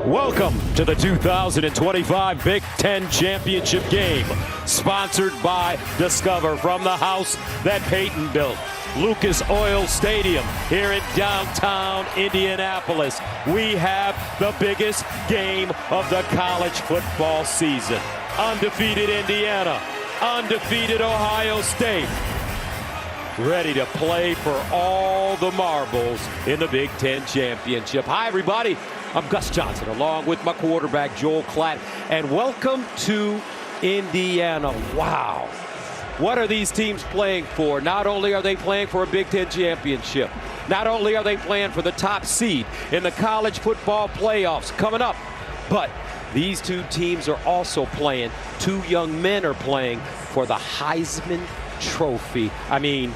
Welcome to the 2025 Big Ten Championship game, sponsored by Discover from the house that Peyton built, Lucas Oil Stadium here in downtown Indianapolis. We have the biggest game of the college football season. Undefeated Indiana, undefeated Ohio State, ready to play for all the marbles in the Big Ten Championship. Hi, everybody. I'm Gus Johnson, along with my quarterback, Joel Klatt, and welcome to Indiana. Wow. What are these teams playing for? Not only are they playing for a Big Ten championship, not only are they playing for the top seed in the college football playoffs coming up, but these two teams are also playing, two young men are playing for the Heisman Trophy. I mean,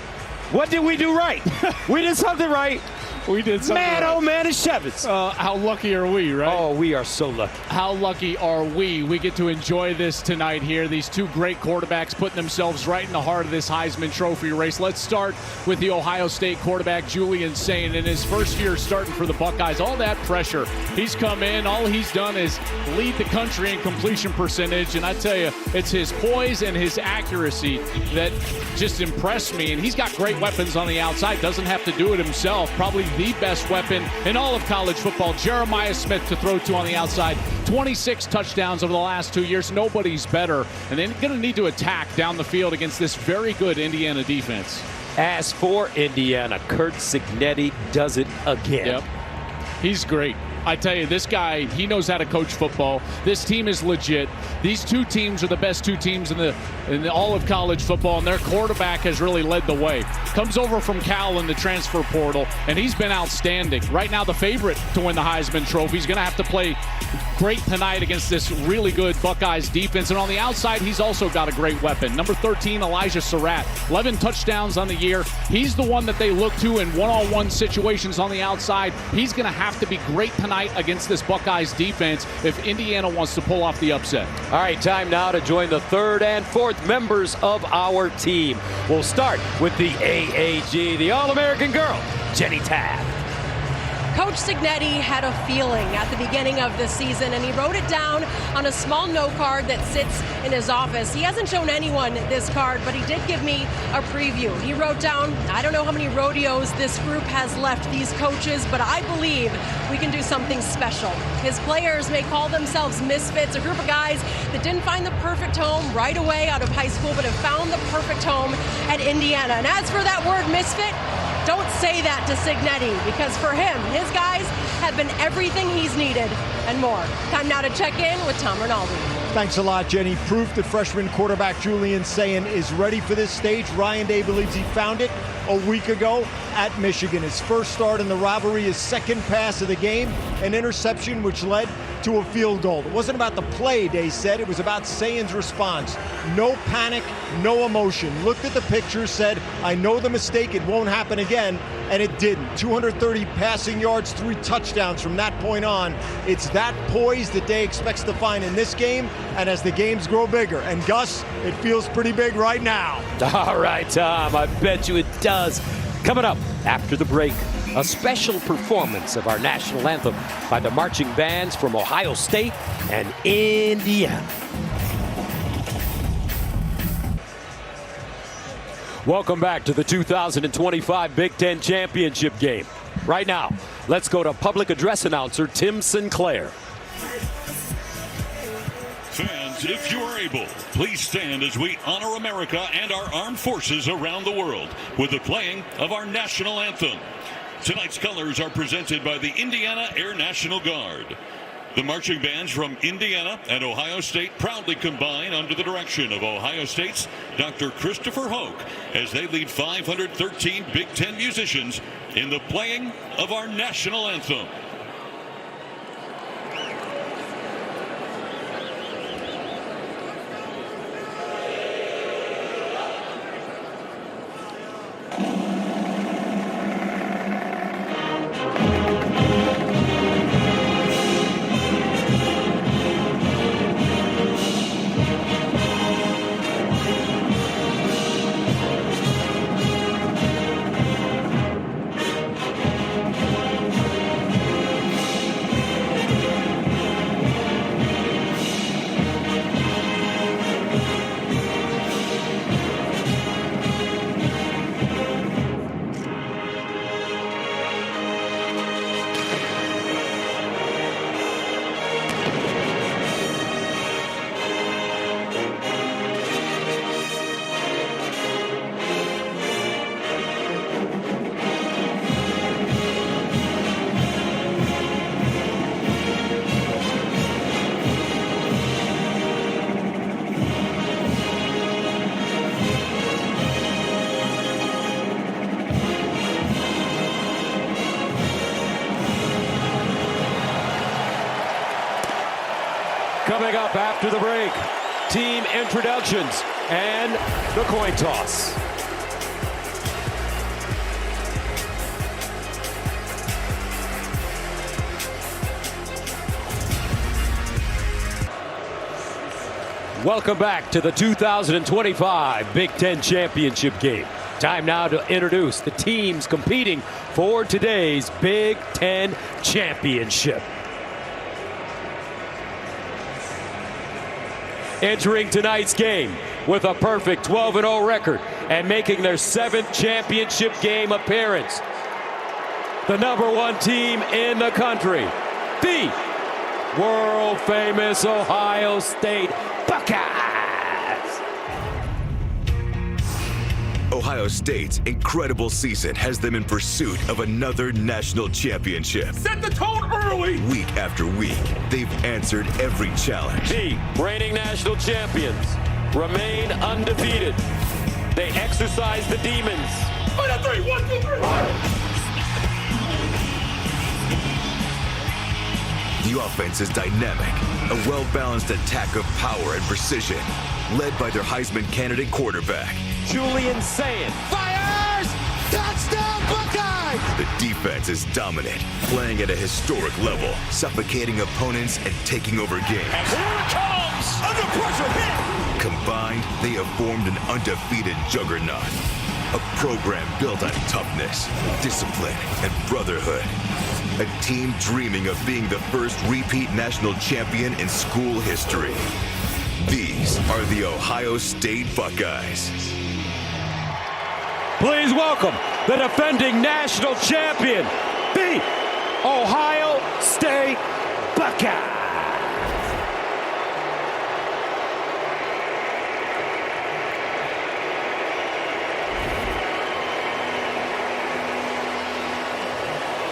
what did we do right? We did something right. We did something Man, right. oh man, it's Shevitz. How lucky are we, right? Oh, we are so lucky. How lucky are we? We get to enjoy this tonight here. These two great quarterbacks putting themselves right in the heart of this Heisman Trophy race. Let's start with the Ohio State quarterback, Julian Sayin. In his first year starting for the Buckeyes, all that pressure. He's come in. All he's done is lead the country in completion percentage. And I tell you, it's his poise and his accuracy that just impressed me. And he's got great weapons on the outside. Doesn't have to do it himself. Probably the best weapon in all of college football. Jeremiah Smith to throw to on the outside. 26 touchdowns over the last 2 years. Nobody's better. And they're going to need to attack down the field against this very good Indiana defense. As for Indiana, Curt Cignetti does it again. Yep. He's great. I tell you, this guy, he knows how to coach football. This team is legit. These two teams are the best two teams in all of college football, and their quarterback has really led the way. Comes over from Cal in the transfer portal, and he's been outstanding. Right now, the favorite to win the Heisman Trophy. He's going to have to play great tonight against this really good Buckeyes defense. And on the outside, he's also got a great weapon. Number 13, Elijah Surratt, 11 touchdowns on the year. He's the one that they look to in one-on-one situations on the outside. He's going to have to be great tonight against this Buckeyes defense if Indiana wants to pull off the upset. All right, time now to join the third and fourth members of our team. We'll start with the AAG, the All-American girl, Jenny Tabb. Coach Cignetti had a feeling at the beginning of the season, and he wrote it down on a small note card that sits in his office. He hasn't shown anyone this card, but he did give me a preview. He wrote down, I don't know how many rodeos this group has left these coaches, but I believe we can do something special. His players may call themselves misfits, a group of guys that didn't find the perfect home right away out of high school, but have found the perfect home at Indiana. And as for that word misfit, don't say that to Cignetti, because for him, his guys have been everything he's needed and more. Time now to check in with Tom Rinaldi. Thanks a lot, Jenny. Proof that freshman quarterback Julian Sayin is ready for this stage. Ryan Day believes he found it a week ago at Michigan. His first start in the rivalry, his second pass of the game, an interception which led to a field goal. It wasn't about the play, Day said. It was about Sayin's response. No panic, no emotion. Looked at the picture, said, I know the mistake, it won't happen again, and it didn't. 230 passing yards, 3 touchdowns from that point on. It's that poise that Day expects to find in this game, and as the games grow bigger. And Gus, it feels pretty big right now. All right, Tom, I bet you it does. Coming up after the break, a special performance of our national anthem by the marching bands from Ohio State and Indiana. Welcome back to the 2025 Big Ten Championship game. Right now, let's go to public address announcer Tim Sinclair. Fans, if you are able, please stand as we honor America and our armed forces around the world with the playing of our national anthem. Tonight's colors are presented by the Indiana Air National Guard. The marching bands from Indiana and Ohio State proudly combine under the direction of Ohio State's Dr. Christopher Hoke as they lead 513 Big Ten musicians in the playing of our national anthem. up after the break. Team introductions and the coin toss. Welcome back to the 2025 Big Ten Championship game. Time now to introduce the teams competing for today's Big Ten Championship. Entering tonight's game with a perfect 12-0 record and making their 7th championship game appearance, the #1 team in the country, the world-famous Ohio State Buckeyes. Ohio State's incredible season has them in pursuit of another national championship. Set the tone early. Week after week, they've answered every challenge. The reigning national champions remain undefeated. They exercise the demons. 3, 1, 2, 3. The offense is dynamic, a well-balanced attack of power and precision, led by their Heisman candidate quarterback. Julian Sayin Fires! Touchdown Buckeye! The defense is dominant, playing at a historic level, suffocating opponents and taking over games. And here it comes! Under pressure, hit! Combined, they have formed an undefeated juggernaut. A program built on toughness, discipline, and brotherhood. A team dreaming of being the first repeat national champion in school history. These are the Ohio State Buckeyes. Please welcome the defending national champion, the Ohio State Buckeyes.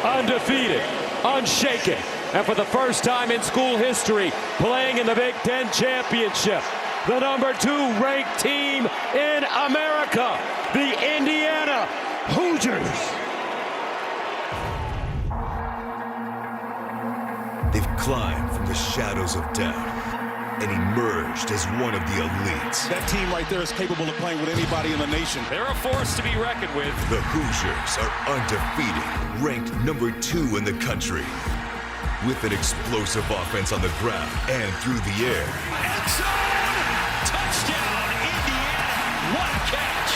Undefeated, unshaken, and for the first time in school history, playing in the Big Ten Championship, the #2 ranked team in America, the Indiana Hoosiers. They've climbed from the shadows of doubt and emerged as one of the elites. That team right there is capable of playing with anybody in the nation. They're a force to be reckoned with. The Hoosiers are undefeated, ranked #2 in the country, with an explosive offense on the ground and through the air. Touchdown, Indiana. What a catch.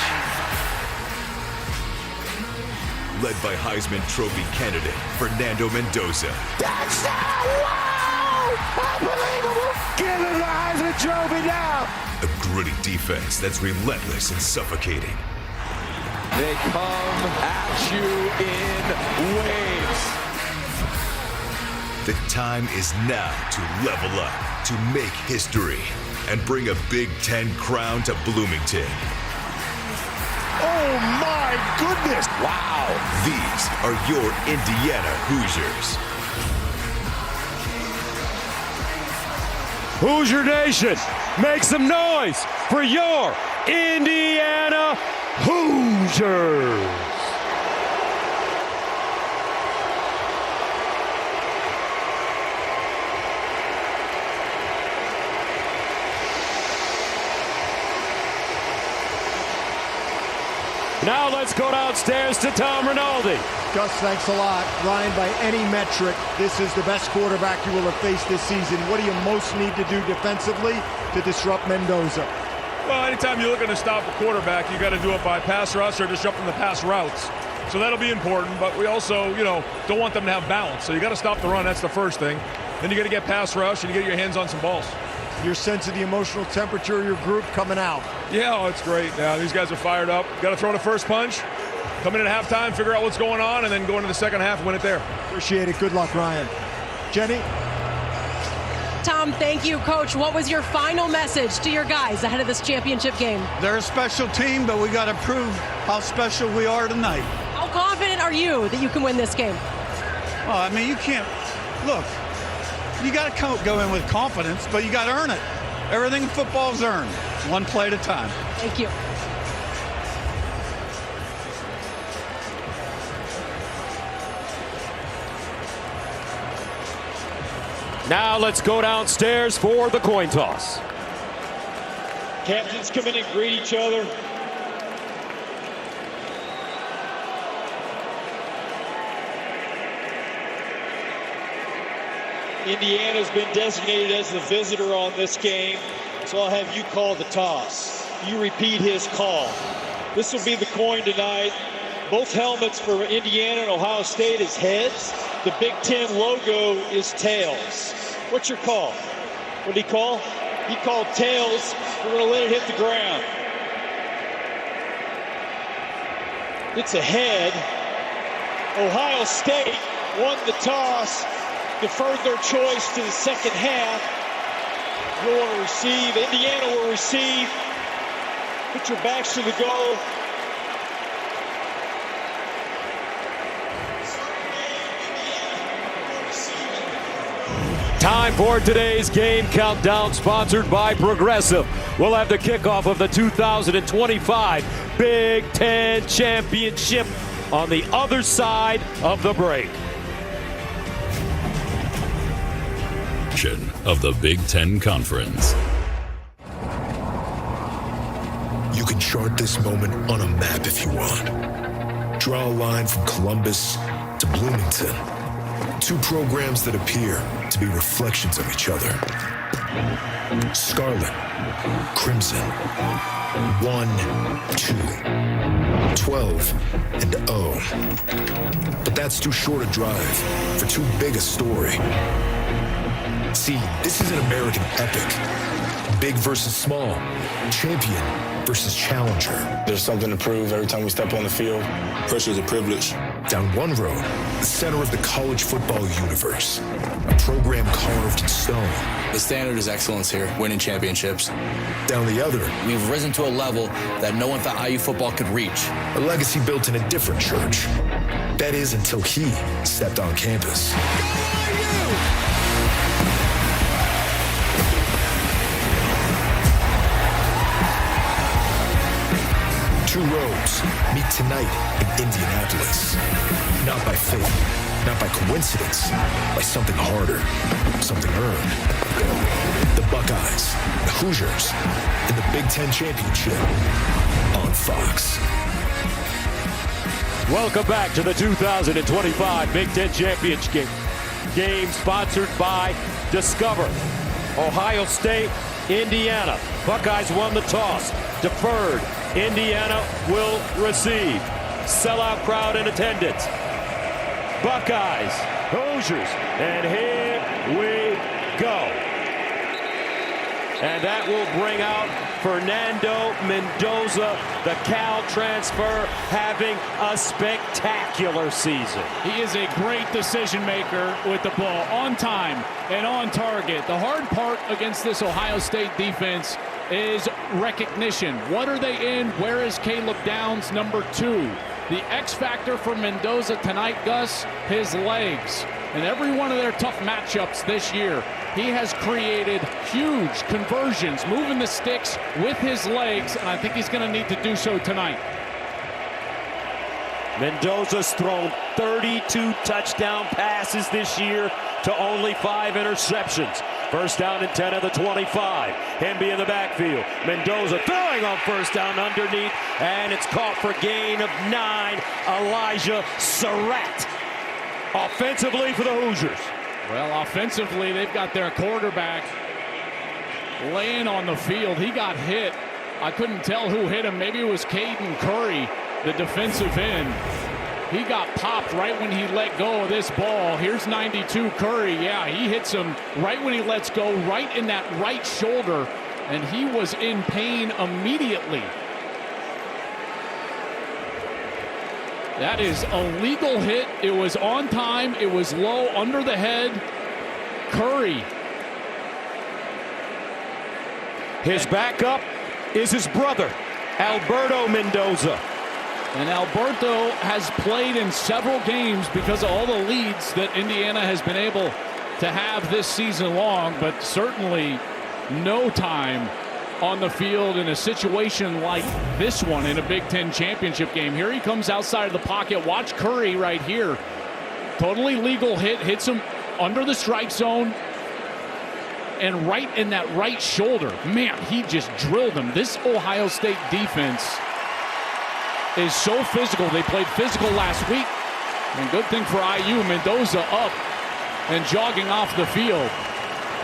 Led by Heisman Trophy candidate Fernando Mendoza. Touchdown! Wow! Unbelievable! Give him the Heisman Trophy now! A gritty defense that's relentless and suffocating. They come at you in waves. The time is now to level up, to make history, and bring a Big Ten crown to Bloomington. Oh my goodness! Wow! These are your Indiana Hoosiers. Hoosier Nation, make some noise for your Indiana Hoosiers. Now let's go downstairs to Tom Rinaldi. Gus, thanks a lot. Ryan, by any metric, this is the best quarterback you will have faced this season. What do you most need to do defensively to disrupt Mendoza? Well, anytime you're looking to stop a quarterback, you got to do it by pass rush or disrupting the pass routes. So that'll be important, but we also, don't want them to have balance. So you got to stop the run. That's the first thing. Then you got to get pass rush and you get your hands on some balls. Your sense of the emotional temperature of your group coming out? Yeah, it's great. Now these guys are fired up. Got to throw the first punch, come in at halftime, figure out what's going on, and then go into the second half and win it there. Appreciate it. Good luck, Ryan. Jenny? Tom, thank you, Coach. What was your final message to your guys ahead of this championship game? They're a special team, but we got to prove how special we are tonight. How confident are you that you can win this game? Well, I mean, you can't. Look, you got to go in with confidence, but you got to earn it. Everything in football is earned, one play at a time. Thank you. Now let's go downstairs for the coin toss. Captains come in and greet each other. Indiana's been designated as the visitor on this game, so I'll have you call the toss. You repeat his call. This will be the coin tonight. Both helmets for Indiana and Ohio State is heads. The Big Ten logo is tails. What's your call? What did he call? He called tails. We're going to let it hit the ground. It's a head. Ohio State won the toss, deferred their choice to the second half. You'll want to receive. Indiana will receive. Put your backs to the goal. Time for today's game countdown, sponsored by Progressive. We'll have the kickoff of the 2025 Big Ten Championship on the other side of the break. Of the Big Ten Conference. You can chart this moment on a map if you want. Draw a line from Columbus to Bloomington. Two programs that appear to be reflections of each other. Scarlet, Crimson, 1, 2, 12, and O. But that's too short a drive for too big a story. See, this is an American epic. Big versus small. Champion versus challenger. There's something to prove every time we step on the field. Pressure is a privilege. Down one road, the center of the college football universe. A program carved in stone. The standard is excellence here, winning championships. Down the other, we've risen to a level that no one thought IU football could reach. A legacy built in a different church. That is, until he stepped on campus. Two roads meet tonight in Indianapolis. Not by fate, not by coincidence, by something harder, something earned. The Buckeyes, the Hoosiers, and the Big Ten Championship on Fox. Welcome back to the 2025 Big Ten Championship game, sponsored by Discover. Ohio State, Indiana. Buckeyes won the toss, deferred. Indiana will receive. Sellout crowd in attendance. Buckeyes, Hoosiers, and here we go. And that will bring out Fernando Mendoza, the Cal transfer, having a spectacular season. He is a great decision maker with the ball, on time and on target. The hard part against this Ohio State defense is recognition. What are they in? Where is Caleb Downs, number 2? The X factor for Mendoza tonight, Gus, his legs. In every one of their tough matchups this year, he has created huge conversions, moving the sticks with his legs, and I think he's going to need to do so tonight. Mendoza's thrown 32 touchdown passes this year to only 5 interceptions. First down and 10 of the 25. Hemby in the backfield. Mendoza throwing on first down underneath, and it's caught for gain of 9. Elijah Surratt. Offensively for the Hoosiers. Well, offensively, they've got their quarterback laying on the field. He got hit. I couldn't tell who hit him. Maybe it was Caden Curry, the defensive end. He got popped right when he let go of this ball. Here's 92 Curry. Yeah, he hits him right when he lets go, right in that right shoulder, and he was in pain immediately. That is a legal hit. It was on time. It was low under the head. Curry. His backup is his brother, Alberto Mendoza. And Alberto has played in several games because of all the leads that Indiana has been able to have this season long, but certainly no time on the field in a situation like this one in a Big Ten championship game. Here he comes outside of the pocket. Watch Curry right here. Totally legal hit. Hits him under the strike zone. and right in that right shoulder. Man, he just drilled him. This Ohio State defense is so physical. They played physical last week. And good thing for IU, Mendoza up and jogging off the field.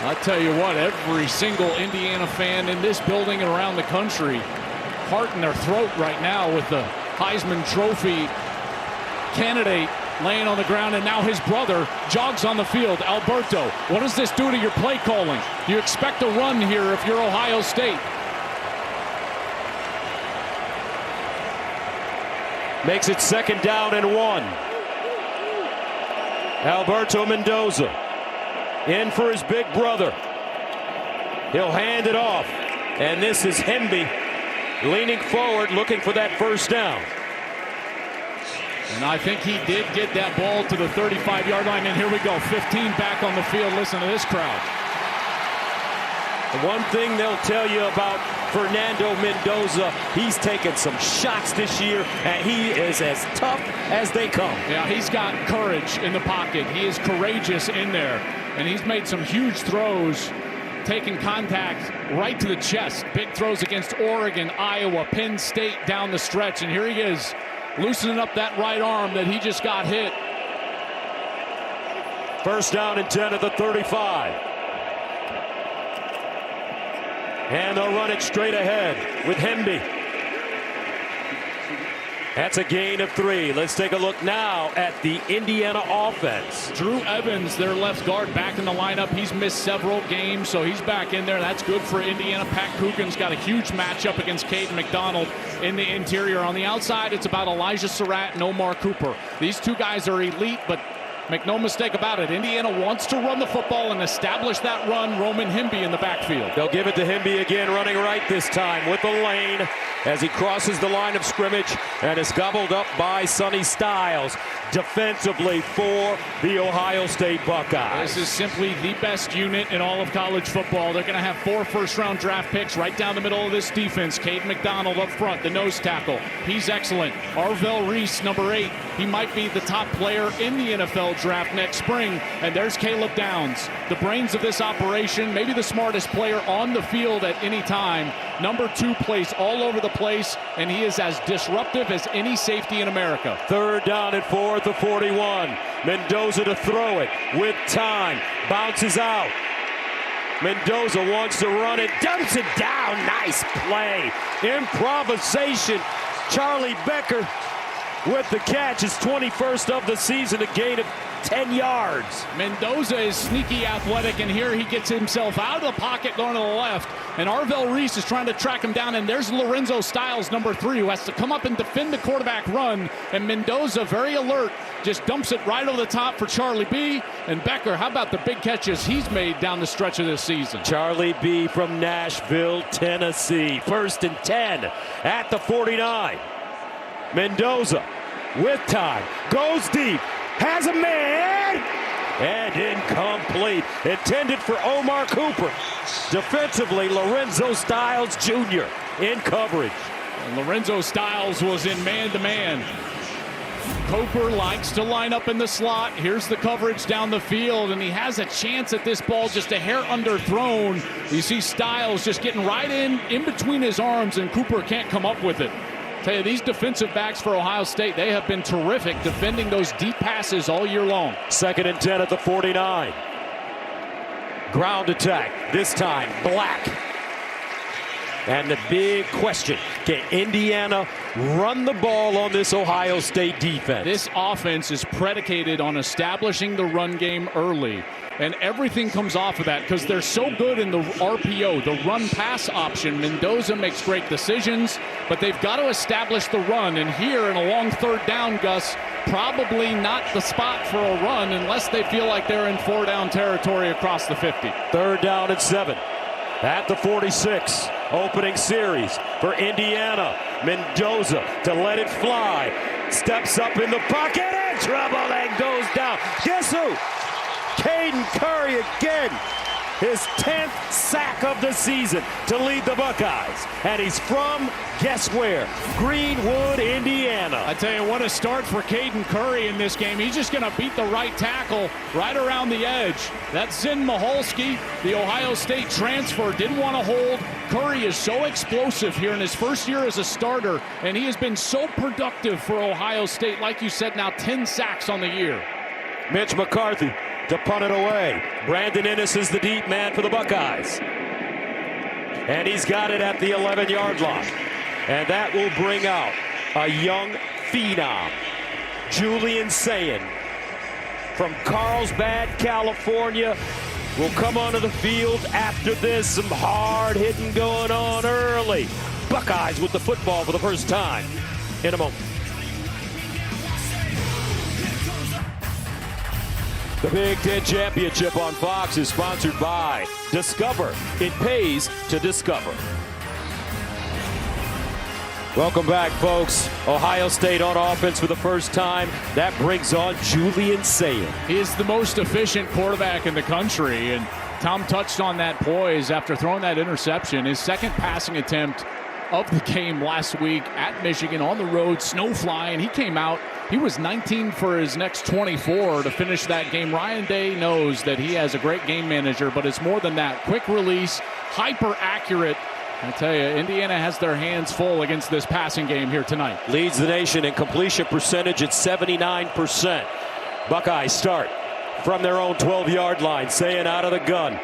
I tell you what, every single Indiana fan in this building and around the country, heart in their throat right now with the Heisman Trophy candidate laying on the ground, and now his brother jogs on the field. Alberto, what does this do to your play calling? Do you expect a run here if you're Ohio State? Makes it 2nd down and 1. Alberto Mendoza in for his big brother. He'll hand it off, and this is Hemby leaning forward looking for that 1st down. And I think he did get that ball to the 35-yard line, and here we go, 15 back on the field. Listen to this crowd. The one thing they'll tell you about Fernando Mendoza, he's taken some shots this year, and he is as tough as they come. Yeah, he's got courage in the pocket. He is courageous in there, and he's made some huge throws, taking contact right to the chest. Big throws against Oregon, Iowa, Penn State down the stretch, and here he is, loosening up that right arm that he just got hit. 1st down and 10 at the 35. And they'll run it straight ahead with Hemby. That's a gain of 3. Let's take a look now at the Indiana offense. Drew Evans, their left guard, back in the lineup. He's missed several games, so he's back in there. That's good for Indiana. Pat Coogan's got a huge matchup against Caden McDonald in the interior. On the outside, it's about Elijah Surratt and Omar Cooper. These two guys are elite, but make no mistake about it, Indiana wants to run the football and establish that run. Roman Hemby in the backfield. They'll give it to Hemby again, running right this time with the lane as he crosses the line of scrimmage and is gobbled up by Sonny Styles defensively for the Ohio State Buckeyes. This is simply the best unit in all of college football. They're going to have 4 first-round draft picks right down the middle of this defense. Caden McDonald up front, the nose tackle. He's excellent. Arvell Reese, number 8. He might be the top player in the NFL draft next spring. And there's Caleb Downs, the brains of this operation, maybe the smartest player on the field at any time. Number 2 plays all over the place, and he is as disruptive as any safety in America. 3rd down and 4 at the 41. Mendoza to throw it with time. Bounces out. Mendoza wants to run it. Dumps it down. Nice play. Improvisation. Charlie Becker with the catch. His 21st of the season. A gain of 10 yards. Mendoza is sneaky athletic, and here he gets himself out of the pocket going to the left. And Arvell Reese is trying to track him down, and there's Lorenzo Styles, number 3, who has to come up and defend the quarterback run. And Mendoza, very alert, just dumps it right over the top for Charlie B. And Becker, how about the big catches he's made down the stretch of this season? Charlie B. from Nashville, Tennessee. 1st and 10 at the 49. Mendoza with time, goes deep, has a man, and incomplete. Intended for Omar Cooper. Defensively, Lorenzo Styles Jr. in coverage. And Lorenzo Styles was in man-to-man. Cooper likes to line up in the slot. Here's the coverage down the field, and he has a chance at this ball, just a hair underthrown. You see Styles just getting right in between his arms, and Cooper can't come up with it. Tell you, these defensive backs for Ohio State, they have been terrific defending those deep passes all year long. 2nd and 10 at the 49. Ground attack, this time Black. And the big question, can Indiana run the ball on this Ohio State defense? This offense is predicated on establishing the run game early. And everything comes off of that because they're so good in the RPO, the run-pass option. Mendoza makes great decisions, but they've got to establish the run. And here in a long 3rd down, Gus, probably not the spot for a run unless they feel like they're in 4-down territory across the 50. 3rd down and 7 at the 46. Opening series for Indiana. Mendoza to let it fly. Steps up in the pocket, in trouble, and goes down. Guess who? Caden Curry again. his 10th sack of the season to lead the Buckeyes. And he's from, guess where? Greenwood, Indiana. I tell you what, a start for Caden Curry in this game. He's just going to beat the right tackle right around the edge. That's Zin Maholski, the Ohio State transfer, didn't want to hold. Curry is so explosive here in his first year as a starter, and he has been so productive for Ohio State. Like you said, now 10 sacks on the year. Mitch McCarthy to punt it away. Brandon Innes is the deep man for the Buckeyes. And he's got it at the 11-yard line. And that will bring out a young phenom, Julian Sayin from Carlsbad, California, will come onto the field after this. Some hard hitting going on early. Buckeyes with the football for the first time in a moment. The Big Ten Championship on Fox is sponsored by Discover. It pays to discover. Welcome back, folks. Ohio State on offense for the first time. That brings on Julian Sayin. He is the most efficient quarterback in the country, and Tom touched on that poise after throwing that interception. His second passing attempt of the game last week at Michigan on the road, snow flying. He came out. He was 19 for his next 24 to finish that game. Ryan Day knows that he has a great game manager, but it's more than that. Quick release, hyper accurate. I tell you, Indiana has their hands full against this passing game here tonight. Leads the nation in completion percentage at 79%. Buckeyes start from their own 12-yard line. Sayin out of the gun.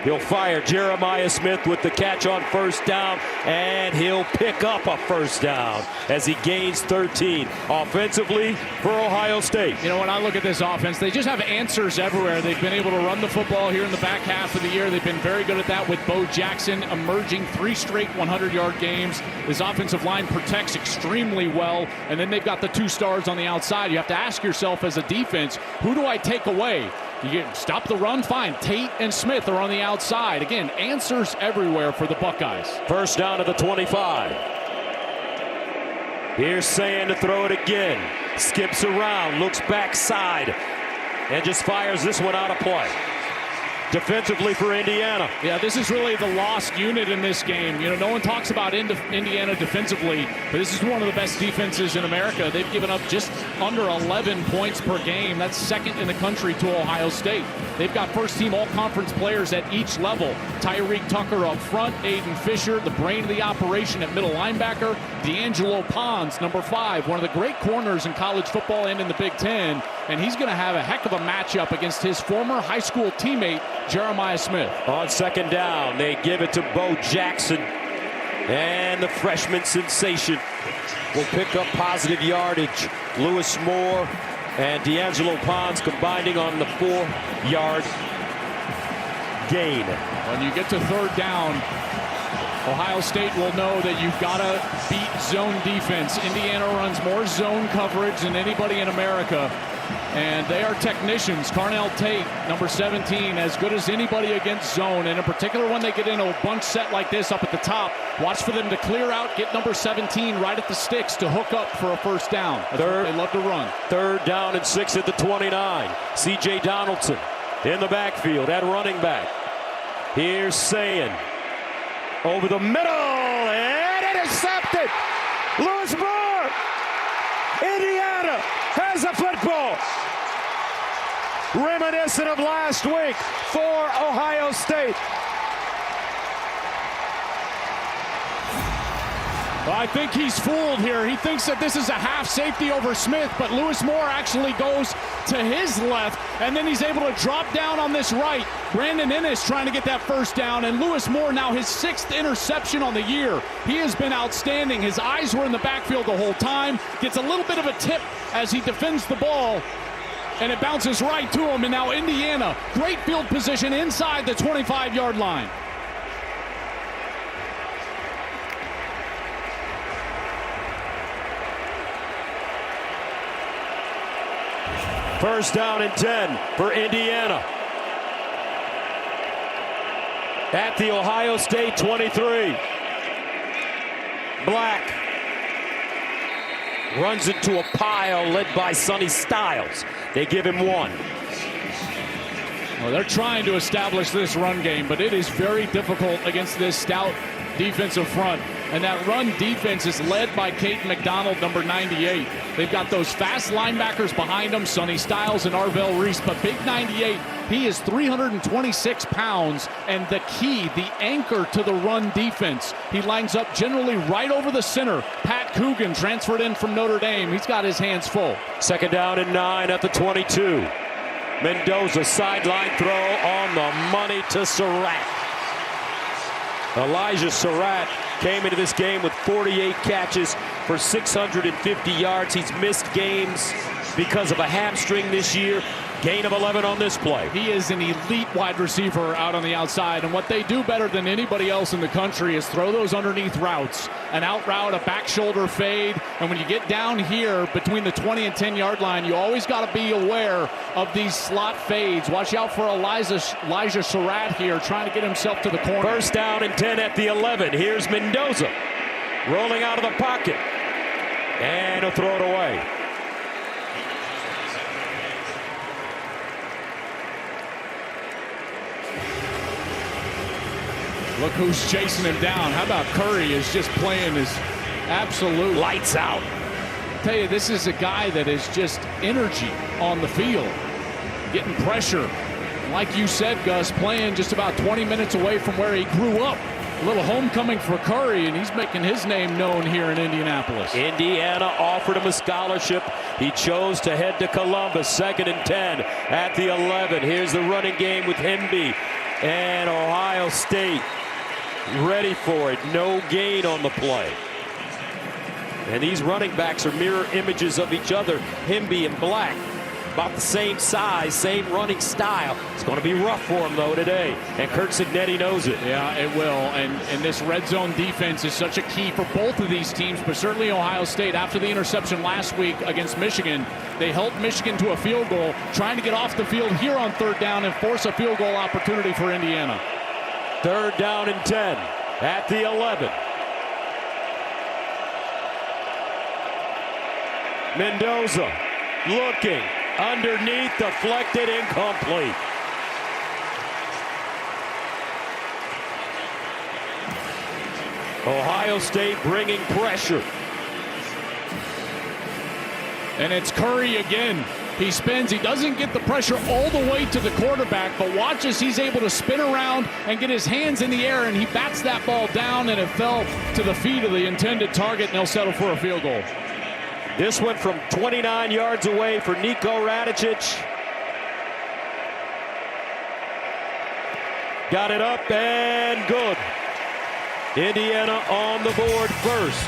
He'll fire Jeremiah Smith with the catch on first down, and he'll pick up a first down as he gains 13. Offensively for Ohio State. You know, when I look at this offense, they just have answers everywhere. They've been able to run the football here in the back half of the year. They've been very good at that with Bo Jackson emerging 3 straight 100-yard games. This offensive line protects extremely well, and then they've got the 2 stars on the outside. You have to ask yourself as a defense, who do I take away? You can stop the run, fine. Tate and Smith are on the outside. Again, answers everywhere for the Buckeyes. First down to the 25. Here's Sayin to throw it again. Skips around, looks backside, and just fires this one out of play. Defensively for Indiana. Yeah, this is really the lost unit in this game. You know, no one talks about Indiana defensively, but this is one of the best defenses in America. They've given up just under 11 points per game. That's second in the country to Ohio State. They've got first-team all-conference players at each level. Tyreek Tucker up front, Aiden Fisher, the brain of the operation at middle linebacker, D'Angelo Pons, number 5, one of the great corners in college football and in the Big Ten, and he's going to have a heck of a matchup against his former high school teammate, Jeremiah Smith. On second down, they give it to Bo Jackson, and the freshman sensation will pick up positive yardage. Lewis Moore and D'Angelo Pons combining on the 4-yard gain. When you get to third down, Ohio State will know that you've got to beat zone defense. Indiana runs more zone coverage than anybody in America, and they are technicians. Carnell Tate, number 17, as good as anybody against zone, and in particular when they get in a bunch set like this up at the top, watch for them to clear out, get number 17 right at the sticks to hook up for a first down. They love to run. Third down and 6 at the 29. C.J. Donaldson in the backfield at running back. Here's Sayin over the middle, and intercepted. Lewis Moore. Indiana has a football. Reminiscent of last week for Ohio State. Well, I think he's fooled here. He thinks that this is a half safety over Smith, but Lewis Moore actually goes to his left, and then he's able to drop down on this right. Brandon Innes trying to get that first down, and Lewis Moore now his 6th interception on the year. He has been outstanding. His eyes were in the backfield the whole time. Gets a little bit of a tip as he defends the ball, and it bounces right to him. And now Indiana, great field position inside the 25-yard line. First down and 10 for Indiana. At the Ohio State 23. Black runs into a pile led by Sonny Styles. They give him 1. Well, they're trying to establish this run game, but it is very difficult against this stout defensive front. And that run defense is led by Caden McDonald, number 98. They've got those fast linebackers behind them, Sonny Styles and Arvell Reese. But big 98, he is 326 pounds, and the key, the anchor to the run defense. He lines up generally right over the center. Pat Coogan transferred in from Notre Dame. He's got his hands full. 2nd down and 9 at the 22. Mendoza sideline throw on the money to Surratt. Elijah Surratt came into this game with 48 catches for 650 yards. He's missed games because of a hamstring this year. Gain of 11 on this play. He is an elite wide receiver out on the outside, and what they do better than anybody else in the country is throw those underneath routes, an out route, a back shoulder fade, and when you get down here between the 20 and 10-yard line, you always got to be aware of these slot fades. Watch out for Elijah Surratt here trying to get himself to the corner. 1st down and 10 at the 11. Here's Mendoza rolling out of the pocket, and he'll throw it away. Look who's chasing him down. How about Curry is just playing his absolute lights out. I tell you, this is a guy that is just energy on the field, getting pressure. Like you said, Gus, playing just about 20 minutes away from where he grew up. A little homecoming for Curry, and he's making his name known here in Indianapolis. Indiana offered him a scholarship. He chose to head to Columbus. 2nd and 10 at the 11. Here's the running game with Hemby and Ohio State ready for it. No gain on the play. And these running backs are mirror images of each other. Hemby and Black, about the same size, same running style. It's going to be rough for him, though, today. And Curt Cignetti knows it. Yeah, it will. And this red zone defense is such a key for both of these teams, but certainly Ohio State. After the interception last week against Michigan, they held Michigan to a field goal, trying to get off the field here on 3rd down and force a field goal opportunity for Indiana. 3rd down and 10 at the 11. Mendoza looking underneath, deflected, incomplete. Ohio State bringing pressure. And it's Curry again. He spins. He doesn't get the pressure all the way to the quarterback, but watch as he's able to spin around and get his hands in the air, and he bats that ball down, and it fell to the feet of the intended target, and they'll settle for a field goal. This one from 29 yards away for Nico Radicic. Got it up and good. Indiana on the board first.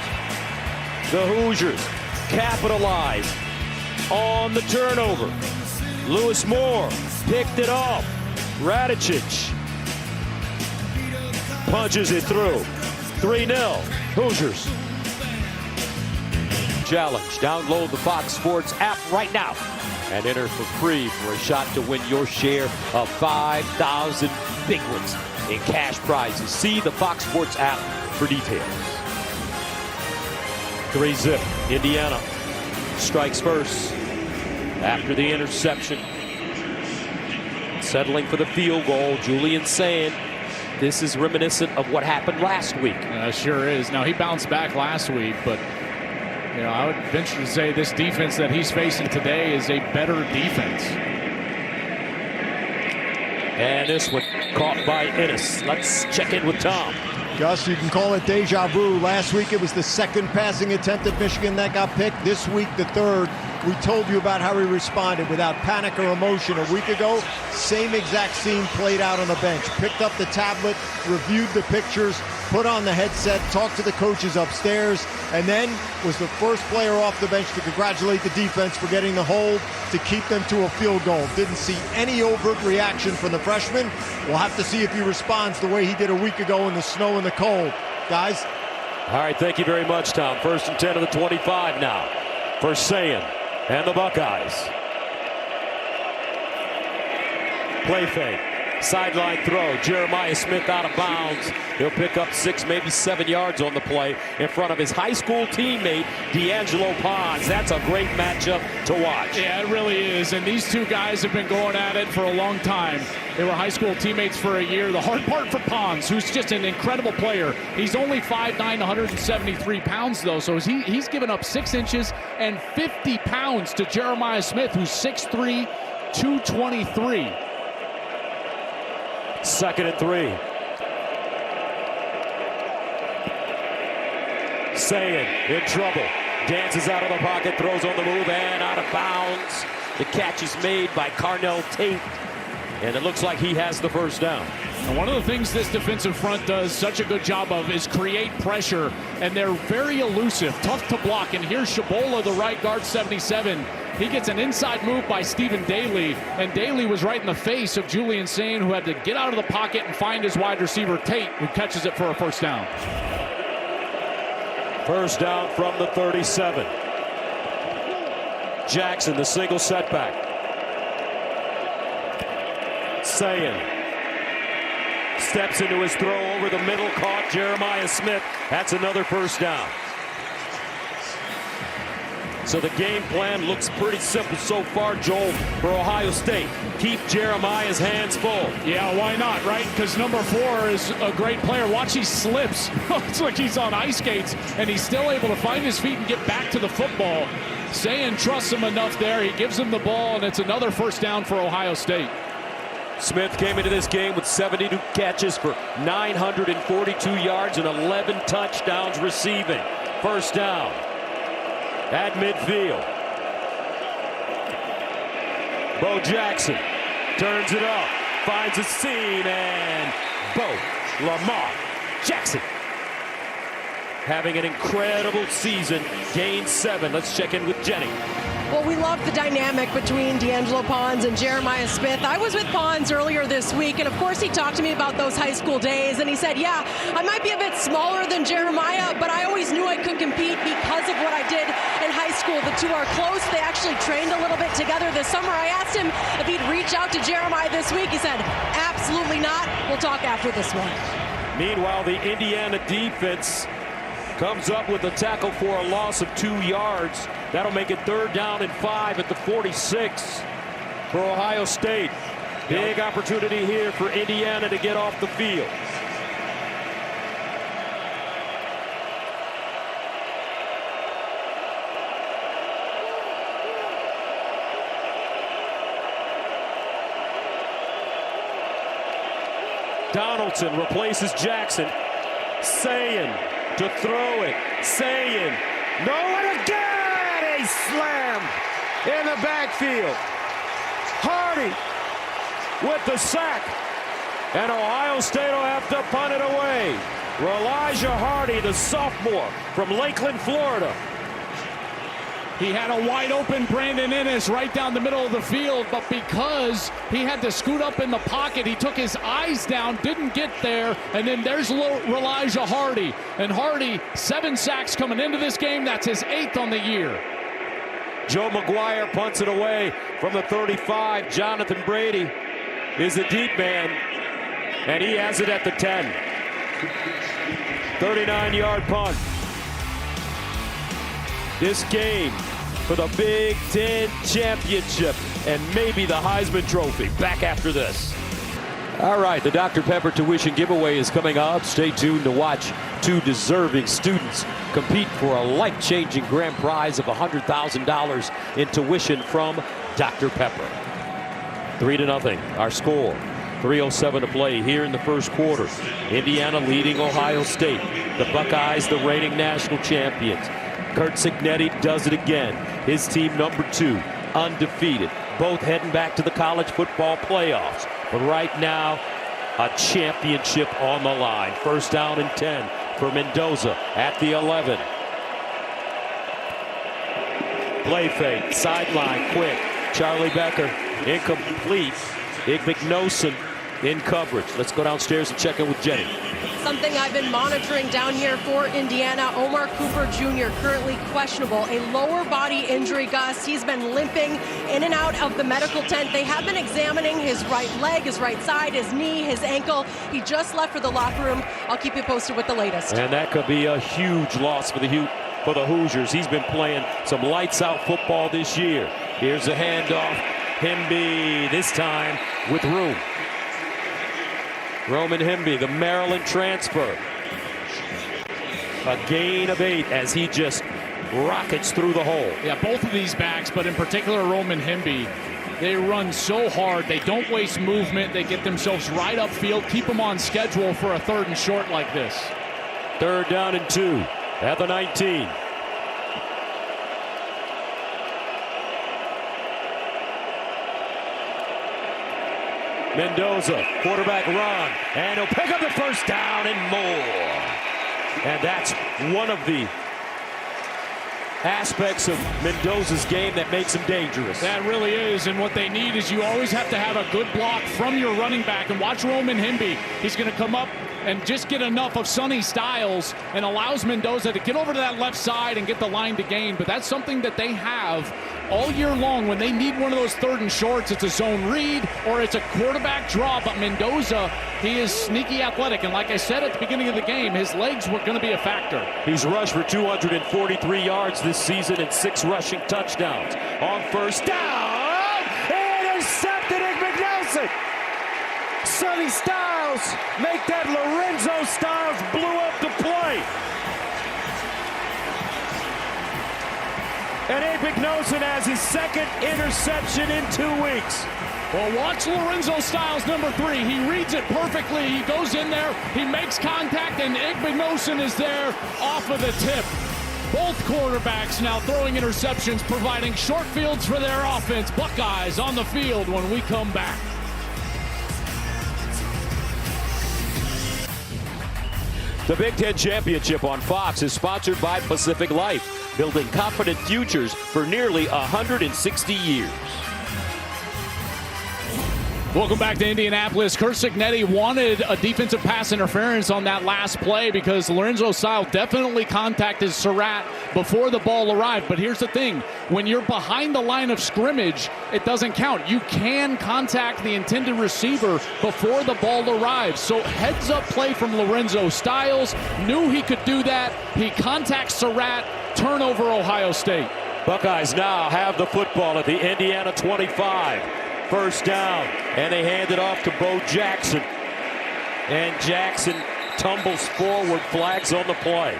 The Hoosiers capitalize on the turnover. Lewis Moore picked it off. Radicic punches it through. 3-0 Hoosiers. Challenge. Download the Fox Sports app right now and enter for free for a shot to win your share of 5,000 big ones in cash prizes. See the Fox Sports app for details. 3-zip. Indiana strikes first after the interception. Settling for the field goal. Julian saying this is reminiscent of what happened last week. Sure is. Now, he bounced back last week, but you know, I would venture to say this defense that he's facing today is a better defense. And this one caught by Ennis. Let's check in with Tom. Gus, you can call it deja vu. Last week it was the 2nd passing attempt at Michigan that got picked. This week the 3rd. We told you about how he responded without panic or emotion a week ago. Same exact scene played out on the bench. Picked up the tablet, reviewed the pictures, put on the headset, talked to the coaches upstairs, and then was the first player off the bench to congratulate the defense for getting the hold to keep them to a field goal. Didn't see any overt reaction from the freshman. We'll have to see if he responds the way he did a week ago in the snow and the cold. Guys? All right, thank you very much, Tom. 1st and 10 of the 25 now for Sayin and the Buckeyes. Play fake. Sideline throw. Jeremiah Smith out of bounds. He'll pick up 6, maybe 7 yards on the play in front of his high school teammate, D'Angelo Pons. That's a great matchup to watch. Yeah, it really is. And these two guys have been going at it for a long time. They were high school teammates for a year. The hard part for Pons, who's just an incredible player. He's only 5'9", 173 pounds, though, so he's given up 6 inches and 50 pounds to Jeremiah Smith, who's 6'3", 223. 2nd and 3. Sayin in trouble. Dances out of the pocket, throws on the move, and out of bounds. The catch is made by Carnell Tate, and it looks like he has the first down. And one of the things this defensive front does such a good job of is create pressure, and they're very elusive, tough to block. And here's Shabola, the right guard, 77. He gets an inside move by Stephen Daly, and Daly was right in the face of Julian Sayin, who had to get out of the pocket and find his wide receiver, Tate, who catches it for a first down. First down from the 37. Jackson, the single setback. Sayin steps into his throw over the middle, caught Jeremiah Smith. That's another first down. So the game plan looks pretty simple so far, Joel, for Ohio State. Keep Jeremiah's hands full. Yeah, why not, right? Because number 4 is a great player. Watch, he slips. It's like he's on ice skates, and he's still able to find his feet and get back to the football. Sayin trusts him enough there. He gives him the ball, and it's another first down for Ohio State. Smith came into this game with 72 catches for 942 yards and 11 touchdowns receiving. First down at midfield. Bo Jackson turns it up, finds a seam, and Lamar Jackson having an incredible season, gains 7. Let's check in with Jenny. Well, we love the dynamic between D'Angelo Pons and Jeremiah Smith. I was with Pons earlier this week, and of course he talked to me about those high school days, and he said, yeah, I might be a bit smaller than Jeremiah, but I always knew I could compete because of what I did in high school. The two are close. They actually trained a little bit together this summer. I asked him if he'd reach out to Jeremiah this week. He said, absolutely not. We'll talk after this one. Meanwhile, the Indiana defense comes up with a tackle for a loss of 2 yards. That'll make it 3rd down and 5 at the 46 for Ohio State. Big opportunity here for Indiana to get off the field. Donaldson replaces Jackson. Sayin to throw it. Sayin. No, and again! A slam in the backfield. Hardy with the sack. And Ohio State will have to punt it away. Elijah Hardy, the sophomore from Lakeland, Florida. He had a wide open Brandon Ennis right down the middle of the field, but because he had to scoot up in the pocket, he took his eyes down, didn't get there, and then there's Elijah Hardy. And Hardy, 7 sacks coming into this game. That's his 8th on the year. Joe McGuire punts it away from the 35. Jonathan Brady is a deep man, and he has it at the 10. 39-yard punt. This game for the Big Ten Championship and maybe the Heisman Trophy. Back after this. All right, the Dr. Pepper tuition giveaway is coming up. Stay tuned to watch 2 deserving students compete for a life-changing grand prize of $100,000 in tuition from Dr. Pepper. 3-0, our score. 3:07 to play here in the first quarter. Indiana leading Ohio State. The Buckeyes, the reigning national champions. Curt Cignetti does it again. His team number 2, undefeated. Both heading back to the college football playoffs. But right now, a championship on the line. First down and 10 for Mendoza at the 11. Play fake, sideline, quick. Charlie Becker, incomplete. Igmignoson in coverage. Let's go downstairs and check in with Jenny. Something I've been monitoring down here for Indiana. Omar Cooper Jr. currently questionable. A lower body injury, Gus. He's been limping in and out of the medical tent. They have been examining his right leg, his right side, his knee, his ankle. He just left for the locker room. I'll keep you posted with the latest. And that could be a huge loss for the Hoosiers. He's been playing some lights out football this year. Here's a handoff. Himby this time with room. Roman Hemby, the Maryland transfer. A gain of 8 as he just rockets through the hole. Yeah, both of these backs, but in particular Roman Hemby, they run so hard. They don't waste movement. They get themselves right upfield, keep them on schedule for a 3rd and short like this. 3rd down and 2 at the 19. Mendoza, quarterback run, and he'll pick up the 1st down and more. And that's one of the aspects of Mendoza's game that makes him dangerous. That really is, and what they need is you always have to have a good block from your running back. And watch Roman Hemby. He's going to come up and just get enough of Sonny Styles and allows Mendoza to get over to that left side and get the line to gain. But that's something that they have all year long. When they need one of those 3rd and shorts, it's a zone read or it's a quarterback draw. But Mendoza, he is sneaky athletic. And like I said at the beginning of the game, his legs were going to be a factor. He's rushed for 243 yards this season and 6 rushing touchdowns. On 1st down, intercepted Igbenogson. Sonny Styles make that Lorenzo Styles blew up the play. And Igbenogson has his 2nd interception in 2 weeks. Well, watch Lorenzo Styles, number 3. He reads it perfectly. He goes in there, he makes contact, and Igbenogson is there off of the tip. Both quarterbacks now throwing interceptions, providing short fields for their offense. Buckeyes on the field when we come back. The Big Ten Championship on Fox is sponsored by Pacific Life, building confident futures for nearly 160 years. Welcome back to Indianapolis. Curt Cignetti wanted a defensive pass interference on that last play because Lorenzo Styles definitely contacted Surratt before the ball arrived. But here's the thing. When you're behind the line of scrimmage, it doesn't count. You can contact the intended receiver before the ball arrives. So heads up play from Lorenzo Styles. Knew he could do that. He contacts Surratt. Turnover, Ohio State. Buckeyes now have the football at the Indiana 25. 1st down, and they hand it off to Bo Jackson. And Jackson tumbles forward, flags on the play.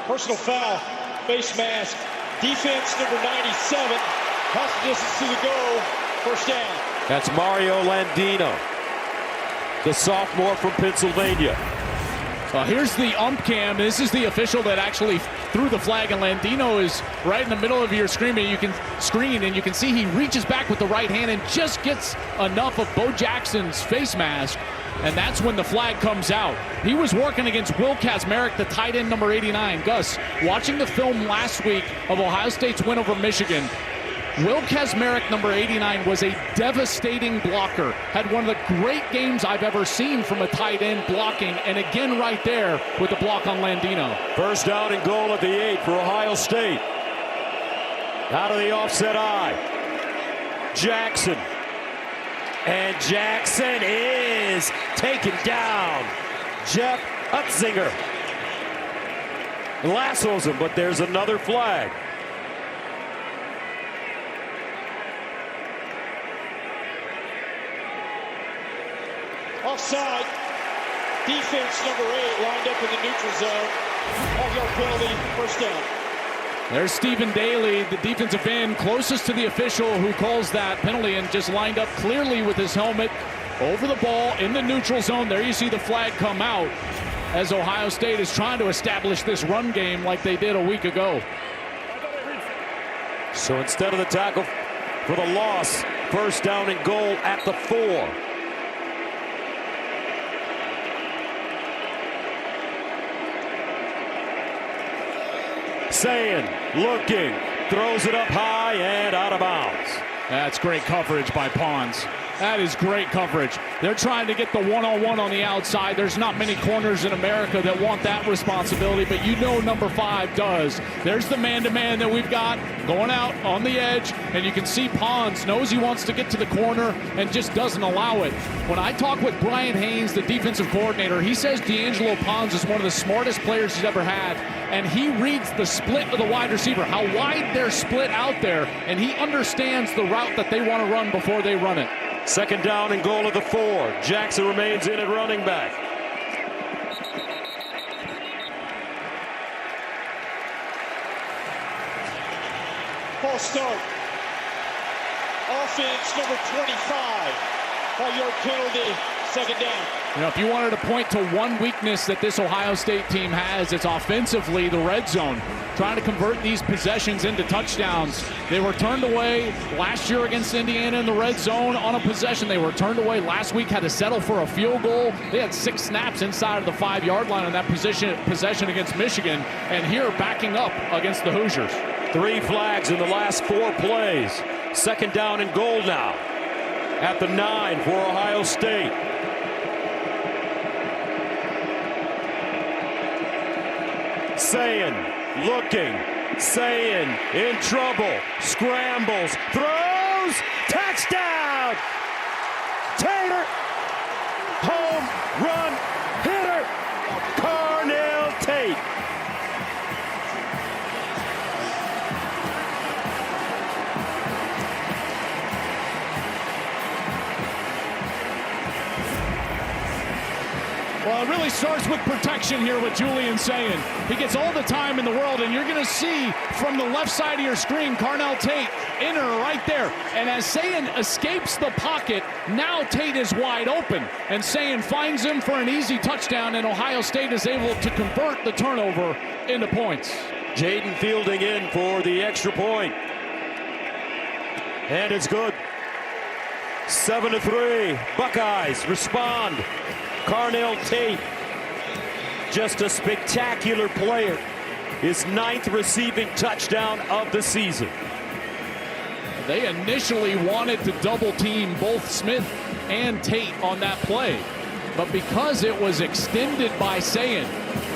Personal foul, face mask, defense number 97, pass the distance to the goal, 1st down. That's Mario Landino, the sophomore from Pennsylvania. So here's the ump cam. This is the official that actually threw the flag, and Landino is right in the middle of your screen, and you can see he reaches back with the right hand and just gets enough of Bo Jackson's face mask, and that's when the flag comes out. He was working against Will Kazmarek, the tight end number 89. Gus, watching the film last week of Ohio State's win over Michigan, Will Kazmarek, number 89, was a devastating blocker. Had one of the great games I've ever seen from a tight end blocking, and again right there with the block on Landino. 1st down and goal at the 8 for Ohio State. Out of the offset eye. Jackson. And Jackson is taken down. Jeff Utzinger lassos him, but there's another flag. Offside. Defense number 8 lined up in the neutral zone. 5-yard penalty, 1st down. There's Stephen Daly, the defensive end, closest to the official who calls that penalty, and just lined up clearly with his helmet over the ball in the neutral zone. There you see the flag come out as Ohio State is trying to establish this run game like they did a week ago. So instead of the tackle for the loss, 1st down and goal at the 4. Sayin looking, throws it up high and out of bounds. That's great coverage by Pons. That is great coverage. They're trying to get the one-on-one on the outside. There's not many corners in America that want that responsibility, but you know number 5 does. There's the man-to-man that we've got going out on the edge, and you can see Pons knows he wants to get to the corner and just doesn't allow it. When I talk with Brian Haynes, the defensive coordinator, he says D'Angelo Pons is one of the smartest players he's ever had, and he reads the split of the wide receiver, how wide they're split out there, and he understands the route that they want to run before they run it. Second down and goal at the 4. Jackson remains in at running back. False start. Offense number 25. 5-yard penalty. Second down. You know, if you wanted to point to one weakness that this Ohio State team has, it's offensively the red zone. Trying to convert these possessions into touchdowns. They were turned away last year against Indiana in the red zone on a possession. They were turned away last week, had to settle for a field goal. They had 6 snaps inside of the 5-yard line on that possession against Michigan. And here backing up against the Hoosiers. 3 flags in the last 4 plays. Second down and goal now at the 9 for Ohio State. Sayin looking, Sayin in trouble, scrambles, throws, touchdown! Taylor, home run hitter, Carnell Tate. Well, it really starts with protection here with Julian Sayin. He gets all the time in the world, and you're going to see from the left side of your screen, Carnell Tate, inner right there. And as Sayin escapes the pocket, now Tate is wide open. And Sayin finds him for an easy touchdown, and Ohio State is able to convert the turnover into points. Jaden Fielding in for the extra point. And it's good. 7-3. Buckeyes respond. Carnell Tate, just a spectacular player. His 9th receiving touchdown of the season. They initially wanted to double team both Smith and Tate on that play. But because it was extended by Sayin,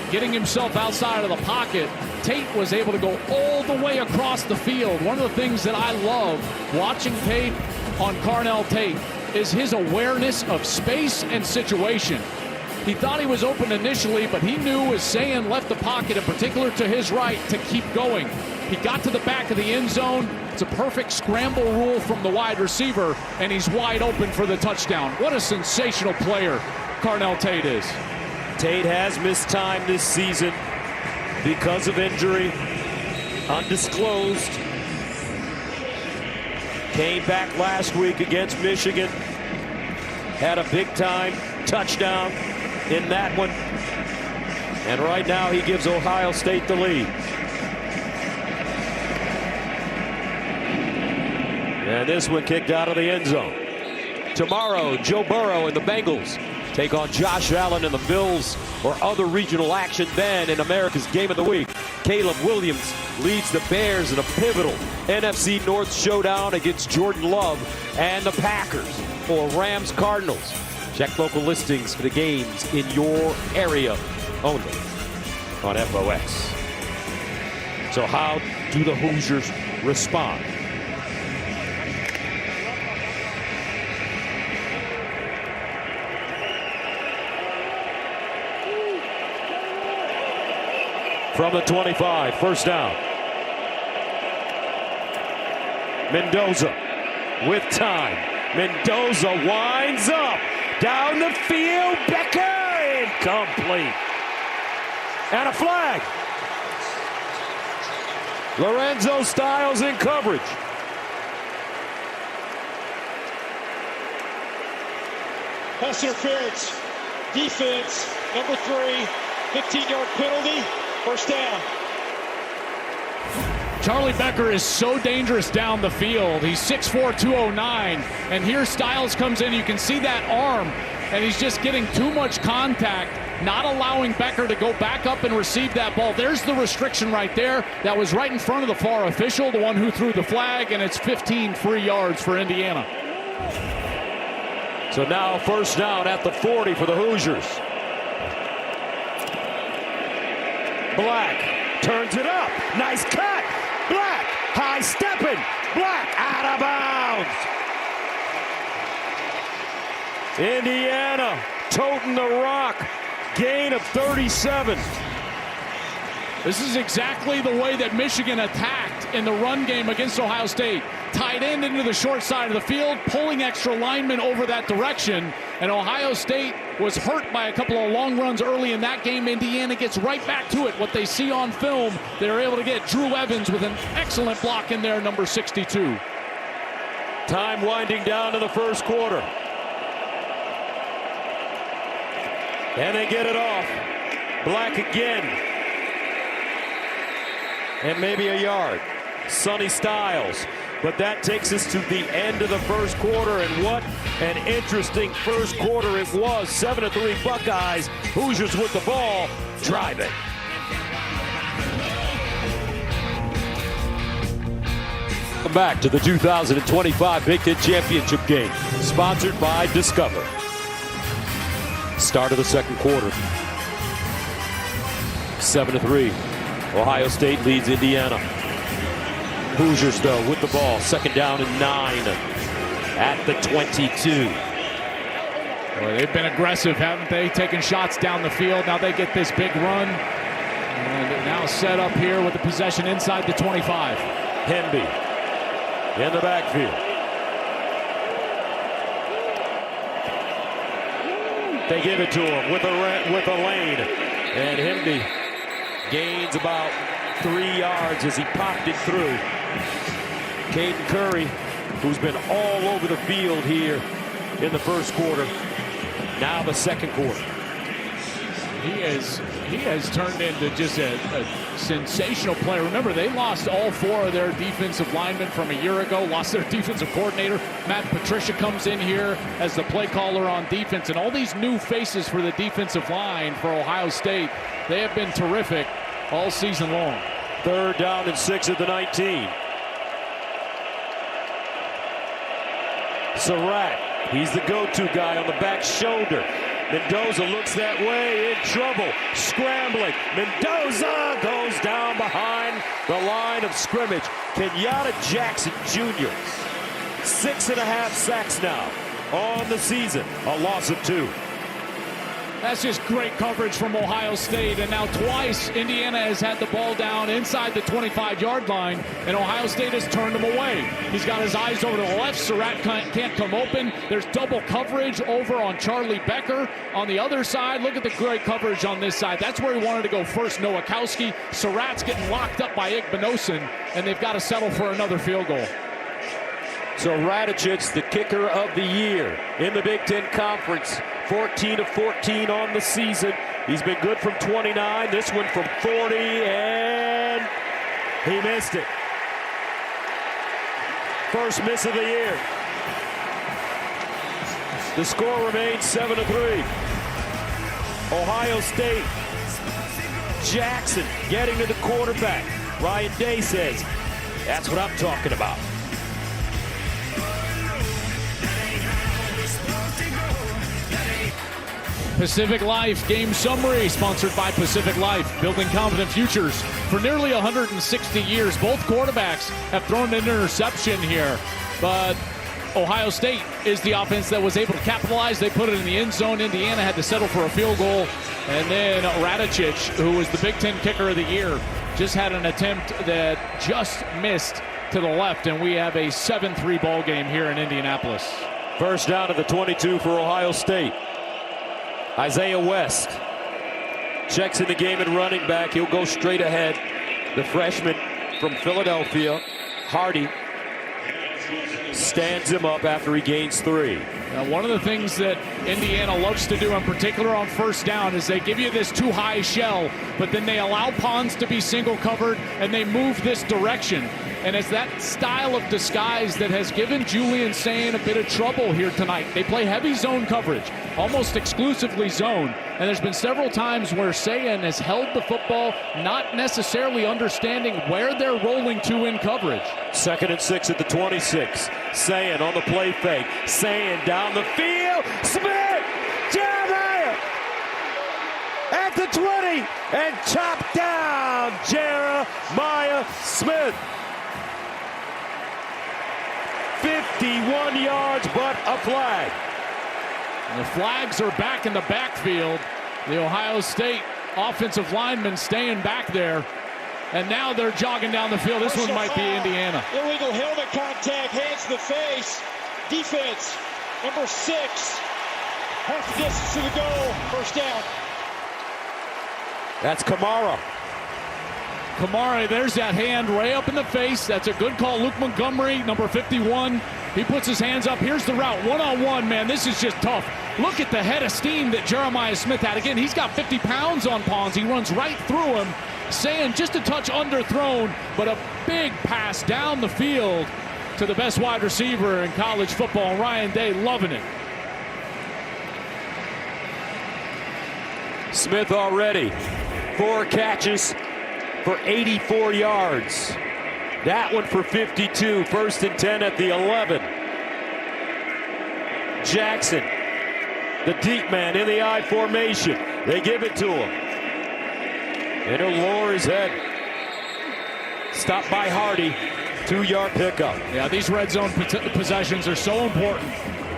getting himself outside of the pocket, Tate was able to go all the way across the field. One of the things that I love watching tape on Carnell Tate is his awareness of space and situation. He thought he was open initially, but he knew as Sayin left the pocket, in particular to his right, to keep going. He got to the back of the end zone. It's a perfect scramble rule from the wide receiver, and he's wide open for the touchdown. What a sensational player Carnell Tate is. Tate has missed time this season because of injury, undisclosed. Came back last week against Michigan. Had a big-time touchdown in that one. And right now he gives Ohio State the lead. And this one kicked out of the end zone. Tomorrow, Joe Burrow and the Bengals take on Josh Allen and the Bills, or other regional action. Then in America's Game of the Week, Caleb Williams leads the Bears in a pivotal NFC North showdown against Jordan Love and the Packers, or Rams Cardinals. Check local listings for the games in your area only on FOX. So how do the Hoosiers respond? From the 25, first down. Mendoza with time. Mendoza winds up. Down the field, Becker, incomplete. And a flag. Lorenzo Styles in coverage. Pass interference. Defense, number 3, 15-yard penalty. First down. Charlie Becker is so dangerous down the field. He's 6'4", 209. And here Styles comes in. You can see that arm. And he's just getting too much contact, not allowing Becker to go back up and receive that ball. There's the restriction right there. That was right in front of the far official, the one who threw the flag. And it's 15 free yards for Indiana. So now first down at the 40 for the Hoosiers. Black turns it up. Nice cut. Black high stepping. Black out of bounds. Indiana toting the rock. Gain of 37. This is exactly the way that Michigan attacked in the run game against Ohio State. Tight end into the short side of the field, pulling extra linemen over that direction. And Ohio State was hurt by a couple of long runs early in that game. Indiana gets right back to it. What they see on film, they're able to get Drew Evans with an excellent block in there, number 62. Time winding down in the first quarter. And they get it off. Black again. And maybe a yard. Sonny Styles. But that takes us to the end of the first quarter, and what an interesting first quarter it was. 7-3 Buckeyes. Hoosiers with the ball, driving. Back to the 2025 Big Ten Championship game, sponsored by Discover. Start of the second quarter. 7-3. Ohio State leads Indiana. Hoosiers, though, with the ball. Second down and 9 at the 22. Well, they've been aggressive, haven't they? Taking shots down the field. Now they get this big run. And now set up here with the possession inside the 25. Hemby in the backfield. They give it to him with a lane. And Hemby gains about 3 yards as he popped it through. Caden Curry, who's been all over the field here in the first quarter. Now the second quarter. He has turned into just a sensational player. Remember, they lost all 4 of their defensive linemen from a year ago, lost their defensive coordinator. Matt Patricia comes in here as the play caller on defense, and all these new faces for the defensive line for Ohio State. They have been terrific all season long. Third down and 6 at the 19. Surratt, he's the go-to guy on the back shoulder. Mendoza looks that way, in trouble, scrambling. Mendoza goes down behind the line of scrimmage. Kenyatta Jackson Jr. 6.5 sacks now on the season, a loss of 2. That's just great coverage from Ohio State. And now twice Indiana has had the ball down inside the 25-yard line, and Ohio State has turned him away. He's got his eyes over to the left. Surratt can't come open. There's double coverage over on Charlie Becker. On the other side, look at the great coverage on this side. That's where he wanted to go first, Nowakowski. Surratt's getting locked up by Igbinosun, and they've got to settle for another field goal. So Radicic, the kicker of the year in the Big Ten Conference, 14 of 14 on the season. He's been good from 29, this one from 40, and he missed it. First miss of the year. The score remains 7-3. Ohio State. Jackson getting to the quarterback. Ryan Day says, that's what I'm talking about. Pacific Life game summary sponsored by Pacific Life, building confident futures. For nearly 160 years, both quarterbacks have thrown an interception here, but Ohio State is the offense that was able to capitalize. They put it in the end zone. Indiana had to settle for a field goal, and then Radicic, who was the Big Ten kicker of the year, just had an attempt that just missed to the left, and we have a 7-3 ball game here in Indianapolis. First down to the 22 for Ohio State. Isaiah West checks in the game at running back. He'll go straight ahead. The freshman from Philadelphia, Hardy, stands him up after he gains 3. Now, one of the things that Indiana loves to do, in particular on first down, is they give you this too high shell, but then they allow Pons to be single covered, and they move this direction. And it's that style of disguise that has given Julian Sayin a bit of trouble here tonight. They play heavy zone coverage, almost exclusively zone. And there's been several times where Sayin has held the football, not necessarily understanding where they're rolling to in coverage. 2nd and 6 at the 26. Sayin on the play fake. Sayin down the field. Smith! Jeremiah! At the 20 and chopped down Jeremiah Smith. 51 yards, but a flag. And the flags are back in the backfield. The Ohio State offensive linemen staying back there. And now they're jogging down the field. This one might be Indiana. Illegal helmet contact, hands to the face. Defense, number 6. Half the distance to the goal, first down. That's Kamara. Kamara, there's that hand way up in the face. That's a good call. Luke Montgomery, number 51. He puts his hands up. Here's the route. One-on-one, man. This is just tough. Look at the head of steam that Jeremiah Smith had. Again, he's got 50 pounds on Pons. He runs right through him. Sayin just a touch underthrown, but a big pass down the field to the best wide receiver in college football, Ryan Day, loving it. Smith already 4 catches for 84 yards. That one for 52. 1st and 10 at the 11. Jackson, the deep man in the I formation. They give it to him. And he'll lower his head. Stopped by Hardy. 2-yard pickup. Yeah, these red zone possessions are so important.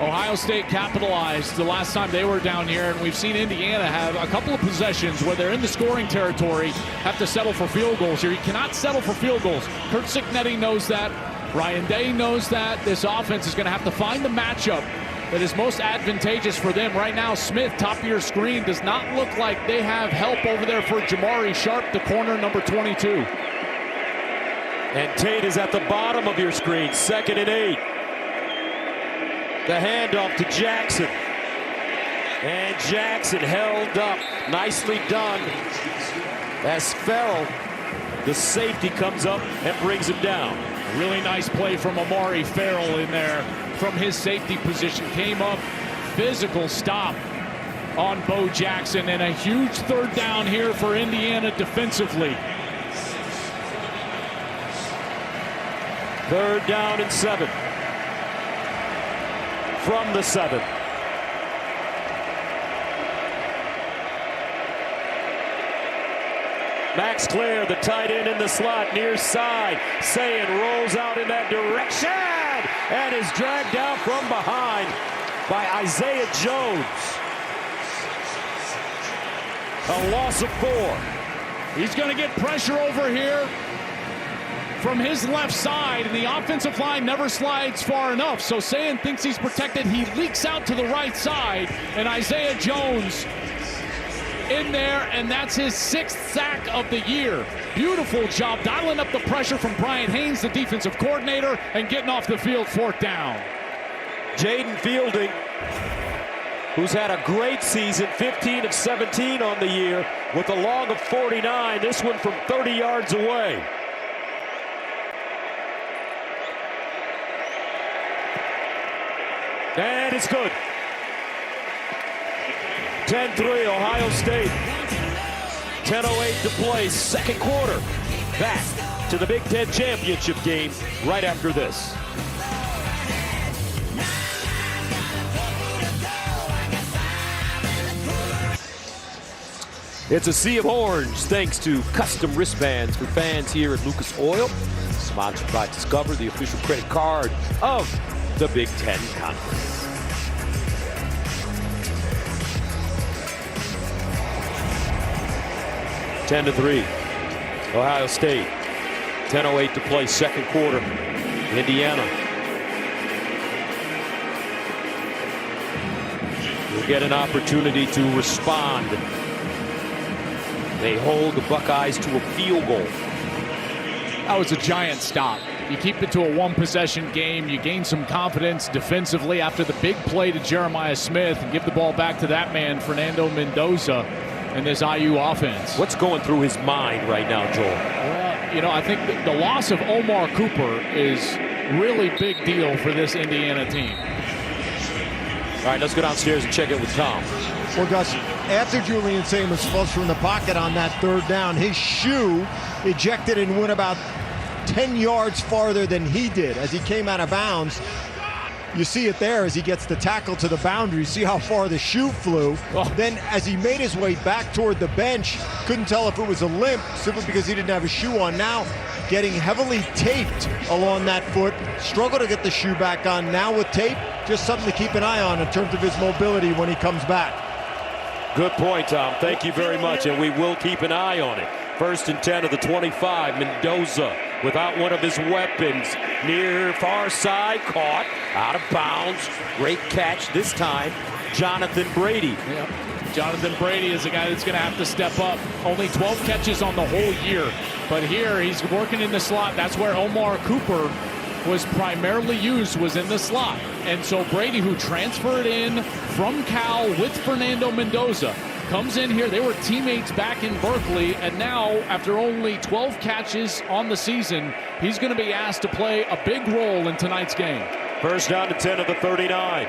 Ohio State capitalized the last time they were down here, and we've seen Indiana have a couple of possessions where they're in the scoring territory, have to settle for field goals here. You cannot settle for field goals. Curt Cignetti knows that. Ryan Day knows that. This offense is going to have to find the matchup that is most advantageous for them. Right now, Smith, top of your screen, does not look like they have help over there for Jamari Sharp, the corner, number 22. And Tate is at the bottom of your screen. 2nd and 8. The handoff to Jackson. And Jackson held up. Nicely done. As Farrell, the safety, comes up and brings him down. Really nice play from Amari Farrell in there from his safety position. Came up, physical stop on Bo Jackson, and a huge 3rd down here for Indiana defensively. 3rd down and 7. From the 7. Max Clare, the tight end in the slot, near side. Sayin rolls out in that direction and is dragged down from behind by Isaiah Jones. A loss of 4. He's going to get pressure over here from his left side, and the offensive line never slides far enough. So Sayin thinks he's protected. He leaks out to the right side, and Isaiah Jones in there, and that's his 6th sack of the year. Beautiful job dialing up the pressure from Brian Haynes, the defensive coordinator, and getting off the field. 4th down. Jaden Fielding, who's had a great season, 15 of 17 on the year with a long of 49. This one from 30 yards away. And it's good. 10-3 Ohio State. 10:08 to play, 2nd quarter. Back to the Big Ten Championship game right after this. It's a sea of orange thanks to custom wristbands for fans here at Lucas Oil. Sponsored by Discover, the official credit card of the Big Ten Conference. Ten to 3, Ohio State. 10:08 to play, 2nd quarter. Indiana will get an opportunity to respond. They hold the Buckeyes to a field goal. That was a giant stop. You keep it to a 1-possession game. You gain some confidence defensively after the big play to Jeremiah Smith and give the ball back to that man, Fernando Mendoza, in this IU offense. What's going through his mind right now, Joel? Well, You know, I think the loss of Omar Cooper is really big deal for this Indiana team. All right, let's go downstairs and check it with Tom. Well, Gus, after Julian Sayin was flushed from the pocket on that third down, his shoe ejected and went about 10 yards farther than he did as he came out of bounds. You see it there as he gets the tackle to the boundary. You see how far the shoe flew. Oh. Then as he made his way back toward the bench, couldn't tell if it was a limp simply because he didn't have a shoe on. Now getting heavily taped along that foot. Struggle to get the shoe back on. Now with tape, just something to keep an eye on in terms of his mobility when he comes back. Good point, Tom. Thank you very much, and we will keep an eye on it. 1st and 10 of the 25. Mendoza without one of his weapons. Near far side, caught, out of bounds. Great catch this time, Jonathan Brady. Yeah. Jonathan Brady is a guy that's going to have to step up. Only 12 catches on the whole year. But here, he's working in the slot. That's where Omar Cooper was primarily used, was in the slot. And so Brady, who transferred in from Cal with Fernando Mendoza, comes in here. They were teammates back in Berkeley, and now, after only 12 catches on the season, he's going to be asked to play a big role in tonight's game. 1st down to 10 of the 39.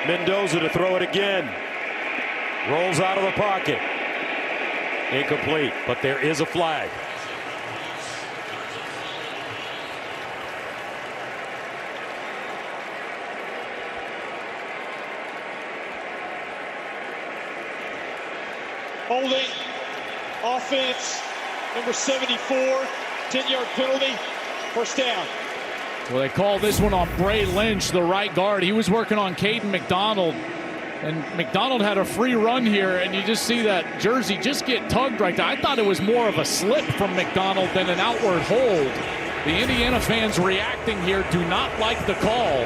Mendoza to throw it again. Rolls out of the pocket. Incomplete, but there is a flag. Holding, offense, number 74, 10-yard penalty, 1st down. Well, they call this one on Bray Lynch, the right guard. He was working on Caden McDonald, and McDonald had a free run here, and you just see that jersey just get tugged right there. I thought it was more of a slip from McDonald than an outward hold. The Indiana fans reacting here do not like the call.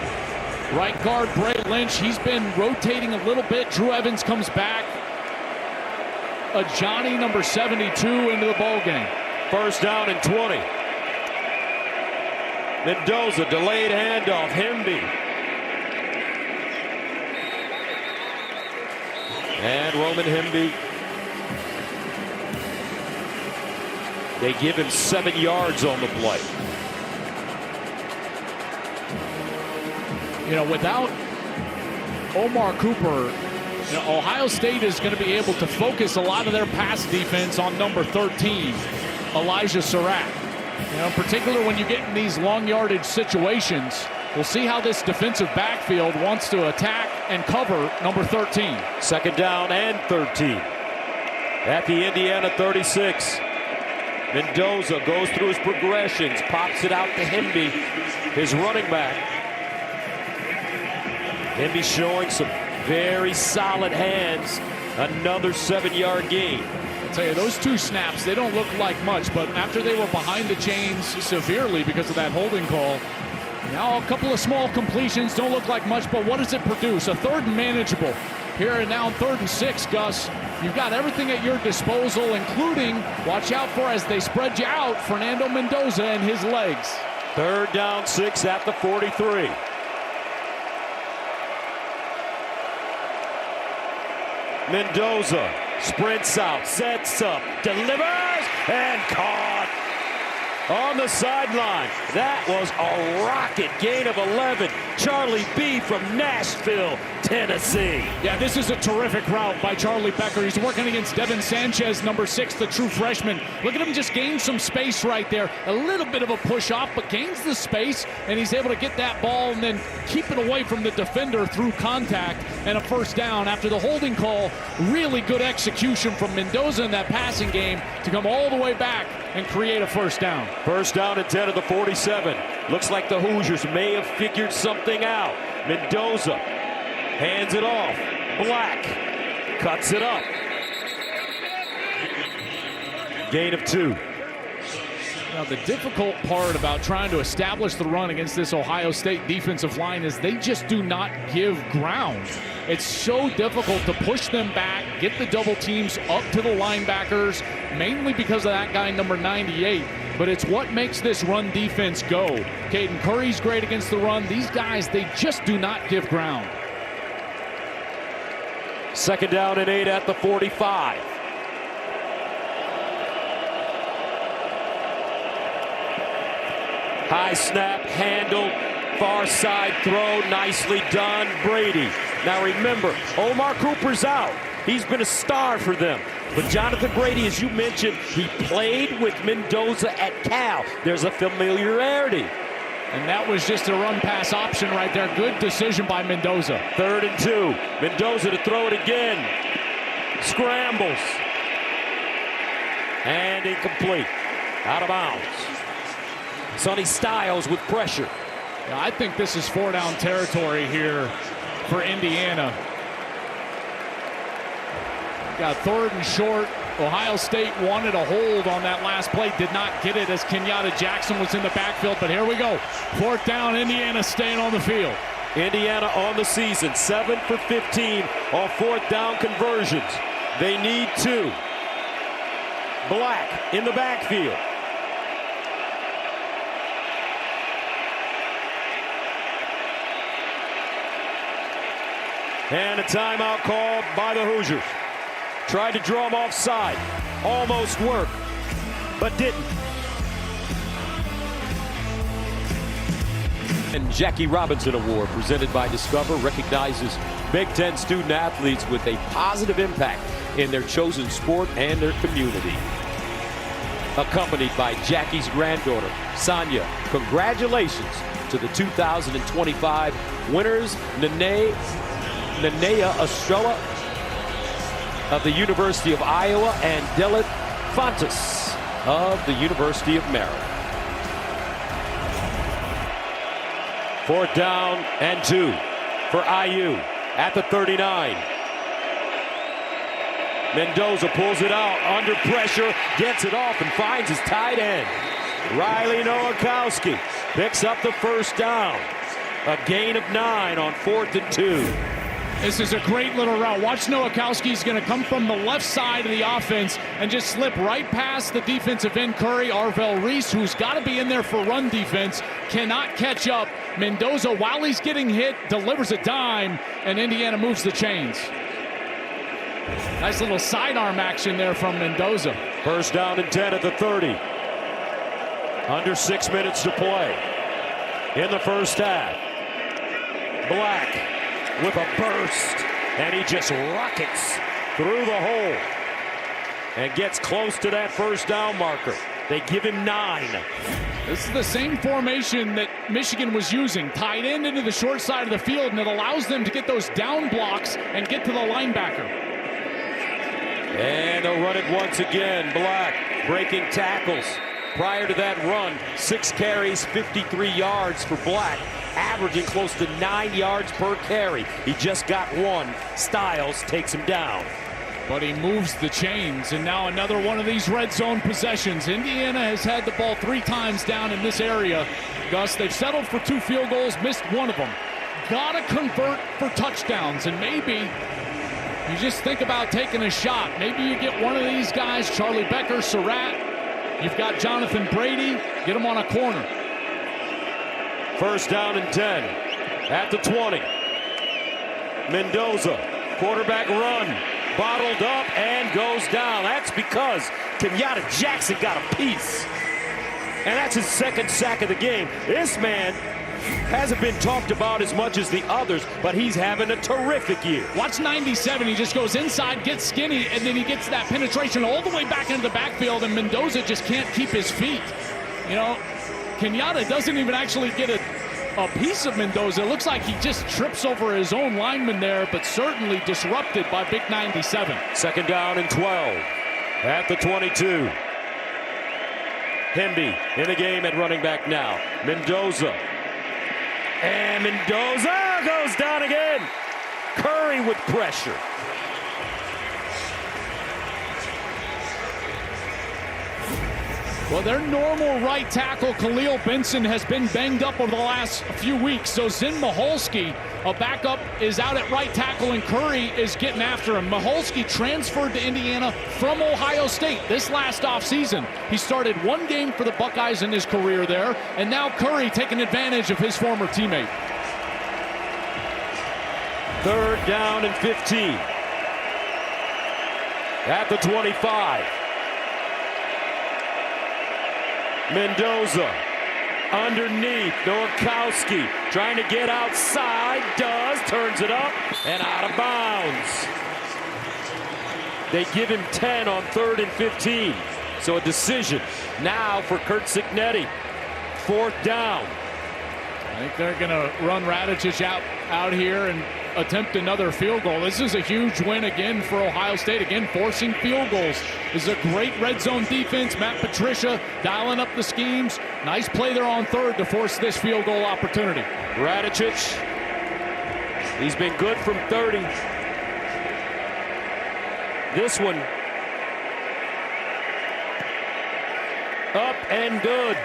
Right guard Bray Lynch, he's been rotating a little bit. Drew Evans comes back. Johnny, number 72, into the ball game. 1st down and 20. Mendoza, delayed handoff. Hemby. And Roman Hemby. They give him 7 yards on the play. You know, without Omar Cooper, you know, Ohio State is going to be able to focus a lot of their pass defense on number 13, Elijah Surratt. You know, in particular when you get in these long yardage situations, we'll see how this defensive backfield wants to attack and cover number 13. 2nd down and 13. At the Indiana 36. Mendoza goes through his progressions, pops it out to Hemby, his running back. Hemby showing some very solid hands. Another 7-yard gain. I'll tell you, those 2 snaps, they don't look like much, but after they were behind the chains severely because of that holding call, now a couple of small completions don't look like much, but what does it produce? A 3rd and manageable. Here and now 3rd and 6, Gus. You've got everything at your disposal, including, watch out for, as they spread you out, Fernando Mendoza and his legs. 3rd down, 6 at the 43. Mendoza sprints out, sets up, delivers, and caught on the sideline. That was a rocket gain of 11. Charlie B from Nashville, Tennessee. Yeah, this is a terrific route by Charlie Becker. He's working against Devin Sanchez, number 6, the true freshman. Look at him just gain some space right there. A little bit of a push off, but gains the space, and he's able to get that ball and then keep it away from the defender through contact, and a 1st down after the holding call. Really good execution from Mendoza in that passing game to come all the way back and create a 1st down. 1st down and 10 of the 47. Looks like the Hoosiers may have figured something out. Mendoza hands it off. Black cuts it up. Gain of 2. Now, the difficult part about trying to establish the run against this Ohio State defensive line is they just do not give ground. It's so difficult to push them back, get the double teams up to the linebackers, mainly because of that guy, number 98. But it's what makes this run defense go. Caden Curry's great against the run. These guys, they just do not give ground. 2nd down and 8 at the 45. High snap, handle, far side throw, nicely done, Brady. Now remember, Omar Cooper's out. He's been a star for them. But Jonathan Brady, as you mentioned, he played with Mendoza at Cal. There's a familiarity. And that was just a run-pass option right there. Good decision by Mendoza. 3rd and 2. Mendoza to throw it again. Scrambles. And incomplete. Out of bounds. Sonny Styles with pressure. Yeah, I think this is 4-down territory here for Indiana. Got 3rd and short. Ohio State wanted a hold on that last play. Did not get it as Kenyatta Jackson was in the backfield. But here we go. 4th down, Indiana staying on the field. Indiana on the season, 7 for 15 on 4th down conversions. They need 2. Black in the backfield. And a timeout called by the Hoosiers. Tried to draw him offside. Almost worked, but didn't. And Jackie Robinson Award presented by Discover recognizes Big Ten student athletes with a positive impact in their chosen sport and their community. Accompanied by Jackie's granddaughter, Sonia. Congratulations to the 2025 winners, Nenea Estrella of the University of Iowa and Dylan Fontes of the University of Maryland. 4th down and 2 for IU at the 39. Mendoza pulls it out under pressure, gets it off and finds his tight end. Riley Nowakowski picks up the 1st down. A gain of 9 on 4th and 2. This is a great little route. Watch Nowakowski's going to come from the left side of the offense and just slip right past the defensive end Curry. Arvell Reese, who's got to be in there for run defense, cannot catch up. Mendoza, while he's getting hit, delivers a dime, and Indiana moves the chains. Nice little sidearm action there from Mendoza. 1st down and 10 at the 30. Under 6 minutes to play in the 1st half. Black with a burst, and he just rockets through the hole and gets close to that 1st down marker. They give him 9. This is the same formation that Michigan was using. Tight end into the short side of the field, and it allows them to get those down blocks and get to the linebacker. And they'll run it once again. Black breaking tackles. Prior to that run, 6 carries, 53 yards for Black, averaging close to 9 yards per carry. He just got 1. Styles takes him down. But he moves the chains, and now another one of these red zone possessions. Indiana has had the ball 3 times down in this area. Gus, they've settled for 2 field goals, missed 1 of them. Gotta convert for touchdowns, and maybe you just think about taking a shot. Maybe you get one of these guys, Charlie Becker, Surratt. You've got Jonathan Brady. Get him on a corner. 1st down and 10 at the 20. Mendoza, quarterback run, bottled up and goes down. That's because Kenyatta Jackson got a piece. And that's his 2nd sack of the game. This man hasn't been talked about as much as the others, but he's having a terrific year. Watch 97. He just goes inside, gets skinny, and then he gets that penetration all the way back into the backfield, and Mendoza just can't keep his feet. You know, Kenyatta doesn't even actually get a piece of Mendoza. It looks like he just trips over his own lineman there, but certainly disrupted by Big 97. 2nd down and 12 at the 22. Hemby in the game at running back now. Mendoza. And Mendoza goes down again. Curry with pressure. Well, their normal right tackle, Khalil Benson, has been banged up over the last few weeks. So Zin Maholski, a backup, is out at right tackle, and Curry is getting after him. Maholski transferred to Indiana from Ohio State this last offseason. He started 1 game for the Buckeyes in his career there, and now Curry taking advantage of his former teammate. 3rd down and 15 at the 25. Mendoza Underneath, Nowakowski trying to get outside, turns it up and out of bounds. They give him 10 on 3rd and 15. So a decision now for Curt Cignetti. 4th down. I think they're going to run Radicic out here and attempt another field goal. This is a huge win again for Ohio State. Again, forcing field goals. This is a great red zone defense. Matt Patricia dialing up the schemes. Nice play there on 3rd to force this field goal opportunity. Radicic, he's been good from 30. This one up and good.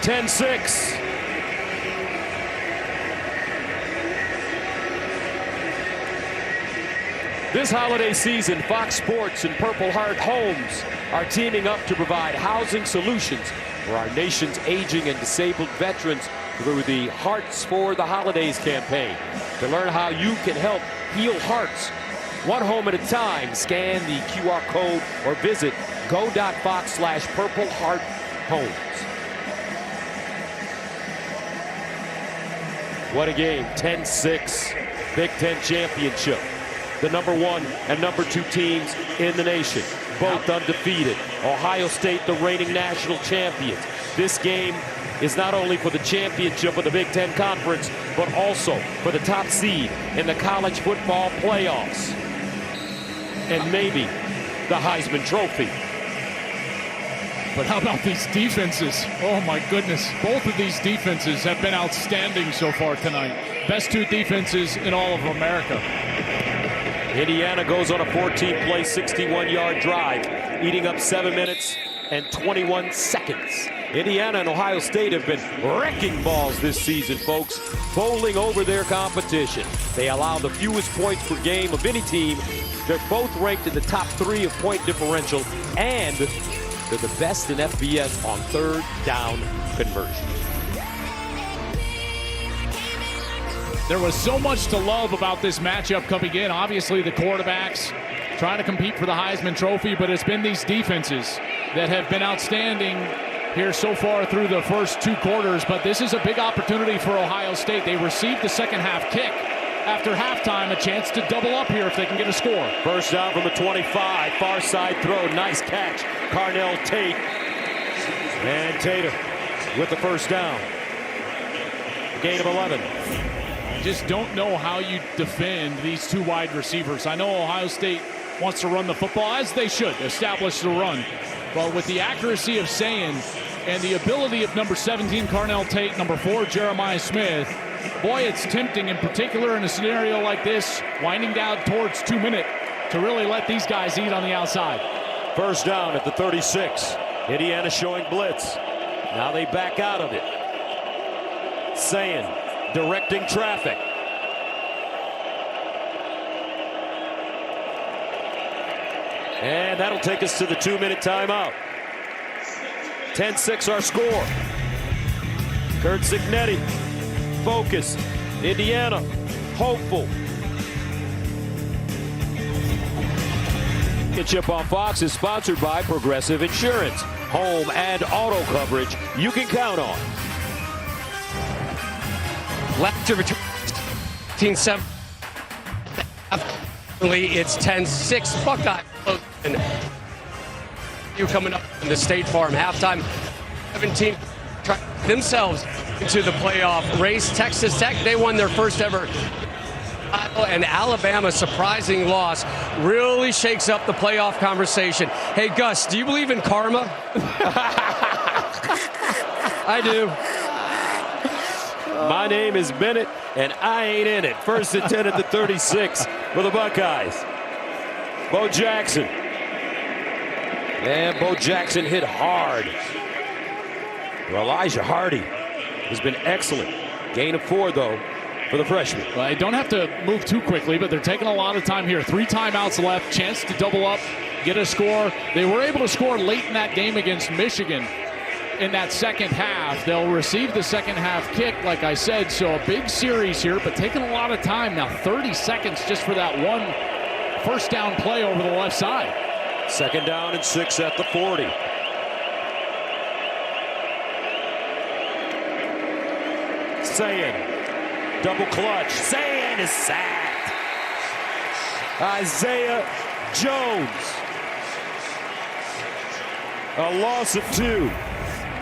(10-6). This holiday season, Fox Sports and Purple Heart Homes are teaming up to provide housing solutions for our nation's aging and disabled veterans through the Hearts for the Holidays campaign. To learn how you can help heal hearts, one home at a time, scan the QR code or visit go.fox/Purple Heart Homes. What a game, 10-6, Big Ten championship. The #1 and #2 teams in the nation, both undefeated. Ohio State, the reigning national champions. This game is not only for the championship of the Big Ten Conference, but also for the top seed in the college football playoffs. And maybe the Heisman Trophy. But how about these defenses? Oh my goodness. Both of these defenses have been outstanding so far tonight. Best 2 defenses in all of America. Indiana goes on a 14-play, 61-yard drive, eating up 7 minutes and 21 seconds. Indiana and Ohio State have been wrecking balls this season, folks, bowling over their competition. They allow the fewest points per game of any team. They're both ranked in the top 3 of point differential, and they're the best in FBS on 3rd down conversion. There was so much to love about this matchup coming in. Obviously, the quarterbacks trying to compete for the Heisman Trophy, but it's been these defenses that have been outstanding here so far through the first 2 quarters. But this is a big opportunity for Ohio State. They received the second half kick. After halftime, a chance to double up here if they can get a score. First down from the 25, far side throw, nice catch. Carnell Tate. And Tatum with the first down. Gain of 11. Just don't know how you defend these 2 wide receivers. I know Ohio State wants to run the football, as they should, establish the run. But with the accuracy of Sayin and the ability of number 17, Carnell Tate, number 4, Jeremiah Smith, boy, it's tempting, in particular in a scenario like this, winding down towards 2 minutes, to really let these guys eat on the outside. First down at the 36. Indiana showing blitz. Now they back out of it. Sayin directing traffic. And that'll take us to the 2-minute timeout. 10-6 our score. Curt Cignetti, focused. Indiana, hopeful. Championship on Fox is sponsored by Progressive Insurance. Home and auto coverage you can count on. Left to return 15-7. It's 10-6 Buckeye. You coming up in the State Farm halftime. 17 themselves into the playoff race. Texas Tech, they won their first ever. And Alabama's surprising loss really shakes up the playoff conversation. Hey, Gus, do you believe in karma? I do. My name is Bennett, and I ain't in it. First and 10 at the 36 for the Buckeyes. Bo Jackson. And Bo Jackson hit hard. Elijah Hardy has been excellent. Gain of 4, though, for the freshman. Well, they don't have to move too quickly, but they're taking a lot of time here. 3 timeouts left, chance to double up, get a score. They were able to score late in that game against Michigan in that second half. They'll receive the second half kick, like I said, so a big series here, but taking a lot of time now. 30 seconds just for that one first down play over the left side. 2nd down and 6 at the 40. Sayin, double clutch. Sayin is sacked. Isaiah Jones. A loss of 2.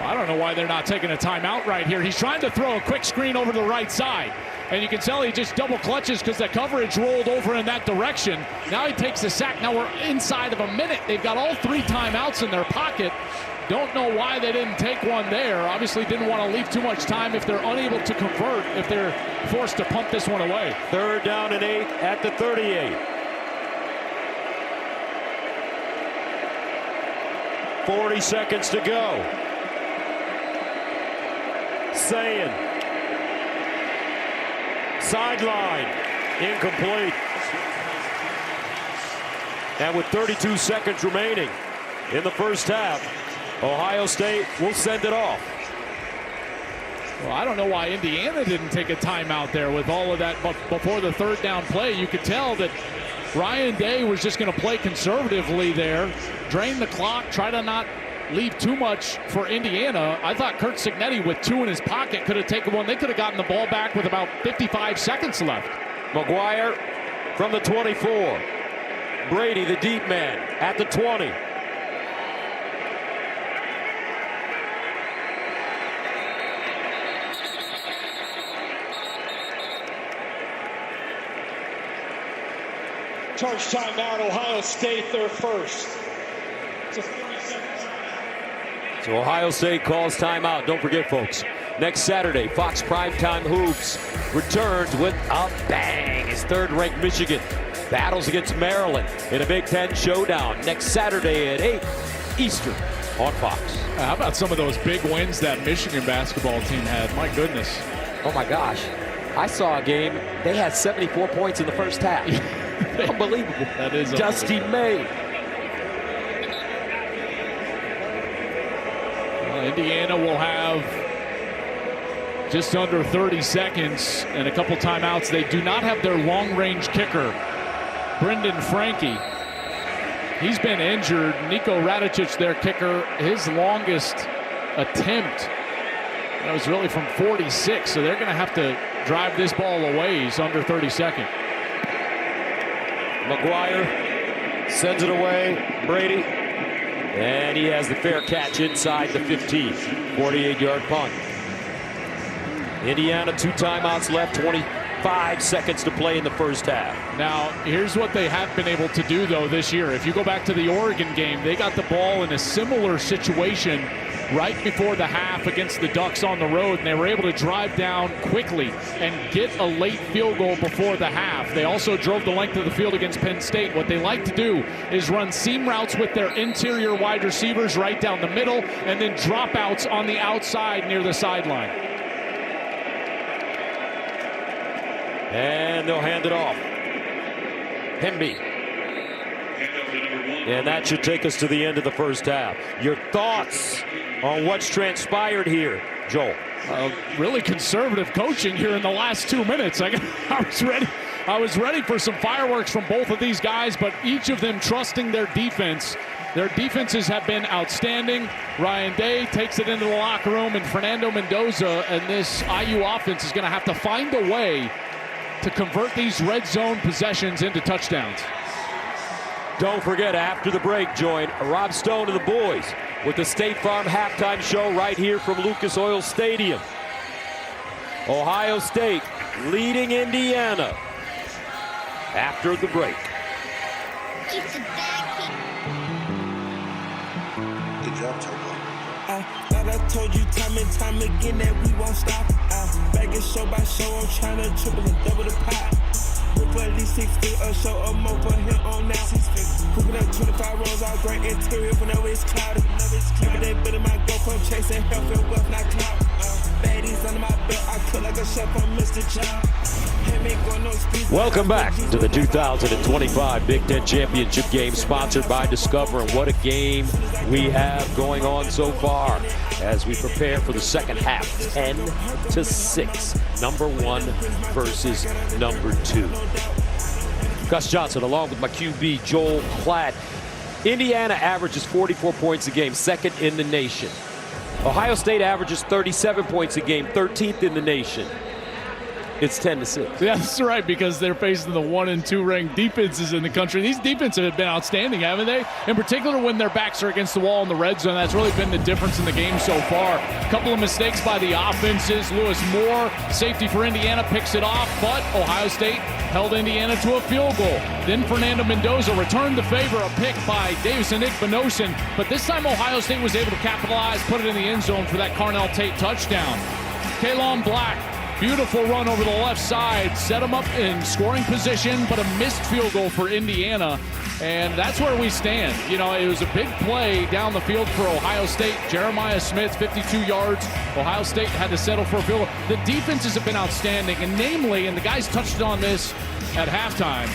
I don't know why they're not taking a timeout right here. He's trying to throw a quick screen over the right side. And you can tell he just double clutches because the coverage rolled over in that direction. Now he takes a sack. Now we're inside of a minute. They've got all 3 timeouts in their pocket. Don't know why they didn't take one there. Obviously didn't want to leave too much time if they're unable to convert, if they're forced to punt this one away. 3rd down and 8 at the 38. 40 seconds to go. Sayin. Sideline. Incomplete. And with 32 seconds remaining in the first half, Ohio State will send it off. Well, I don't know why Indiana didn't take a timeout there with all of that, but before the 3rd down play, you could tell that Ryan Day was just going to play conservatively there, drain the clock, try to not leave too much for Indiana. I thought Curt Cignetti with 2 in his pocket could have taken one. They could have gotten the ball back with about 55 seconds left. McGuire from the 24. Brady, the deep man, at the 20. Charge timeout, Ohio State, their first. So Ohio State calls timeout. Don't forget, folks, next Saturday, Fox Primetime Hoops returns with a bang. His 3rd-ranked Michigan battles against Maryland in a Big Ten showdown next Saturday at 8 Eastern on Fox. How about some of those big wins that Michigan basketball team had? My goodness. Oh, my gosh. I saw a game. They had 74 points in the first half. Unbelievable. That is Dusty May. Indiana will have just under 30 seconds and a couple timeouts. They do not have their long-range kicker, Brendan Frankie. He's been injured. Niko Radicic, their kicker, his longest attempt, that was really from 46, so they're going to have to drive this ball away. He's under 30 seconds. McGuire sends it away. Brady. And he has the fair catch inside the 15. 48-yard punt. Indiana, 2 timeouts left, 25 seconds to play in the first half. Now, here's what they have been able to do, though, this year. If you go back to the Oregon game, they got the ball in a similar situation right before the half against the Ducks on the road, and they were able to drive down quickly and get a late field goal before the half. They also drove the length of the field against Penn State. What they like to do is run seam routes with their interior wide receivers right down the middle and then dropouts on the outside near the sideline. And they'll hand it off. Hemby. And that should take us to the end of the first half. Your thoughts on what's transpired here, Joel? Really conservative coaching here in the last 2 minutes. I was ready for some fireworks from both of these guys, but each of them trusting their defense. Their defenses have been outstanding. Ryan Day takes it into the locker room, and Fernando Mendoza and this IU offense is going to have to find a way to convert these red zone possessions into touchdowns. Don't forget, after the break, join Rob Stone and the boys with the State Farm halftime show right here from Lucas Oil Stadium. Ohio State leading Indiana after the break. I told you time and time again that we won't stop. Back it show by show, I'm trying to triple and double the pot. Rip at least 6 feet or so or more for him on now. Cooking up 25 rolls, all great interior whenever it's cloudy. Every day building my go from chasing health and wealth, not clout. Baddies under my belt, I cook like a chef on Mr. Chow. Welcome back to the 2025 Big Ten Championship game, sponsored by Discover. And what a game we have going on so far as we prepare for the second half. 10-6, number 1 versus number 2. Gus Johnson along with my QB, Joel Klatt. Indiana averages 44 points a game, second in the nation. Ohio State averages 37 points a game, 13th in the nation. It's 10-6. Yeah, that's right, because they're facing the 1 and 2 ranked defenses in the country. These defenses have been outstanding, haven't they? In particular, when their backs are against the wall in the red zone, that's really been the difference in the game so far. A couple of mistakes by the offenses. Lewis Moore, safety for Indiana, picks it off, but Ohio State held Indiana to a field goal. Then Fernando Mendoza returned the favor, a pick by Davison Igbinosun, but this time Ohio State was able to capitalize, put it in the end zone for that Carnell Tate touchdown. Kalon Black, beautiful run over the left side, set him up in scoring position, but a missed field goal for Indiana. And that's where we stand. You know, it was a big play down the field for Ohio State. Jeremiah Smith, 52 yards. Ohio State had to settle for a field goal. The defenses have been outstanding, and namely, and the guys touched on this at halftime,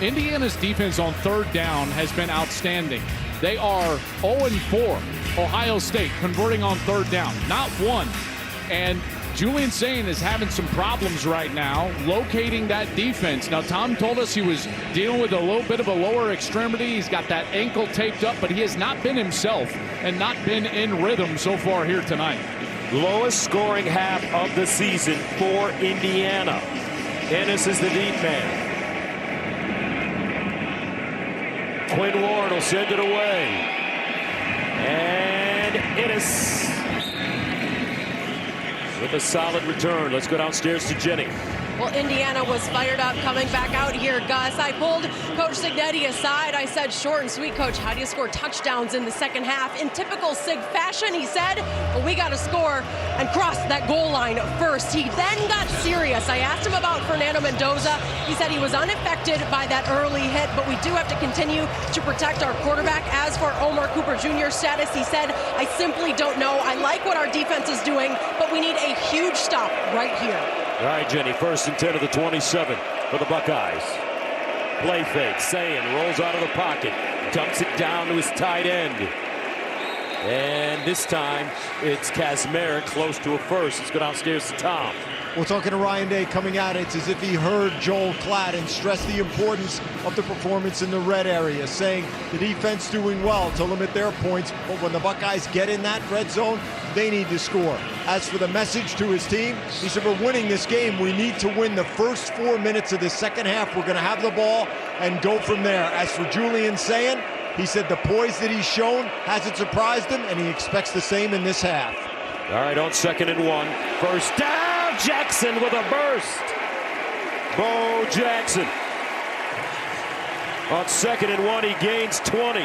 Indiana's defense on third down has been outstanding. They are 0-4, Ohio State, converting on third down, not one. And Julian Sayin is having some problems right now locating that defense. Now, Tom told us he was dealing with a little bit of a lower extremity. He's got that ankle taped up, but he has not been himself and not been in rhythm so far here tonight. Lowest scoring half of the season for Indiana. Ennis is the deep man. Quinn Ward will send it away. And Ennis with a solid return. Let's go downstairs to Jenny. Well, Indiana was fired up coming back out here, Gus. I pulled Coach Signetti aside. I said, short and sweet, Coach, how do you score touchdowns in the second half? In typical Sig fashion, he said, well, we got to score and cross that goal line first. He then got serious. I asked him about Fernando Mendoza. He said he was unaffected by that early hit, but we do have to continue to protect our quarterback. As for Omar Cooper Jr.'s status, he said, I simply don't know. I like what our defense is doing, but we need a huge stop right here. All right, Jenny, 1st and 10 of the 27 for the Buckeyes. Play fake. Sayin rolls out of the pocket. Dumps it down to his tight end. And this time, it's Kazmarek close to a first. Let's go downstairs to Tom. We're talking to Ryan Day coming at it. It's as if he heard Joel Klatt and stressed the importance of the performance in the red area, saying the defense doing well to limit their points, but when the Buckeyes get in that red zone, they need to score. As for the message to his team, he said, we're winning this game. We need to win the first 4 minutes of the second half. We're going to have the ball and go from there. As for Julian Sayin, he said the poise that he's shown hasn't surprised him, and he expects the same in this half. All right, on 2nd and 1. First down. Jackson with a burst. Bo Jackson. On 2nd and 1, he gains 20.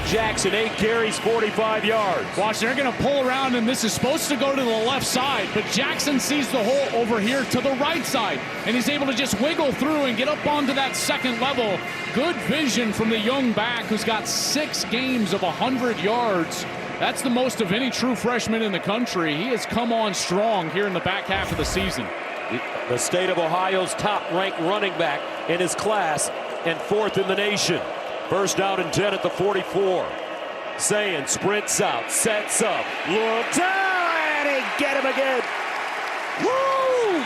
Jackson, 8 carries, 45 yards. Watch, they're going to pull around, and this is supposed to go to the left side, but Jackson sees the hole over here to the right side, and he's able to just wiggle through and get up onto that second level. Good vision from the young back who's got 6 games of 100 yards. That's the most of any true freshman in the country. He has come on strong here in the back half of the season. The state of Ohio's top-ranked running back in his class and 4th in the nation. First down and 10 at the 44. Sayin sprints out, sets up, looks out, and he get him again. Woo!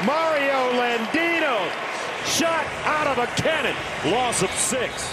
Mario Landino shot out of a cannon. Loss of 6.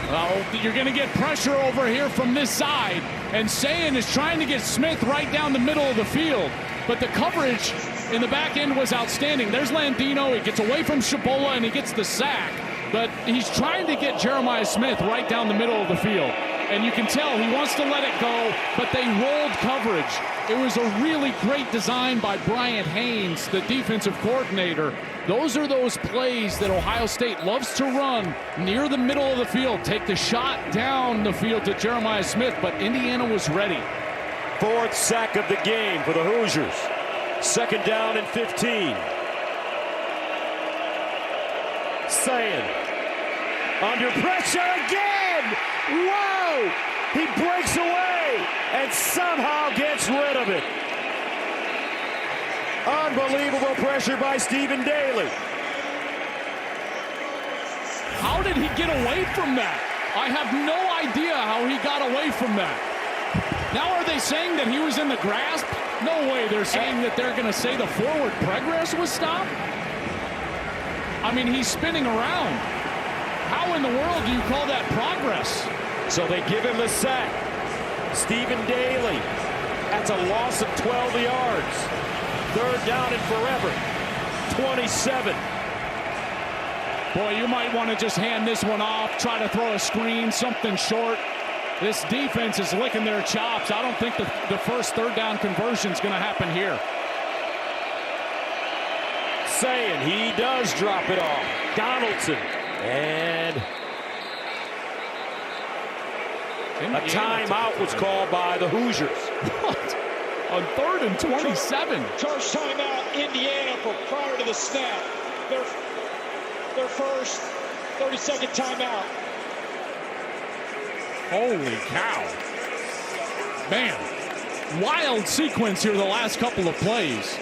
Well, you're going to get pressure over here from this side, and Sayin is trying to get Smith right down the middle of the field, but the coverage in the back end was outstanding. There's Landino. He gets away from Shabola, and he gets the sack, but he's trying to get Jeremiah Smith right down the middle of the field, and you can tell he wants to let it go, but they rolled coverage. It was a really great design by Bryant Haynes, the defensive coordinator. Those are those plays that Ohio State loves to run near the middle of the field. Take the shot down the field to Jeremiah Smith, but Indiana was ready. 4th sack of the game for the Hoosiers. 2nd down and 15. Sayin under pressure again. Whoa! He breaks away and somehow gets rid of it. Unbelievable pressure by Stephen Daly. How did he get away from that? I have no idea how he got away from that. Now are they saying that he was in the grasp? No way. They're saying that they're going to say the forward progress was stopped? I mean, he's spinning around. How in the world do you call that progress? So they give him the sack. Stephen Daly. That's a loss of 12 yards. Third down and forever. 27. Boy, you might want to just hand this one off, try to throw a screen, something short. This defense is licking their chops. I don't think the first third down conversion is going to happen here. Saying he does drop it off. Donaldson. And a timeout was called by the Hoosiers. What? On 3rd and 27. Charge timeout, Indiana, for prior to the snap. Their first 30-second timeout. Holy cow. Man, wild sequence here the last couple of plays.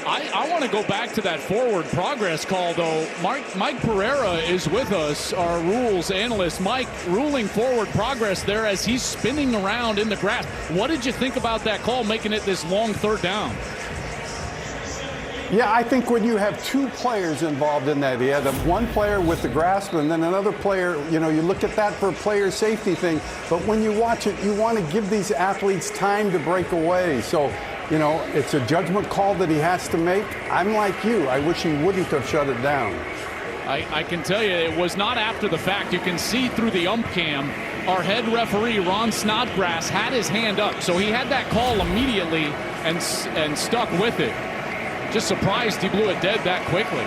I want to go back to that forward progress call, though. Mike Pereira is with us, our rules analyst. Mike, ruling forward progress there as he's spinning around in the grass. What did you think about that call, making it this long third down? Yeah, I think when you have two players involved in that, you had one player with the grasp and then another player, you look at that for a player safety thing. But when you watch it, you want to give these athletes time to break away. So, it's a judgment call that he has to make. I'm like you. I wish he wouldn't have shut it down. I can tell you it was not after the fact. You can see through the ump cam, our head referee, Ron Snodgrass, had his hand up. So he had that call immediately and stuck with it. Just surprised he blew it dead that quickly.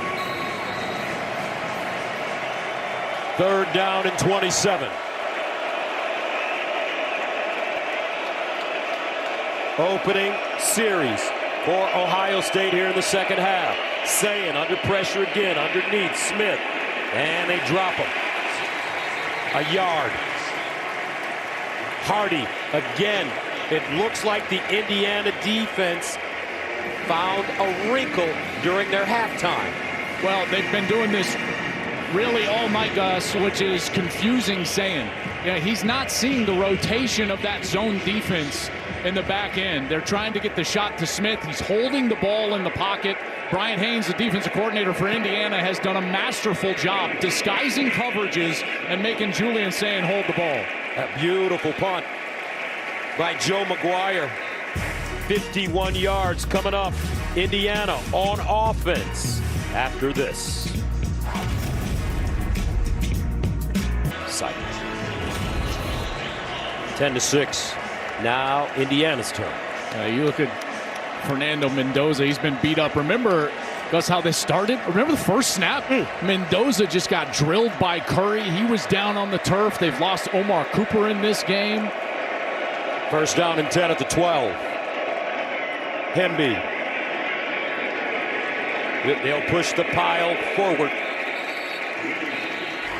Third down and 27. Opening series for Ohio State here in the second half. Sayin under pressure again, underneath Smith. And they drop him. A yard. Hardy again. It looks like the Indiana defense found a wrinkle during their halftime. Well, they've been doing this really all night, Gus, which is confusing Sayin. He's not seeing the rotation of that zone defense in the back end. They're trying to get the shot to Smith. He's holding the ball in the pocket. Brian Haynes, the defensive coordinator for Indiana, has done a masterful job disguising coverages and making Julian Sayin hold the ball. A beautiful punt by Joe McGuire. 51 yards coming up. Indiana on offense after this. Sight. 10-6. Now Indiana's turn. You look at Fernando Mendoza. He's been beat up. Remember, Gus, how this started? Remember the first snap? Mendoza just got drilled by Curry. He was down on the turf. They've lost Omar Cooper in this game. First down and 10 at the 12. Hemby. They'll push the pile forward.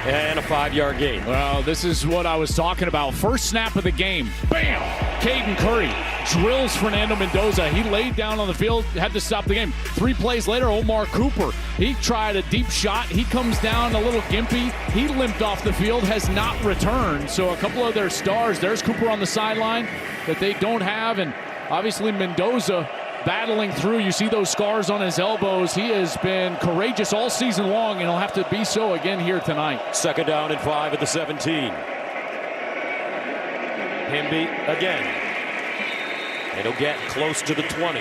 And a 5-yard gain. Well, this is what I was talking about. First snap of the game. Bam! Caden Curry drills Fernando Mendoza. He laid down on the field, had to stop the game. 3 plays later, Omar Cooper. He tried a deep shot. He comes down a little gimpy. He limped off the field, has not returned. So a couple of their stars. There's Cooper on the sideline that they don't have. And obviously Mendoza battling through. You see those scars on his elbows. He has been courageous all season long, and he'll have to be so again here tonight. Second down and 5 at the 17. Hemby again. And he'll get close to the 20.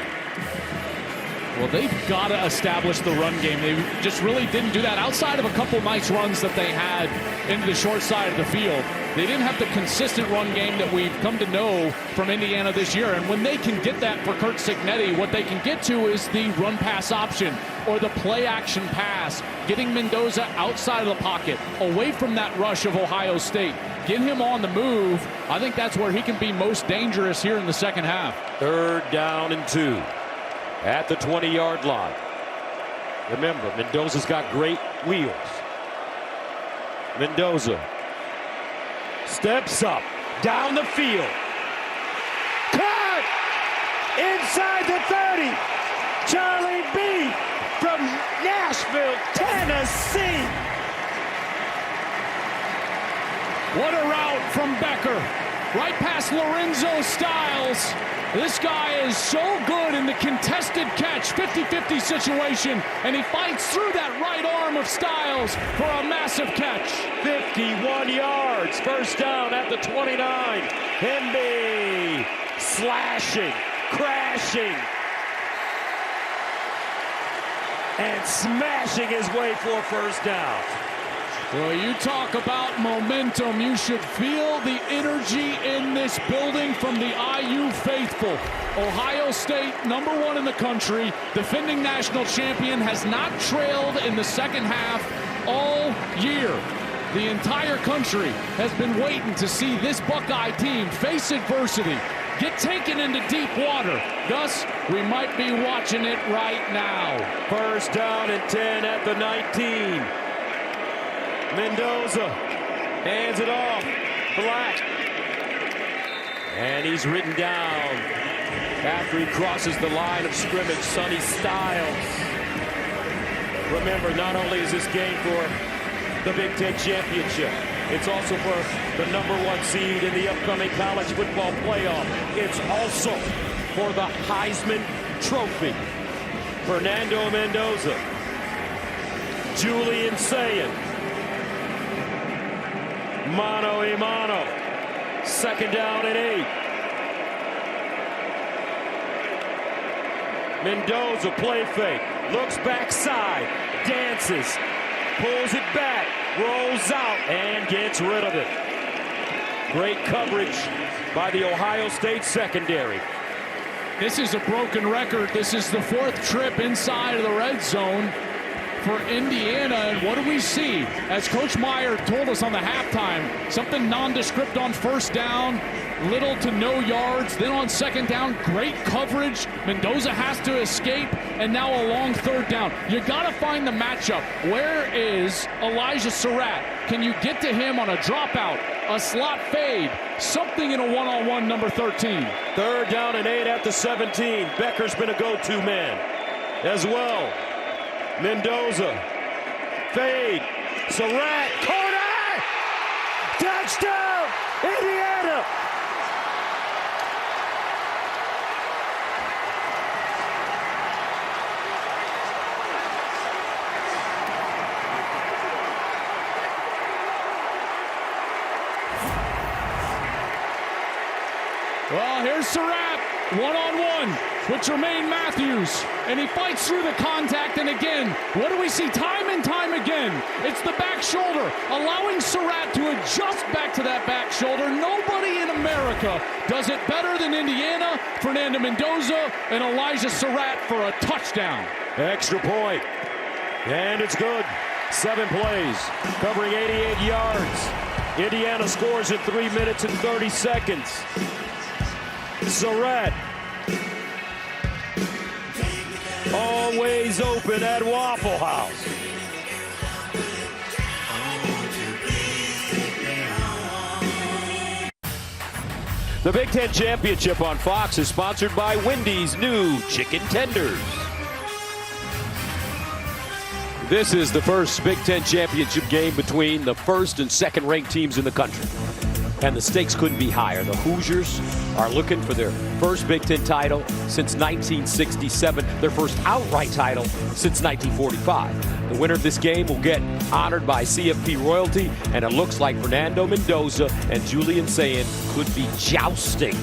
Well, they've got to establish the run game. They just really didn't do that outside of a couple nice runs that they had into the short side of the field. They didn't have the consistent run game that we've come to know from Indiana this year. And when they can get that for Curt Cignetti, what they can get to is the run-pass option or the play-action pass, getting Mendoza outside of the pocket, away from that rush of Ohio State. Get him on the move. I think that's where he can be most dangerous here in the second half. Third down and 2 at the 20-yard line. Remember, Mendoza's got great wheels. Mendoza steps up, down the field. Caught! Inside the 30. Charlie B. from Nashville, Tennessee. What a route from Becker. right past Lorenzo Styles. This guy is so good in the contested catch, 50-50 situation, and he fights through that right arm of Styles for a massive catch. 51 yards, first down at the 29. Hemby slashing, crashing, and smashing his way for a first down. Well, you talk about momentum. You should feel the energy in this building from the IU faithful. Ohio State, #1 in the country, defending national champion, has not trailed in the second half all year. The entire country has been waiting to see this Buckeye team face adversity, get taken into deep water. Thus, we might be watching it right now. First down and 10 at the 19. Mendoza hands it off. Black. And he's ridden down after he crosses the line of scrimmage. Sonny Styles. Remember, not only is this game for the Big Ten Championship, it's also for the #1 seed in the upcoming college football playoff. It's also for the Heisman Trophy. Fernando Mendoza. Julian Sayin. Mano a mano. Second down and 8. Mendoza play fake. Looks backside. Dances. Pulls it back. Rolls out and gets rid of it. Great coverage by the Ohio State secondary. This is a broken record. This is the 4th trip inside of the red zone for Indiana, and what do we see? As Coach Meyer told us on the halftime, something nondescript on first down, little to no yards. Then on second down, great coverage. Mendoza has to escape, and now a long third down. You got to find the matchup. Where is Elijah Surratt? Can you get to him on a dropout, a slot fade, something in a one-on-one number 13? Third down and 8 at the 17. Becker's been a go-to man as well. Mendoza, fade, Surratt, corner, touchdown, Indiana. Well, here's Surratt, one-on-one with Jermaine Matthews, and he fights through the contact, and again, what do we see time and time again? It's the back shoulder, allowing Surratt to adjust back to that back shoulder. Nobody in America does it better than Indiana. Fernando Mendoza and Elijah Surratt for a touchdown. Extra point, and it's good. 7 plays, covering 88 yards. Indiana scores in 3 minutes and 30 seconds. Surratt, always open at Waffle House. The Big Ten Championship on Fox is sponsored by Wendy's new chicken tenders. This is the first Big Ten Championship game between the first and second ranked teams in the country. And the stakes couldn't be higher. The Hoosiers are looking for their first Big Ten title since 1967, their first outright title since 1945. The winner of this game will get honored by CFP royalty, and it looks like Fernando Mendoza and Julian Sayin could be jousting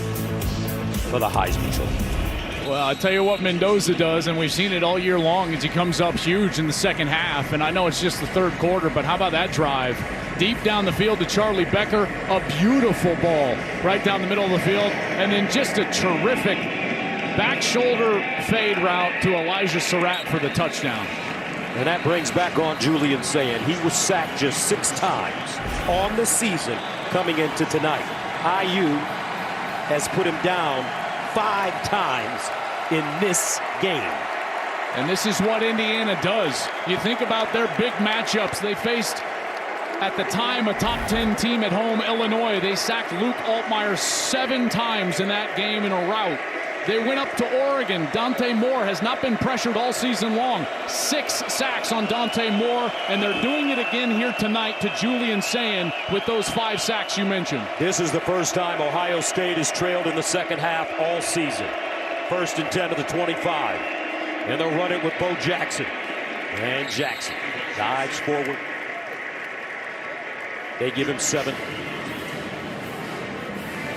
for the Heisman Trophy. Well, I tell you what Mendoza does, and we've seen it all year long, as he comes up huge in the second half. And I know it's just the third quarter, but how about that drive? Deep down the field to Charlie Becker, a beautiful ball right down the middle of the field, and then just a terrific back shoulder fade route to Elijah Surratt for the touchdown. And that brings back on Julian Sayin. He was sacked just 6 times on the season coming into tonight. IU has put him down 5 times in this game. And this is what Indiana does. You think about their big matchups. They faced, at the time, a top 10 team at home, Illinois. They sacked Luke Altmaier 7 times in that game in a rout. They went up to Oregon. Dante Moore has not been pressured all season long. 6 sacks on Dante Moore, and they're doing it again here tonight to Julian Sayin with those 5 sacks you mentioned. This is the first time Ohio State has trailed in the second half all season. 1st and 10 to the 25. And they'll run it with Bo Jackson. And Jackson dives forward. They give him 7.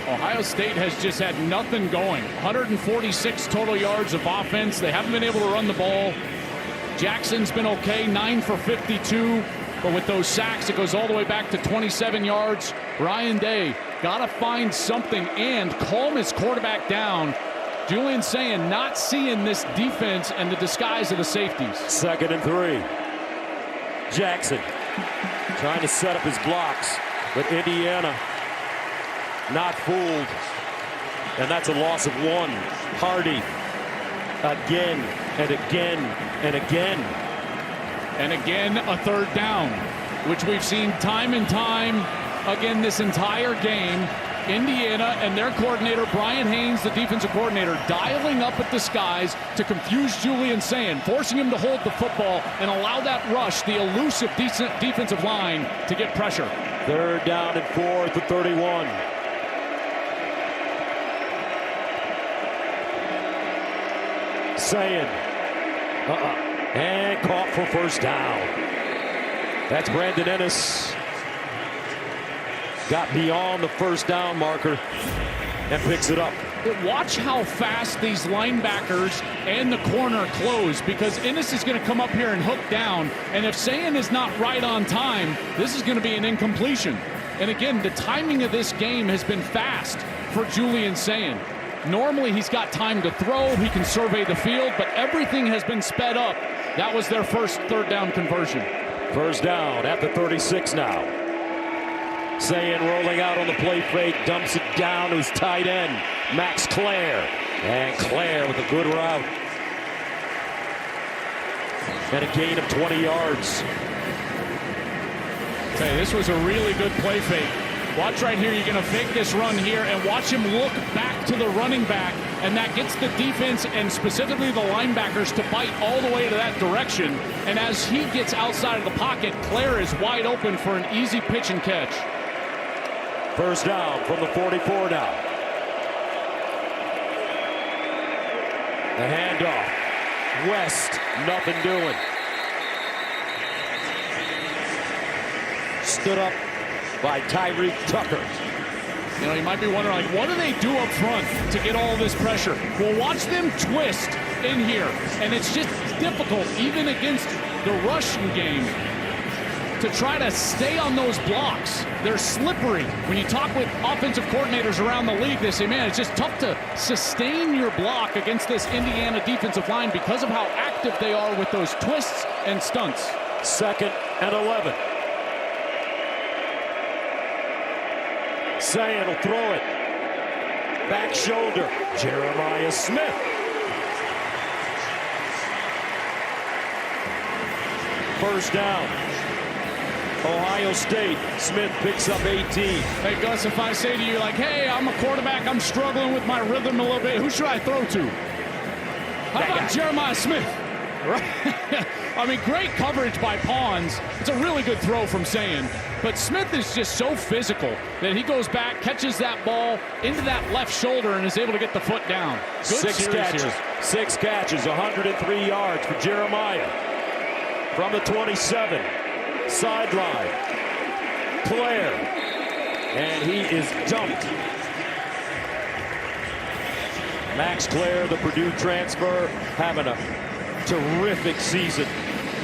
Ohio State has just had nothing going. 146 total yards of offense. They haven't been able to run the ball. Jackson's been okay, 9 for 52. But with those sacks, it goes all the way back to 27 yards. Ryan Day got to find something and calm his quarterback down. Julian Sayin not seeing this defense and the disguise of the safeties. 2nd and 3. Jackson trying to set up his blocks, but Indiana not fooled, and that's a loss of 1. Hardy again and again and again. And again, a 3rd down, which we've seen time and time again this entire game. Indiana and their coordinator, Brian Haynes, the defensive coordinator, dialing up at the skies to confuse Julian Sayin, forcing him to hold the football and allow that rush, the elusive defensive line, to get pressure. 3rd down and 4 at the 31. Sayin. And caught for 1st down. That's Brandon Ennis. Got beyond the 1st down marker and picks it up. Watch how fast these linebackers and the corner close, because Ennis is going to come up here and hook down, and if Sayin is not right on time, this is going to be an incompletion. And again, the timing of this game has been fast for Julian Sayin. Normally he's got time to throw, he can survey the field, but everything has been sped up. That was their first 3rd down conversion. 1st down at the 36 now. Sayin rolling out on the play fake, dumps it down to his tight end, Max Clare. And Clare with a good route. And a gain of 20 yards. Hey, this was a really good play fake. Watch right here, you're going to fake this run here and watch him look back to the running back, and that gets the defense and specifically the linebackers to bite all the way to that direction. And as he gets outside of the pocket, Clare is wide open for an easy pitch and catch. 1st down from the 44 now. The handoff. West, nothing doing. Stood up by Tyreek Tucker. You know, you might be wondering, like, what do they do up front to get all this pressure? Well, watch them twist in here, and it's just difficult, even against the rushing game, to try to stay on those blocks. They're slippery. When you talk with offensive coordinators around the league, they say, man, it's just tough to sustain your block against this Indiana defensive line because of how active they are with those twists and stunts. 2nd and 11. Sayin will throw it. Back shoulder. Jeremiah Smith. First down. Ohio State. Smith picks up 18. Hey, Gus, if I say to you, like, hey, I'm a quarterback, I'm struggling with my rhythm a little bit, who should I throw to? How about Jeremiah Smith? Right? I mean, great coverage by Pons. It's a really good throw from Sayin. But Smith is just so physical that he goes back, catches that ball into that left shoulder, and is able to get the foot down. Good 6 catches. Here. 6 catches, 103 yards for Jeremiah. From the 27. Sideline. Clare. And he is dumped. Max Clare, the Purdue transfer, having a terrific season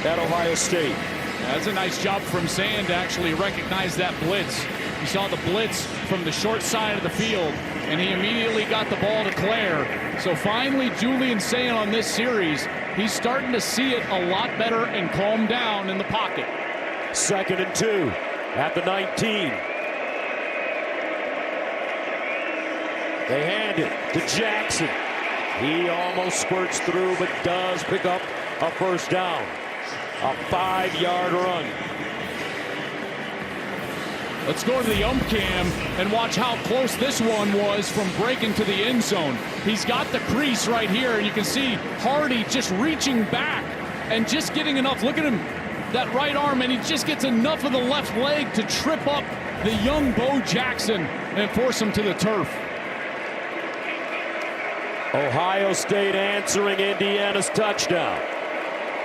at Ohio State. That's a nice job from Sayin to actually recognize that blitz. He saw the blitz from the short side of the field, and he immediately got the ball to Clare. So finally, Julian Sayin on this series, he's starting to see it a lot better and calm down in the pocket. 2nd and 2 at the 19. They hand it to Jackson. He almost squirts through, but does pick up a first down. A 5-yard run. Let's go to the ump cam and watch how close this one was from breaking to the end zone. He's got the crease right here, and you can see Hardy just reaching back and just getting enough. Look at him, that right arm, and he just gets enough of the left leg to trip up the young Bo Jackson and force him to the turf. Ohio State answering Indiana's touchdown.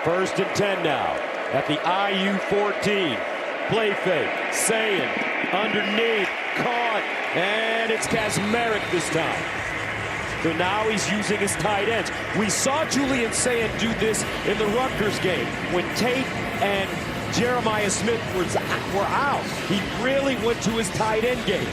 1st and 10 now at the IU 14. Play fake, Sayin underneath, caught, and it's Kazmarek this time. So now he's using his tight ends. We saw Julian Sayin do this in the Rutgers game when Tate and Jeremiah Smith were out. He really went to his tight end game.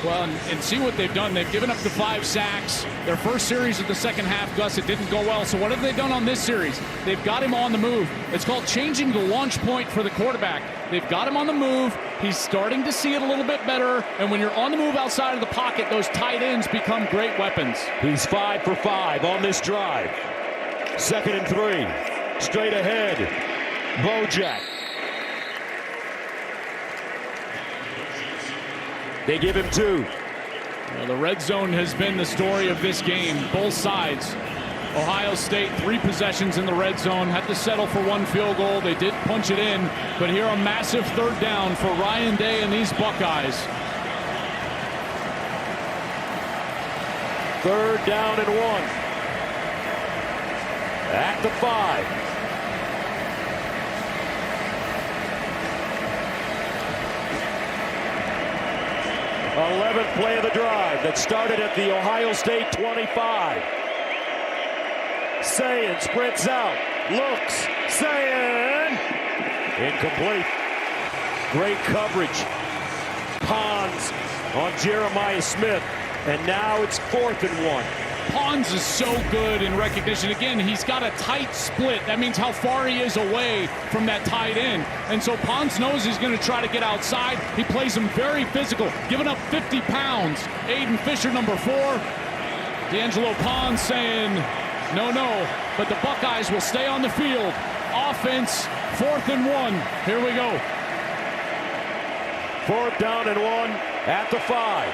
Well, and see what they've done. They've given up the 5 sacks. Their first series of the second half, Gus, it didn't go well. So what have they done on this series? They've got him on the move. It's called changing the launch point for the quarterback. They've got him on the move. He's starting to see it a little bit better. And when you're on the move outside of the pocket, those tight ends become great weapons. He's 5 for 5 on this drive. 2nd and 3. Straight ahead. Bojack. They give him 2. Well, the red zone has been the story of this game, both sides. Ohio State, 3 possessions in the red zone, had to settle for 1 field goal. They did punch it in, but here a massive 3rd down for Ryan Day and these Buckeyes. 3rd down and 1. At the 5. 11th play of the drive that started at the Ohio State 25. Sayin sprints out, looks, Sayin, incomplete. Great coverage. Pons on Jeremiah Smith, and now it's 4th and 1. Pons is so good in recognition. Again, he's got a tight split. That means how far he is away from that tight end. And so Pons knows he's going to try to get outside. He plays him very physical, giving up 50 pounds. Aiden Fisher, number 4. D'Angelo Pons saying, no, but the Buckeyes will stay on the field. Offense, 4th and 1. Here we go. 4th down and 1 at the 5.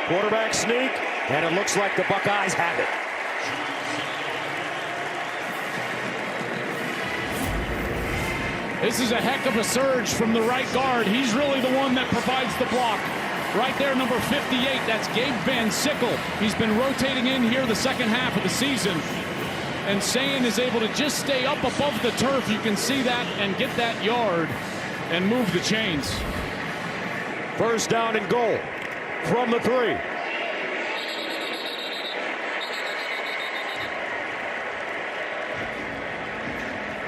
Quarterback sneak, and it looks like the Buckeyes have it. This is a heck of a surge from the right guard. He's really the one that provides the block. Right there, number 58, that's Gabe Van Sickle. He's been rotating in here the second half of the season. And Sayin is able to just stay up above the turf. You can see that and get that yard and move the chains. 1st down and goal. From the 3.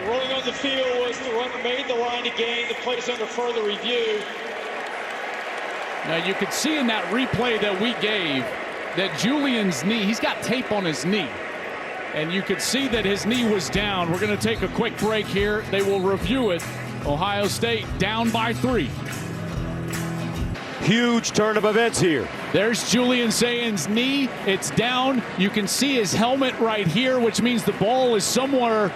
Rolling on the field was the runner made the line to gain. The play's under further review. Now you could see in that replay that we gave that Julian's knee, he's got tape on his knee. And you could see that his knee was down. We're going to take a quick break here. They will review it. Ohio State down by 3. Huge turn of events here. There's Julian Sayin's knee. It's down. You can see his helmet right here, which means the ball is somewhere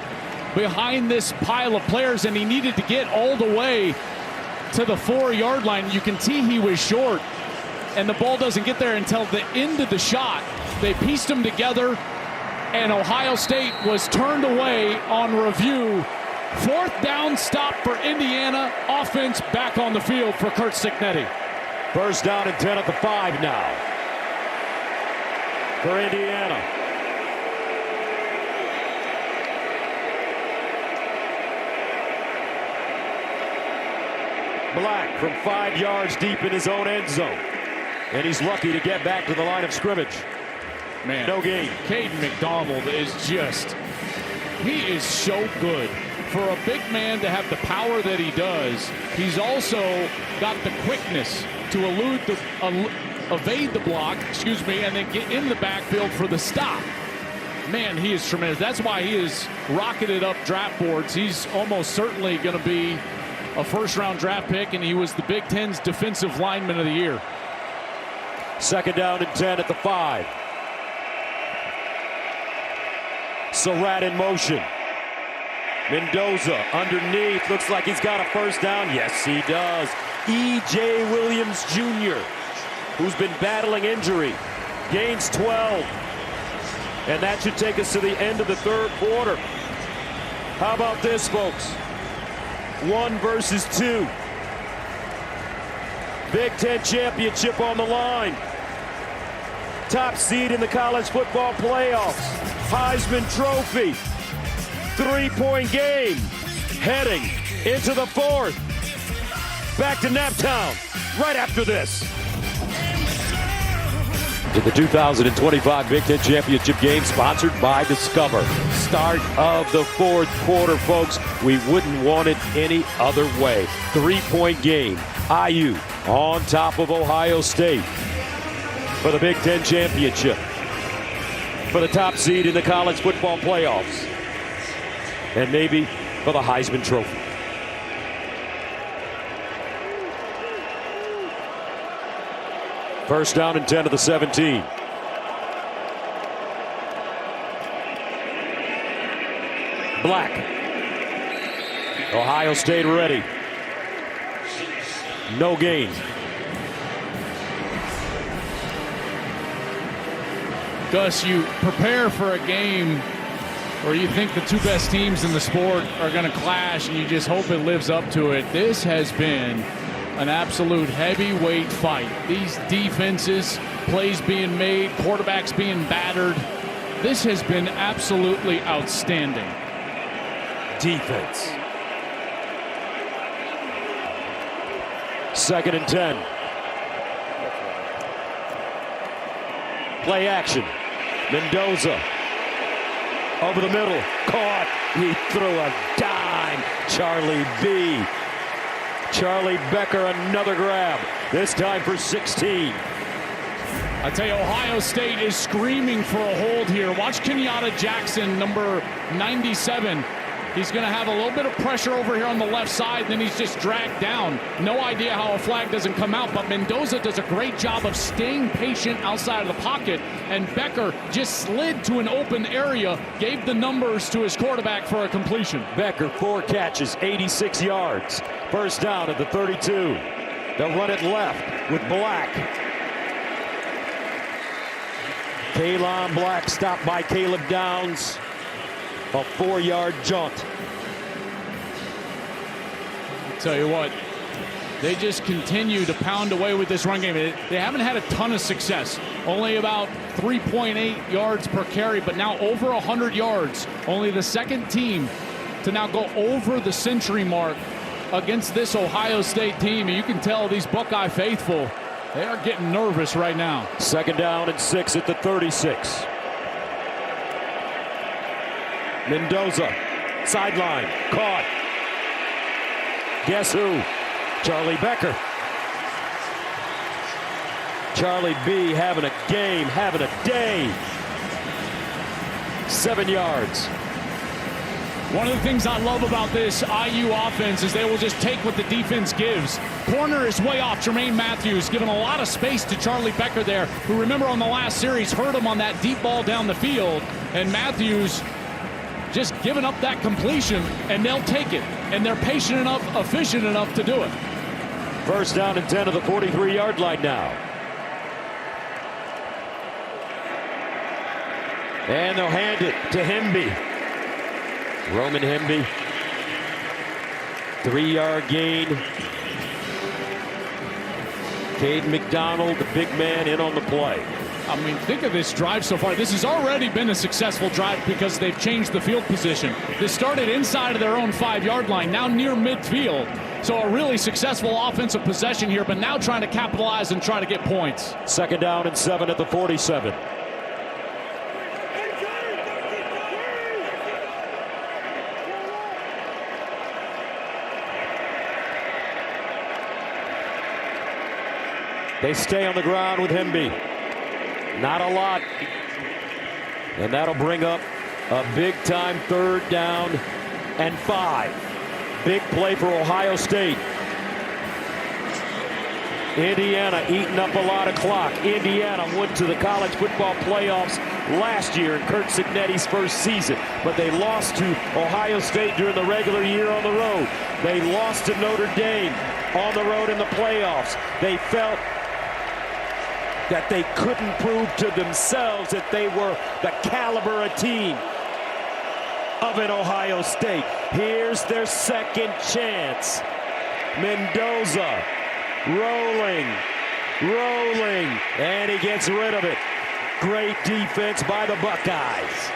behind this pile of players, and he needed to get all the way to the 4-yard line. You can see he was short, and the ball doesn't get there until the end of the shot. They pieced them together, and Ohio State was turned away on review. 4th down stop for Indiana. Offense back on the field for Curt Cignetti. 1st down and 10 at the 5 now for Indiana. Black from 5 yards deep in his own end zone. And he's lucky to get back to the line of scrimmage. Man, no gain. Caden McDonald is just, he is so good. For a big man to have the power that he does, he's also got the quickness to evade the block, and then get in the backfield for the stop. Man, he is tremendous. That's why he is rocketed up draft boards. He's almost certainly going to be a 1st-round draft pick, and he was the Big Ten's Defensive Lineman of the Year. 2nd down and 10 at the 5. Surratt in motion. Mendoza underneath. Looks like he's got a first down. Yes, he does. E.J. Williams Jr., who's been battling injury, gains 12. And that should take us to the end of the third quarter. How about this, folks? 1 versus 2. Big Ten championship on the line. Top seed in the college football playoffs. Heisman Trophy. 3-point game. Heading into the fourth. Back to Naptown right after this. To the 2025 Big Ten Championship game, sponsored by Discover. Start of the fourth quarter, folks. We wouldn't want it any other way. 3-point game. IU on top of Ohio State for the Big Ten Championship, for the top seed in the college football playoffs, and maybe for the Heisman Trophy. First down and 10 of the 17. Black. Ohio State ready. No gain. Gus, you prepare for a game where you think the two best teams in the sport are going to clash, and you just hope it lives up to it. This has been an absolute heavyweight fight. These defenses, plays being made, quarterbacks being battered. This has been absolutely outstanding. Defense. 2nd and 10. Play action. Mendoza. Over the middle. Caught. He threw a dime. Charlie B. Charlie Becker, another grab. This time for 16. I tell you, Ohio State is screaming for a hold here. Watch Kenyatta Jackson, number 97. He's going to have a little bit of pressure over here on the left side, then he's just dragged down. No idea how a flag doesn't come out, but Mendoza does a great job of staying patient outside of the pocket, and Becker just slid to an open area, gave the numbers to his quarterback for a completion. Becker, 4 catches, 86 yards. First down at the 32. They'll run it left with Black. Kalon Black stopped by Caleb Downs. A 4-yard jaunt. I'll tell you what, they just continue to pound away with this run game. They haven't had a ton of success. Only about 3.8 yards per carry, but now over 100 yards. Only the second team to now go over the century mark against this Ohio State team. And you can tell these Buckeye faithful, they are getting nervous right now. 2nd down and 6 at the 36. Mendoza, sideline, caught. Guess who? Charlie Becker. Charlie B having a game, having a day. 7 yards. One of the things I love about this IU offense is they will just take what the defense gives. Corner is way off. Jermaine Matthews giving a lot of space to Charlie Becker there, who, remember, on the last series hurt him on that deep ball down the field. And Matthews just giving up that completion, and they'll take it. And they're patient enough, efficient enough to do it. First down and 10 of the 43-yard line now. And they'll hand it to Hemby. Roman Hemby. 3-yard gain. Cade McDonald, the big man, in on the play. I mean, think of this drive so far. This has already been a successful drive because they've changed the field position. They started inside of their own 5-yard line, now near midfield. So a really successful offensive possession here, but now trying to capitalize and try to get points. 2nd down and 7 at the 47. They stay on the ground with Hemby. Not a lot. And that'll bring up a big-time 3rd down and 5. Big play for Ohio State. Indiana eating up a lot of clock. Indiana went to the college football playoffs last year in Curt Cignetti's first season, but they lost to Ohio State during the regular year on the road. They lost to Notre Dame on the road in the playoffs. They felt that they couldn't prove to themselves that they were the caliber of team of an Ohio State. Here's their second chance. Mendoza rolling, and he gets rid of it. Great defense by the Buckeyes.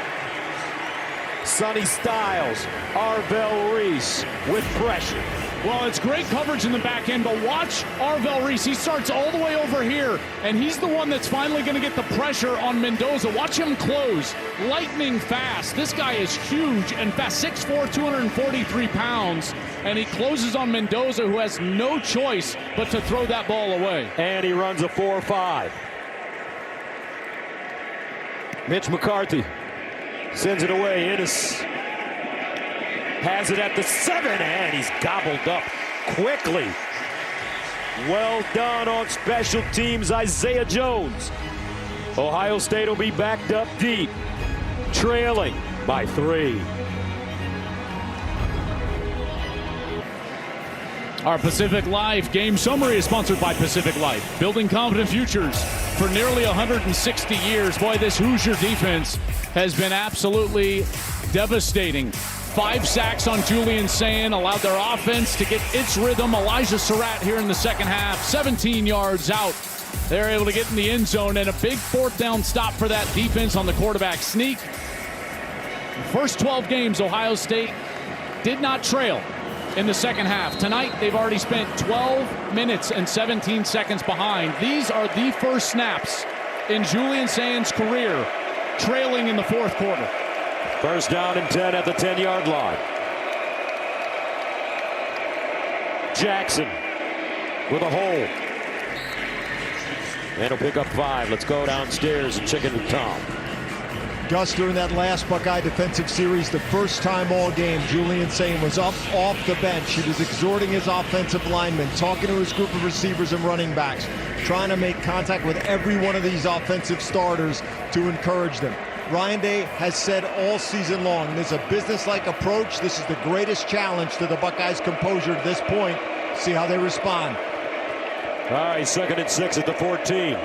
Sonny Styles, Arvell Reese with pressure. Well, it's great coverage in the back end, but watch Arvell Reese. He starts all the way over here, and he's the one that's finally going to get the pressure on Mendoza. Watch him close. Lightning fast. This guy is huge and fast, 6'4", 243 pounds, and he closes on Mendoza, who has no choice but to throw that ball away. And he runs a 4.5. Mitch McCarthy sends it away. Ennis has it at the 7, and he's gobbled up quickly. Well done on special teams, Isaiah Jones. Ohio State will be backed up deep, trailing by 3. Our Pacific Life game summary is sponsored by Pacific Life, building confident futures for nearly 160 years. Boy, this Hoosier defense has been absolutely devastating. 5 sacks on Julian Sayin allowed their offense to get its rhythm. Elijah Surratt here in the second half, 17 yards out. They're able to get in the end zone, and a big 4th down stop for that defense on the quarterback sneak. The first 12 games, Ohio State did not trail in the second half. Tonight, they've already spent 12 minutes and 17 seconds behind. These are the first snaps in Julian Sayin's career trailing in the 4th quarter. First down and 10 at the 10-yard line. Jackson with a hole. And he'll pick up 5. Let's go downstairs and check in with Tom. Gus, during that last Buckeye defensive series, the first time all game, Julian Sayin was up off the bench. He was exhorting his offensive linemen, talking to his group of receivers and running backs, trying to make contact with every one of these offensive starters to encourage them. Ryan Day has said all season long, there's a business-like approach. This is the greatest challenge to the Buckeyes' composure at this point. See how they respond. All right, 2nd and 6 at the 14.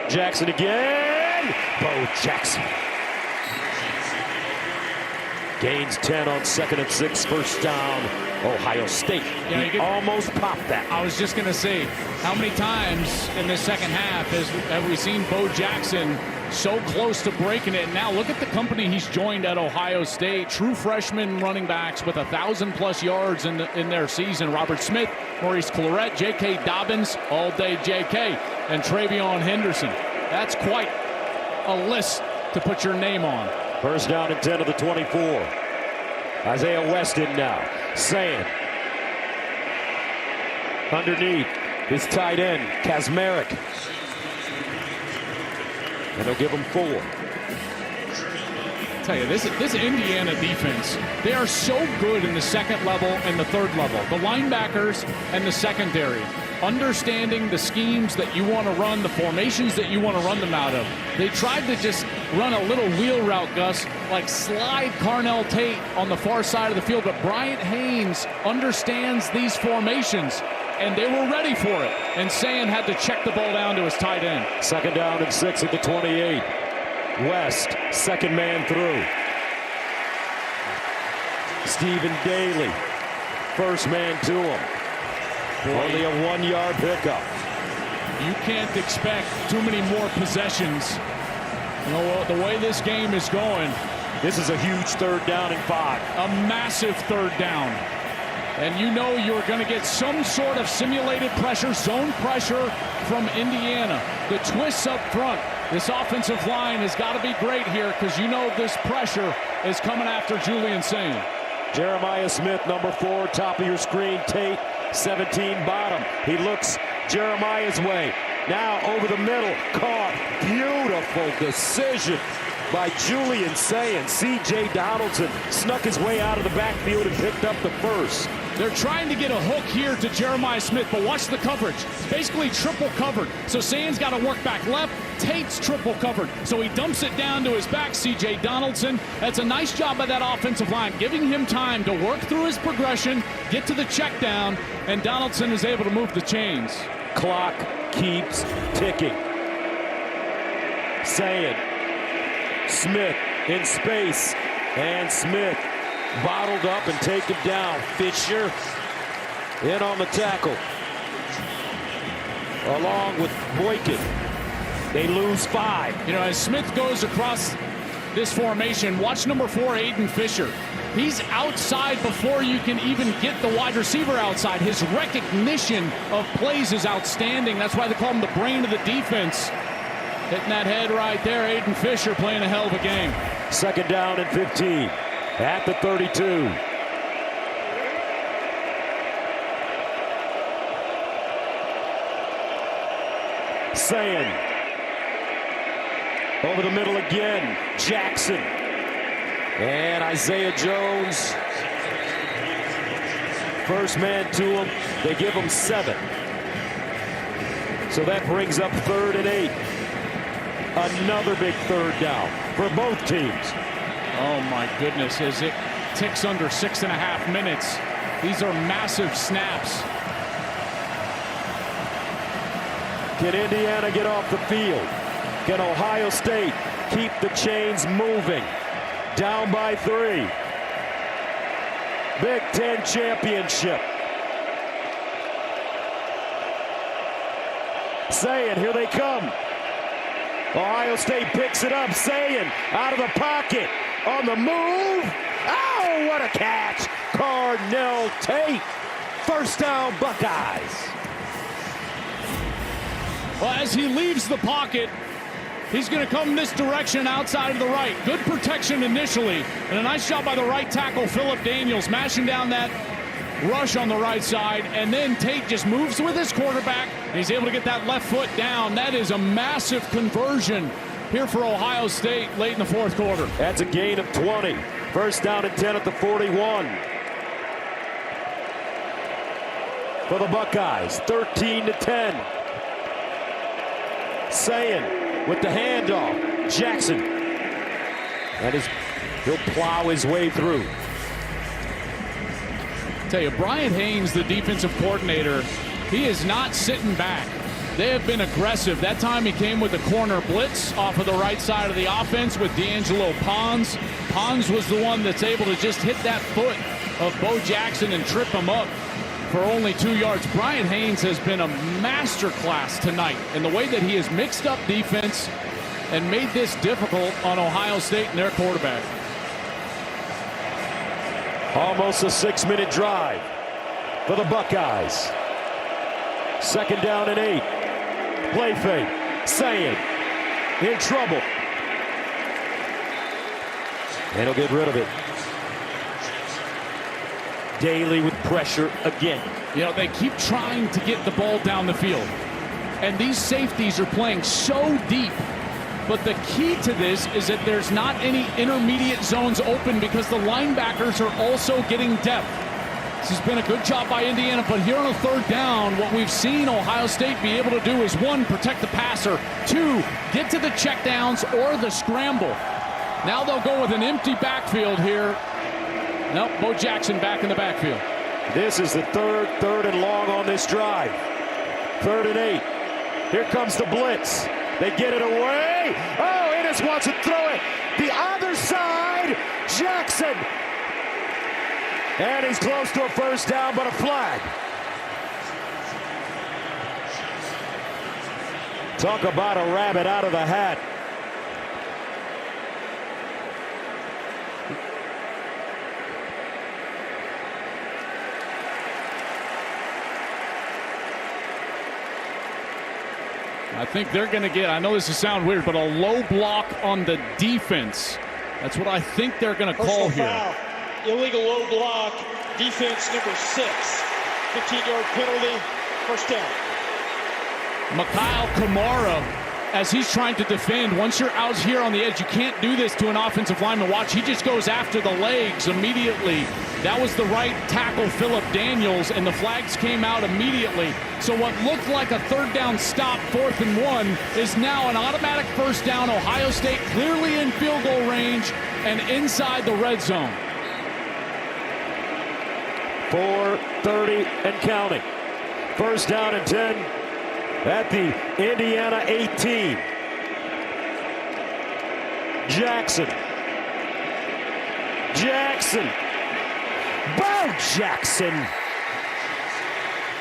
Jackson again. Bo Jackson. Gains 10 on 2nd and 6, first down, Ohio State. Yeah, he almost popped that. I was just going to say, how many times in this second half have we seen Bo Jackson so close to breaking it? And now look at the company he's joined at Ohio State. True freshman running backs with 1,000+ yards in their season. Robert Smith, Maurice Clarett, J.K. Dobbins, all day J.K., and Travion Henderson. That's quite a list to put your name on. First down and 10 of the 24. Isaiah Weston now. Sayin. Underneath his tight end, Kazmarek. And they'll give him 4. I tell you, this Indiana defense, they are so good in the 2nd level and the 3rd level. The linebackers and the secondary, understanding the schemes that you want to run, the formations that you want to run them out of. They tried to just run a little wheel route, Gus, like slide Carnell Tate on the far side of the field. But Bryant Haynes understands these formations, and they were ready for it. And Sayin had to check the ball down to his tight end. 2nd down and 6 at the 28. West, 2nd man through. Stephen Daly, 1st man to him. Only a 1-yard pickup. You can't expect too many more possessions. You know, the way this game is going, this is a huge 3rd down and 5. A massive 3rd down. And you know you're going to get some sort of simulated pressure, zone pressure from Indiana. The twists up front. This offensive line has got to be great here because you know this pressure is coming after Julian Sayin. Jeremiah Smith, number 4, top of your screen. Tate, 17 bottom. He looks Jeremiah's way. Now over the middle, caught. Beautiful decision by Julian Sayin. C.J. Donaldson snuck his way out of the backfield and picked up the first. They're trying to get a hook here to Jeremiah Smith, but watch the coverage. It's basically triple covered. So Sayen's got to work back left. Tate's triple covered. So he dumps it down to his back, C.J. Donaldson. That's a nice job by that offensive line, giving him time to work through his progression, get to the check down, and Donaldson is able to move the chains. Clock keeps ticking. Sayen. Smith in space. And Smith bottled up and taken down. Fisher in on the tackle. Along with Boykin. They lose 5. You know, as Smith goes across this formation, watch number 4, Aiden Fisher. He's outside before you can even get the wide receiver outside. His recognition of plays is outstanding. That's why they call him the brain of the defense. Hitting that head right there, Aiden Fisher playing a hell of a game. Second down and 15 at the 32. Sayen. Over the middle again. Jackson. And Isaiah Jones. First man to him. They give him 7. So that brings up 3rd and 8. Another big 3rd down for both teams. Oh my goodness, as it ticks under 6.5 minutes. These are massive snaps. Can Indiana get off the field? Can Ohio State keep the chains moving? Down by 3. Big Ten championship. Sayen, here they come. Ohio State picks it up. Sayen out of the pocket. On the move. Oh, what a catch. Carnell Tate. First down, Buckeyes. Well, as he leaves the pocket, he's going to come this direction outside of the right. Good protection initially. And a nice job by the right tackle, Phillip Daniels, mashing down that rush on the right side. And then Tate just moves with his quarterback. And he's able to get that left foot down. That is a massive conversion here for Ohio State late in the 4th quarter. That's a gain of 20. First down and 10 at the 41. For the Buckeyes, 13-10. Sayen with the handoff. Jackson. And he'll plow his way through. Tell you, Brian Haynes, the defensive coordinator, he is not sitting back. They have been aggressive. That time he came with a corner blitz off of the right side of the offense with D'Angelo Pons. Pons was the one that's able to just hit that foot of Bo Jackson and trip him up for only 2 yards. Brian Haynes has been a masterclass tonight in the way that he has mixed up defense and made this difficult on Ohio State and their quarterback. Almost a 6-minute drive for the Buckeyes. Second down and 8. Play fake. Sayen in trouble. And he'll get rid of it. Daly with pressure again. You know, they keep trying to get the ball down the field. And these safeties are playing so deep. But the key to this is that there's not any intermediate zones open because the linebackers are also getting depth. This has been a good job by Indiana, but here on a 3rd down, what we've seen Ohio State be able to do is 1, protect the passer, 2, get to the checkdowns or the scramble. Now they'll go with an empty backfield here. Nope, Bo Jackson back in the backfield. This is the third and long on this drive. 3rd and 8. Here comes the blitz. They get it away. Oh, Ennis wants to throw it. The other side, Jackson. And he's close to a first down, but a flag. Talk about a rabbit out of the hat. I think they're going to get, I know this will sound weird, but a low block on the defense. That's what I think they're going to call here. Foul. Illegal low block, defense number 6. 15-yard penalty, first down. Mikhail Kamara as he's trying to defend. Once you're out here on the edge, you can't do this to an offensive lineman. Watch, he just goes after the legs immediately. That was the right tackle, Phillip Daniels, and the flags came out immediately. So what looked like a third down stop, 4th and 1, is now an automatic first down. Ohio State clearly in field goal range and inside the red zone. 4:30 and counting. First down and 10 at the Indiana 18. Jackson. Bo Jackson.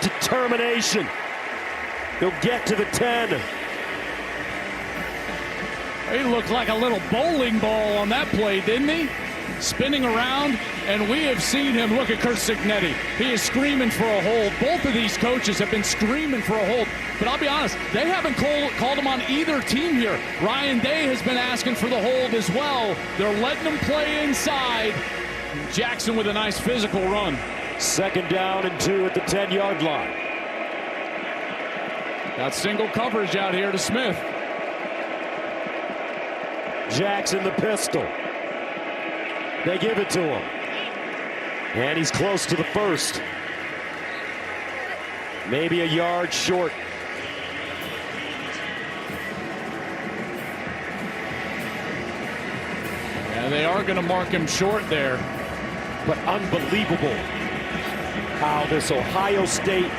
Determination. He'll get to the 10. He looked like a little bowling ball on that play, didn't he? Spinning around, and we have seen him. Look at Curt Cignetti. He is screaming for a hold. Both of these coaches have been screaming for a hold. But I'll be honest, they haven't called him on either team here. Ryan Day has been asking for the hold as well. They're letting him play inside. Jackson with a nice physical run. Second down and 2 at the 10-yard line. Got single coverage out here to Smith. Jackson the pistol. They give it to him. And he's close to the first. Maybe a yard short. And they are going to mark him short there. But unbelievable how this Ohio State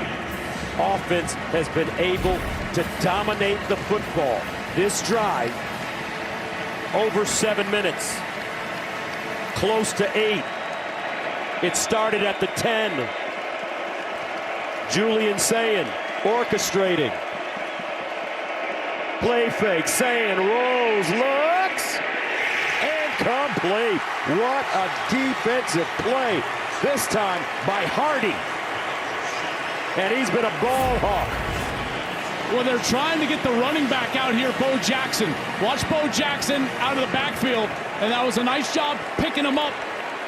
offense has been able to dominate the football. This drive, over 7 minutes. Close to 8. It started at the 10. Julian Sayin orchestrating. Play fake. Sayin rolls, looks, and complete. What a defensive play. This time by Hardy. And he's been a ball hawk. Well, they're trying to get the running back out here, Bo Jackson. Watch Bo Jackson out of the backfield. And that was a nice job picking him up.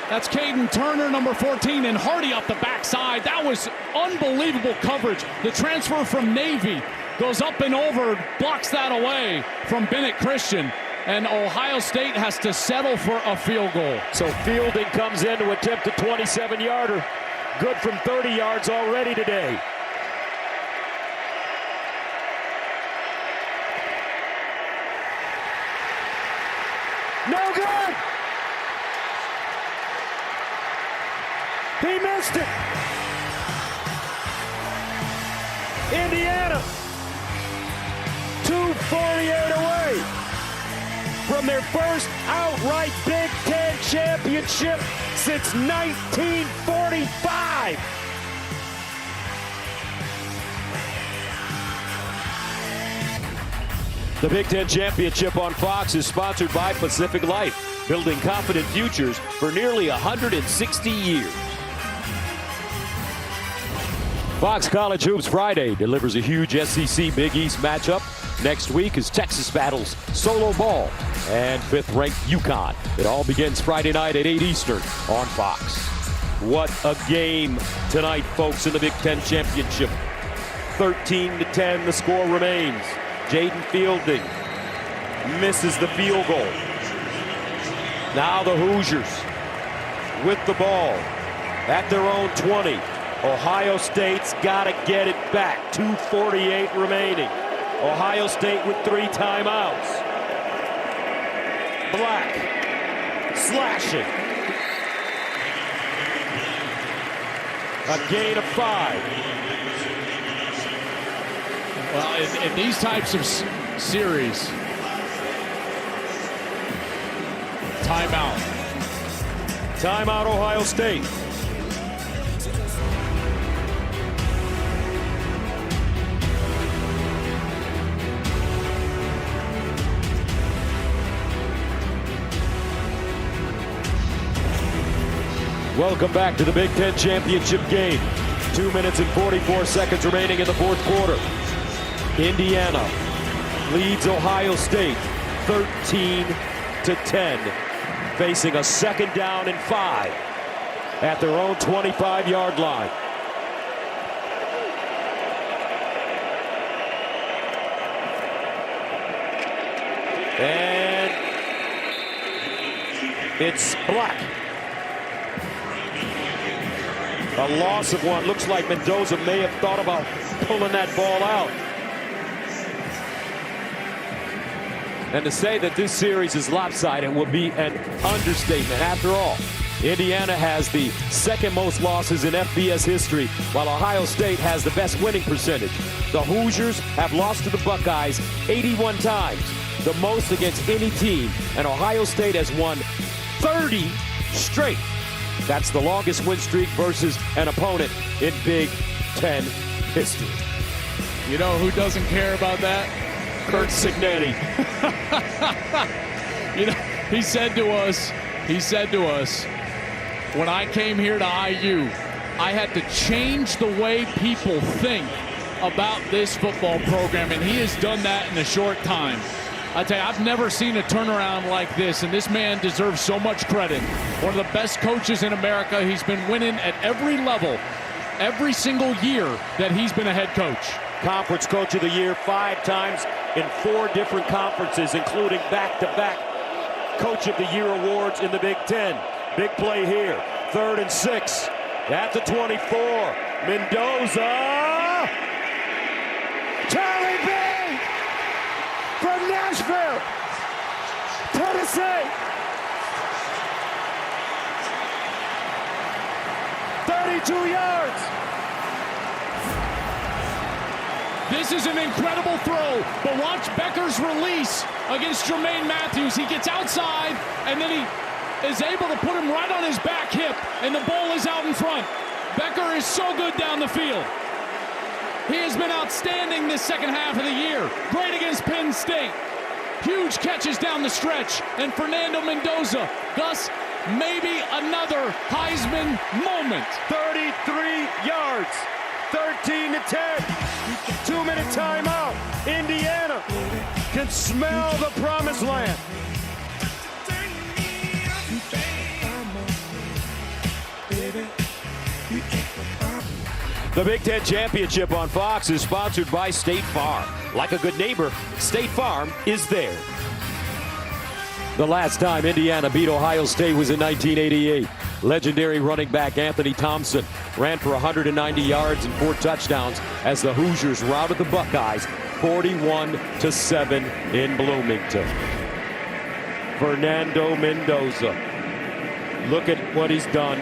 That's Caden Turner, number 14, and Hardy up the backside. That was unbelievable coverage. The transfer from Navy goes up and over, blocks that away from Bennett Christian. And Ohio State has to settle for a field goal. So Fielding comes in to attempt a 27-yarder. Good from 30 yards already today. No good! He missed it! Indiana, 2:48 away from their first outright Big Ten championship since 1945. The Big Ten Championship on Fox is sponsored by Pacific Life, building confident futures for nearly 160 years. Fox College Hoops Friday delivers a huge SEC Big East matchup. Next week as Texas battles Solo Ball and 5th-ranked UConn. It all begins Friday night at 8 Eastern on Fox. What a game tonight, folks, in the Big Ten Championship. 13-10, the score remains. Jaden Fielding misses the field goal. Now the Hoosiers with the ball at their own 20. Ohio State's got to get it back. 2:48 remaining. Ohio State with 3 timeouts. Black slashing. A gain of 5. Well, in these types of series, timeout. Timeout, Ohio State. Welcome back to the Big Ten Championship game. 2 minutes and 44 seconds remaining in the fourth quarter. Indiana leads Ohio State 13-10, facing a 2nd down and 5 at their own 25-yard line. And it's Black. A loss of one. Looks like Mendoza may have thought about pulling that ball out. And to say that this series is lopsided would be an understatement. After all, Indiana has the second most losses in FBS history, while Ohio State has the best winning percentage. The Hoosiers have lost to the Buckeyes 81 times, the most against any team, and Ohio State has won 30 straight. That's the longest win streak versus an opponent in Big Ten history. You know who doesn't care about that? Curt Cignetti. You know, he said to us, when I came here to IU, I had to change the way people think about this football program, and he has done that in a short time. I tell you, I've never seen a turnaround like this, and this man deserves so much credit. One of the best coaches in America. He's been winning at every level, every single year that he's been a head coach. Conference Coach of the Year 5 times in 4 different conferences, including back-to-back Coach of the Year awards in the Big Ten. Big play here. 3rd and 6 at the 24. Mendoza. Charlie B. from Nashville, Tennessee. 32 yards. This is an incredible throw, but watch Becker's release against Jermaine Matthews. He gets outside, and then he is able to put him right on his back hip, and the ball is out in front. Becker is so good down the field. He has been outstanding this second half of the year. Great against Penn State. Huge catches down the stretch, and Fernando Mendoza. Gus, maybe another Heisman moment. 33 yards. 13 to 10. 2-minute timeout. Indiana can smell the promised land. The Big Ten Championship on Fox is sponsored by State Farm. Like a good neighbor, State Farm is there. The last time Indiana beat Ohio State was in 1988. Legendary running back Anthony Thompson ran for 190 yards and 4 touchdowns as the Hoosiers routed the Buckeyes 41-7 in Bloomington. Fernando Mendoza. Look at what he's done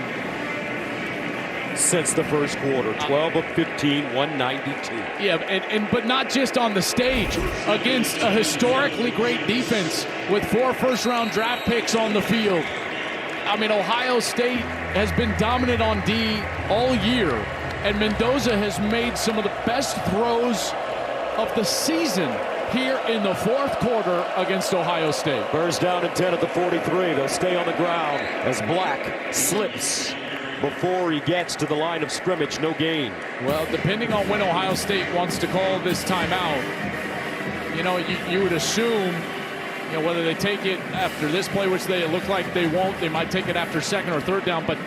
since the first quarter. 12 of 15, 192. Yeah, but not just on the stage. Against a historically great defense with 4 first-round draft picks on the field. I mean, Ohio State has been dominant on D all year, and Mendoza has made some of the best throws of the season here in the fourth quarter against Ohio State. First down and 10 at the 43. They'll stay on the ground as Black slips before he gets to the line of scrimmage. No gain. Well, depending on when Ohio State wants to call this timeout, you know, you would assume, you know, whether they take it after this play, which it look like they won't, they might take it after 2nd or 3rd down, but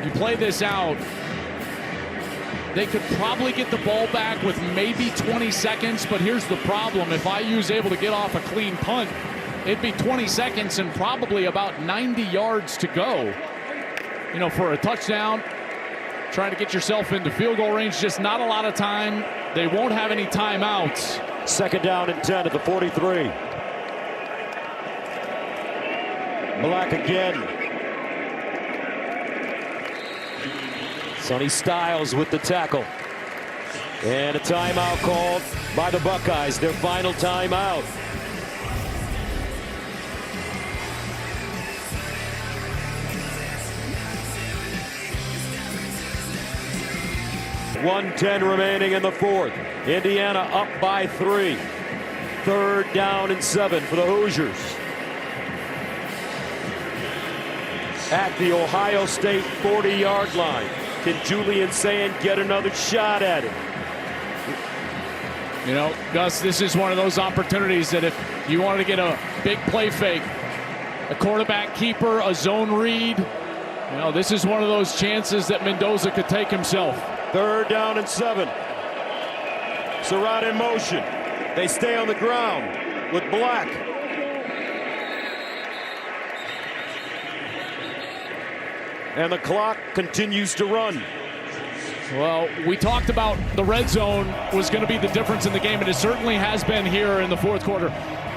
you play this out, they could probably get the ball back with maybe 20 seconds, but here's the problem. If IU's able to get off a clean punt, it'd be 20 seconds and probably about 90 yards to go. You know, for a touchdown, trying to get yourself into field goal range, just not a lot of time. They won't have any timeouts. 2nd down and 10 at the 43. Black again. Sonny Styles with the tackle. And a timeout called by the Buckeyes, their final timeout. .110 remaining in the 4th. Indiana up by 3. 3rd down and 7 for the Hoosiers. At the Ohio State 40-yard line. Can Julian Sayin get another shot at it? You know, Gus, this is one of those opportunities that if you wanted to get a big play fake, a quarterback keeper, a zone read, you know, this is one of those chances that Mendoza could take himself. 3rd down and 7. Surratt in motion. They stay on the ground with Black. And the clock continues to run. Well, we talked about the red zone was going to be the difference in the game, and it certainly has been here in the fourth quarter.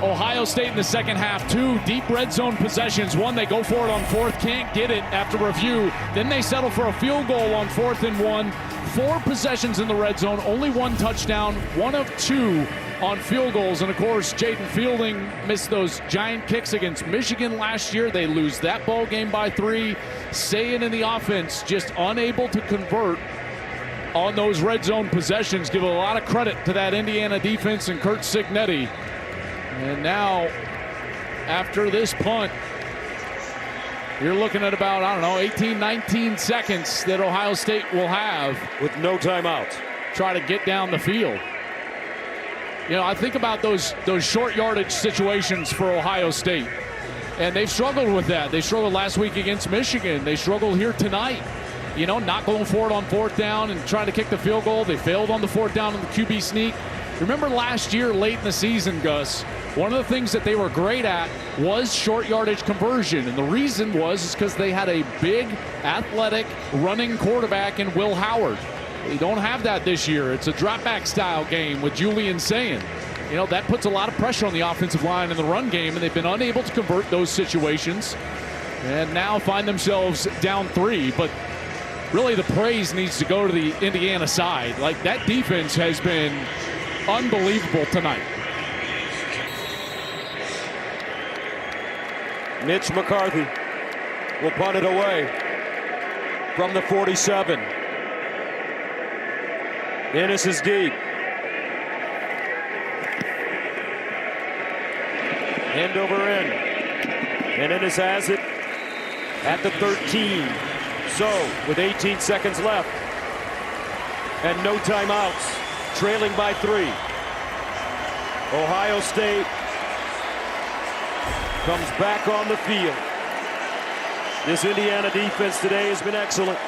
Ohio State in the second half, 2 deep red zone possessions. One, they go for it on fourth, can't get it after review. Then they settle for a field goal on 4th and 1. 4 possessions in the red zone, only 1 touchdown, 1 of 2 on field goals. And of course, Jaden Fielding missed those giant kicks against Michigan last year. They lose that ball game by 3. Sayin in the offense just unable to convert on those red zone possessions. Give a lot of credit to that Indiana defense and Curt Cignetti. And now, after this punt, you're looking at about, 18, 19 seconds that Ohio State will have. With no timeouts. Try to get down the field. I think about those short yardage situations for Ohio State. And they've struggled with that. They struggled last week against Michigan. They struggled here tonight. Not going for it on 4th down and trying to kick the field goal. They failed on the 4th down on the QB sneak. Remember last year, late in the season, Gus, one of the things that they were great at was short yardage conversion. And the reason was because they had a big, athletic, running quarterback in Will Howard. They don't have that this year. It's a drop-back style game with Julian Sayin. That puts a lot of pressure on the offensive line in the run game, and they've been unable to convert those situations. And now find themselves down 3. But really the praise needs to go to the Indiana side. Like, that defense has been unbelievable tonight. Mitch McCarthy will punt it away from the 47. Ennis is deep. End over end. And Ennis has it at the 13. So, with 18 seconds left and no timeouts, trailing by 3. Ohio State comes back on the field. This Indiana defense today has been excellent.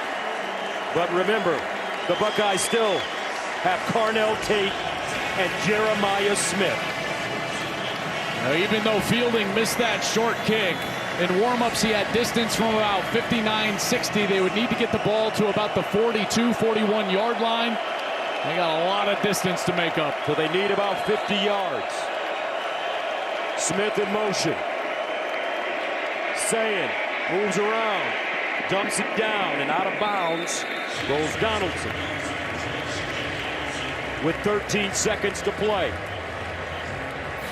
But remember, the Buckeyes still have Carnell Tate and Jeremiah Smith. Now, even though Fielding missed that short kick, in warm-ups he had distance from about 59-60. They would need to get the ball to about the 42-41 yard line. They got a lot of distance to make up. So they need about 50 yards. Smith in motion. Sayin moves around, dumps it down, and out of bounds goes Donaldson. With 13 seconds to play.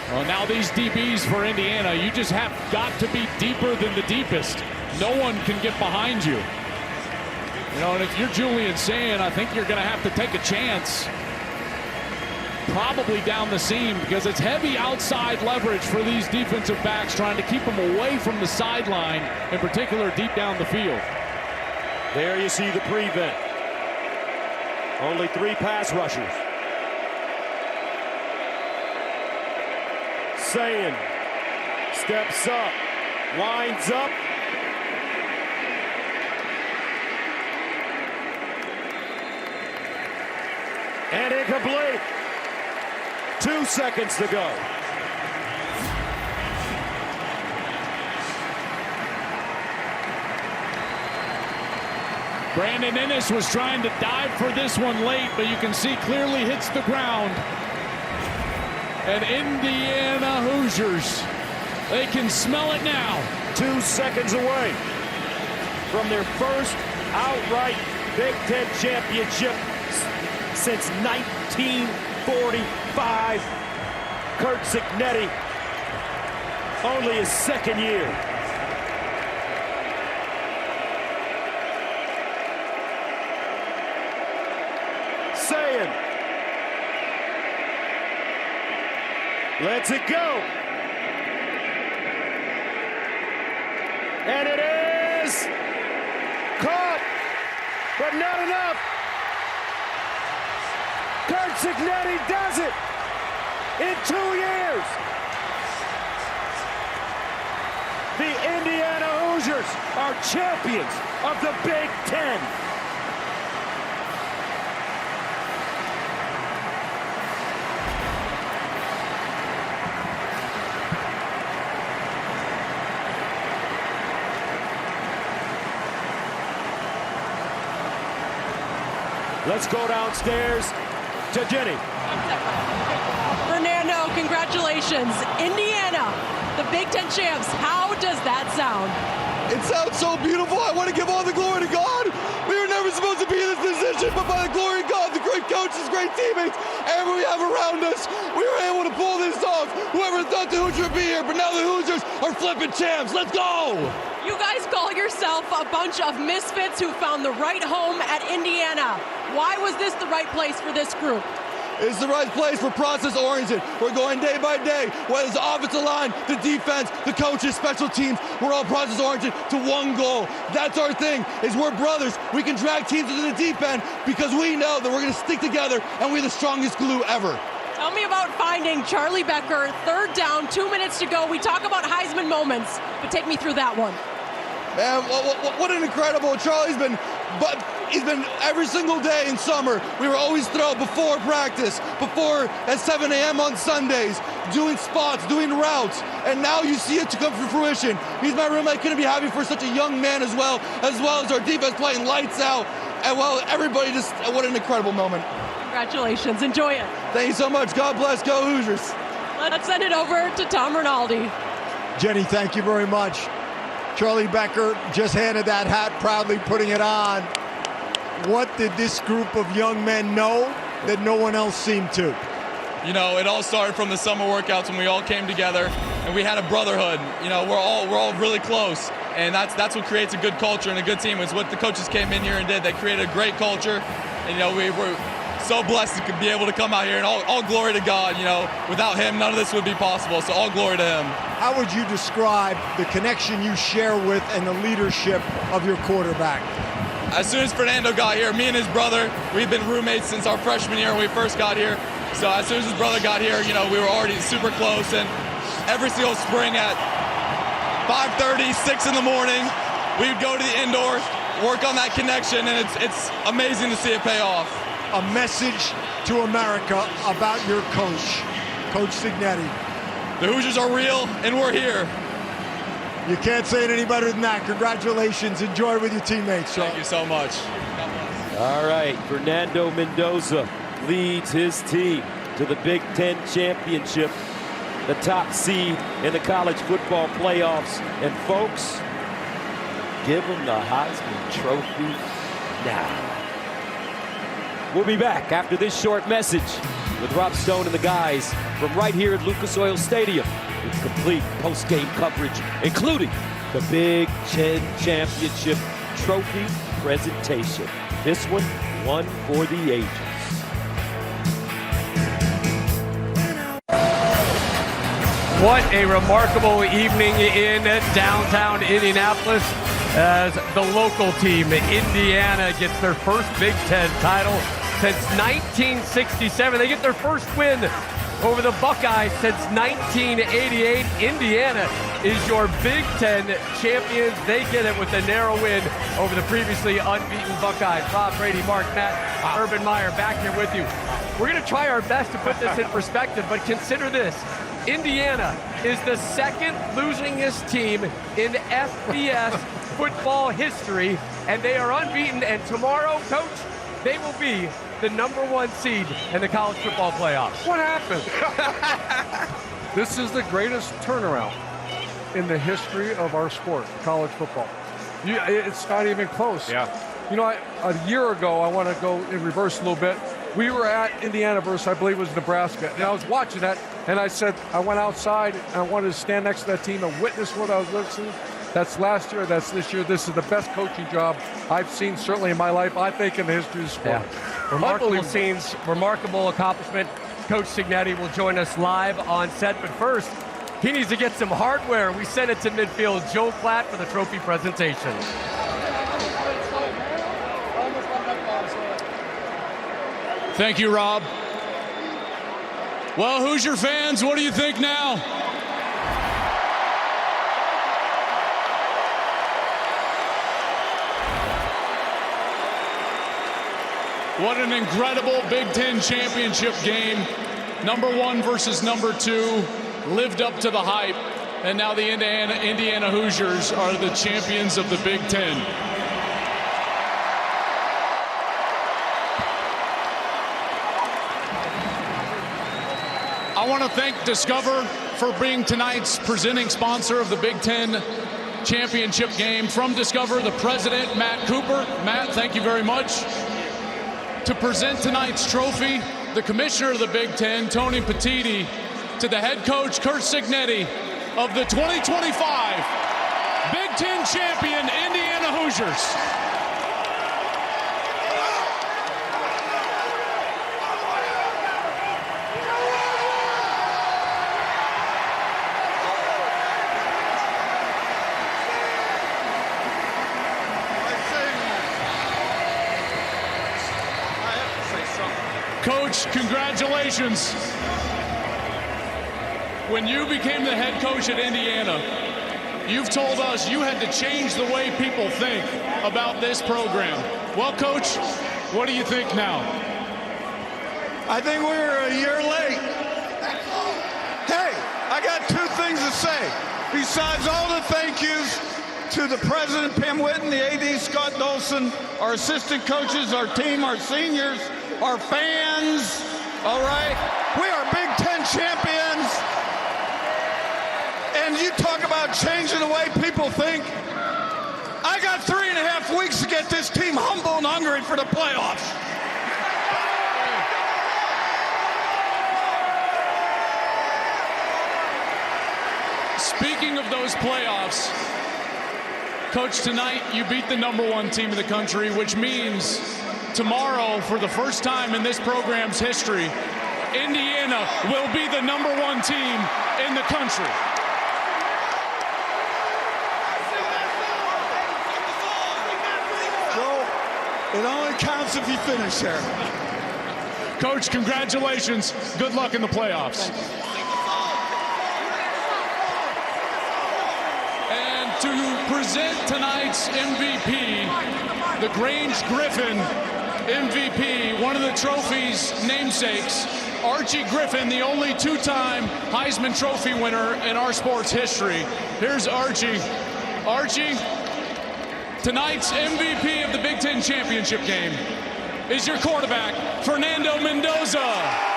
Well, now these DBs for Indiana, you just have got to be deeper than the deepest. No one can get behind you. And if you're Julian Sayin, I think you're going to have to take a chance. Probably down the seam, because it's heavy outside leverage for these defensive backs, trying to keep them away from the sideline, in particular deep down the field. There you see the prevent. Only 3 pass rushers. Sayin steps up, winds up. And incomplete. 2 seconds to go. Brandon Ennis was trying to dive for this one late, but you can see clearly hits the ground. And Indiana Hoosiers, they can smell it now. 2 seconds away from their first outright Big Ten championship since 1945. Curt Cignetti, only his 2nd year. Sayin lets it go. And it is caught, but not enough. Curt Cignetti does it in 2 years. The Indiana Hoosiers are champions of the Big Ten. Let's go downstairs to Jenny. Fernando, congratulations. Indiana, the Big Ten champs. How does that sound? It sounds so beautiful. I want to give all the glory to God. We were never supposed to be in this position, but by the glory of God, the great coaches, great teammates, everyone we have around us, we were able to pull this off. Whoever thought the Hoosiers would be here, but now the Hoosiers are flipping champs. Let's go! You guys call yourself a bunch of misfits who found the right home at Indiana. Why was this the right place for this group? It's the right place. We're process-oriented. We're going day by day. Whether it's the offensive line, the defense, the coaches, special teams, we're all process-oriented to one goal. That's our thing, is we're brothers. We can drag teams into the deep end because we know that we're going to stick together and we're the strongest glue ever. Tell me about finding Charlie Becker, 3rd down, 2 minutes to go. We talk about Heisman moments, but take me through that one. Man, what an incredible, Charlie's been, but he's been every single day in summer. We were always throw before practice, before at 7 a.m. on Sundays, doing spots, doing routes, and now you see it to come to fruition. He's my roommate, couldn't be happy for such a young man as well as our defense playing lights out, and well, everybody just, what an incredible moment. Congratulations, enjoy it. Thank you so much, God bless, go Hoosiers. Let's send it over to Tom Rinaldi. Jenny, thank you very much. Charlie Becker just handed that hat, proudly putting it on. What did this group of young men know that no one else seemed to? You know, it all started from the summer workouts when we all came together and we had a brotherhood. You know, we're all really close, and that's what creates a good culture and a good team. It's what the coaches came in here and did. They created a great culture, and you know, we were so blessed to be able to come out here, and all glory to God. You know, without him, none of this would be possible, so all glory to him. How would you describe the connection you share with and the leadership of your quarterback? As soon as Fernando got here, me and his brother, we've been roommates since our freshman year when we first got here. So as soon as his brother got here, you know, we were already super close, and every single spring at 5:30, 6 in the morning, we would go to the indoor, work on that connection, and it's amazing to see it pay off. A message to America about your coach, Coach Signetti. The Hoosiers are real, and we're here. You can't say it any better than that. Congratulations. Enjoy with your teammates, Sean. Thank you so much. All right, Fernando Mendoza leads his team to the Big Ten championship, the top seed in the college football playoffs. And folks, give him the Heisman Trophy now. We'll be back after this short message with Rob Stone and the guys from right here at Lucas Oil Stadium with complete post-game coverage, including the Big Ten Championship Trophy presentation. This one for the ages. What a remarkable evening in downtown Indianapolis as the local team, Indiana, gets their first Big Ten title since 1967. They get their first win over the Buckeyes since 1988. Indiana is your Big Ten champions. They get it with a narrow win over the previously unbeaten Buckeyes. Rob, Brady, Mark, Matt, Urban Meyer back here with you. We're going to try our best to put this in perspective, but consider this. Indiana is the second losingest team in FBS football history, and they are unbeaten. And tomorrow, Coach, they will be the #1 seed in the college football playoffs. What happened? This is the greatest turnaround in the history of our sport, college football. It's not even close. Yeah. You know, a year ago, I want to go in reverse a little bit. We were at Indiana versus, I believe it was Nebraska, and I was watching that, and I said, I went outside, and I wanted to stand next to that team and witness what I was listening. That's last year, that's this year. This is the best coaching job I've seen, certainly in my life, I think, in the history of the sport. Yeah. Remarkable scenes, remarkable accomplishment. Coach Signetti will join us live on set, but first, he needs to get some hardware. We send it to midfield. Joe Platt for the trophy presentation. Thank you, Rob. Well, Hoosier fans, what do you think now? What an incredible Big Ten championship game. #1 versus #2. Lived up to the hype. And now the Indiana Hoosiers are the champions of the Big Ten. I want to thank Discover for being tonight's presenting sponsor of the Big Ten Championship game. From Discover, the president, Matt Cooper. Matt, thank you very much. To present tonight's trophy, the commissioner of the Big Ten, Tony Petitti, to the head coach, Curt Cignetti, of the 2025 Big Ten champion Indiana Hoosiers. Coach, congratulations. When you became the head coach at Indiana, you've told us you had to change the way people think about this program. Well, Coach, what do you think now? I think we're a year late. Hey, I got two things to say. Besides all the thank yous to the president, Pam Whitten, the AD, Scott Dolson, our assistant coaches, our team, our seniors, our fans, all right? We are Big Ten champions. And you talk about changing the way people think. I got 3.5 weeks to get this team humble and hungry for the playoffs. Speaking of those playoffs, Coach, tonight you beat the #1 team in the country, which means tomorrow, for the first time in this program's history, Indiana will be the #1 team in the country. Well, it only counts if you finish there. Coach, congratulations. Good luck in the playoffs. And to present tonight's MVP, the Grange Griffin MVP, one of the trophy's namesakes, Archie Griffin, the only two-time Heisman Trophy winner in our sports history. Here's Archie. Archie, tonight's MVP of the Big Ten Championship game is your quarterback, Fernando Mendoza.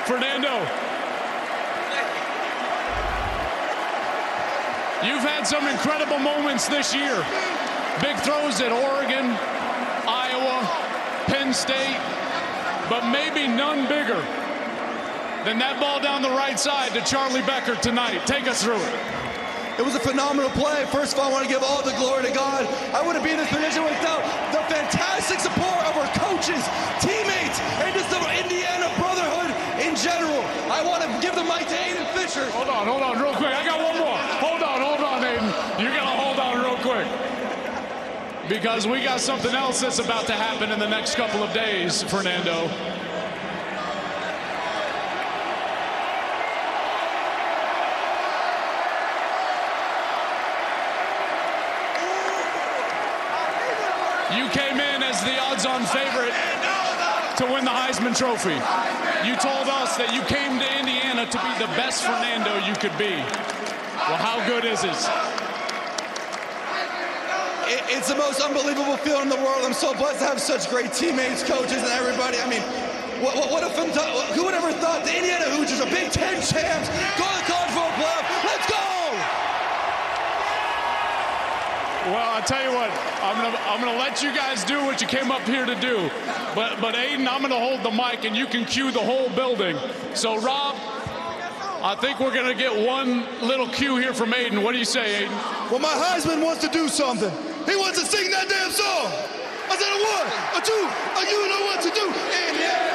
Fernando, you've had some incredible moments this year. Big throws at Oregon, Iowa, Penn State, but maybe none bigger than that ball down the right side to Charlie Becker tonight. Take us through it. It was a phenomenal play. First of all, I want to give all the glory to God. I wouldn't be in this position without the fantastic support of our coaches, teammates, and just the Indiana brotherhood in general. I want to give the mic to Aiden Fisher. Hold on, real quick. I got one more. Hold on, Aiden. You got to hold on real quick. Because we got something else that's about to happen in the next couple of days, Fernando. You came in as the odds-on favorite to win the Heisman Trophy. You told us that you came to Indiana to be the best Fernando you could be. Well, how good is it? It's the most unbelievable feeling in the world. I'm so blessed to have such great teammates, coaches, and everybody. I mean, who would ever thought the Indiana Hoosiers are Big Ten champs, go to the college football playoff? Let's go! Well, I tell you what, I'm gonna let you guys do what you came up here to do. But Aiden, I'm gonna hold the mic and you can cue the whole building. So Rob, I think we're gonna get one little cue here from Aiden. What do you say, Aiden? Well, my husband wants to do something. He wants to sing that damn song. I said a one, a two, you know what to do. Indiana.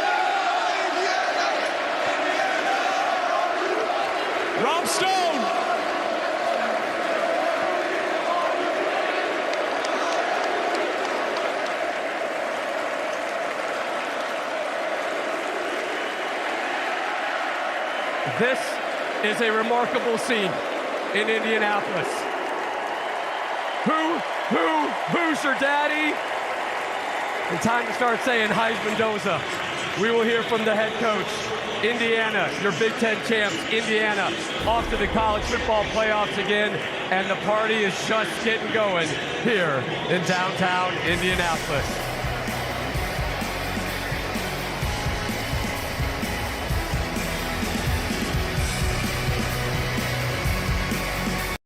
Rob Stone. This is a remarkable scene in Indianapolis. Who's your daddy? And time to start saying Heisman Doza. We will hear from the head coach. Indiana, your Big Ten champs, Indiana, off to the college football playoffs again, and the party is just getting going here in downtown Indianapolis.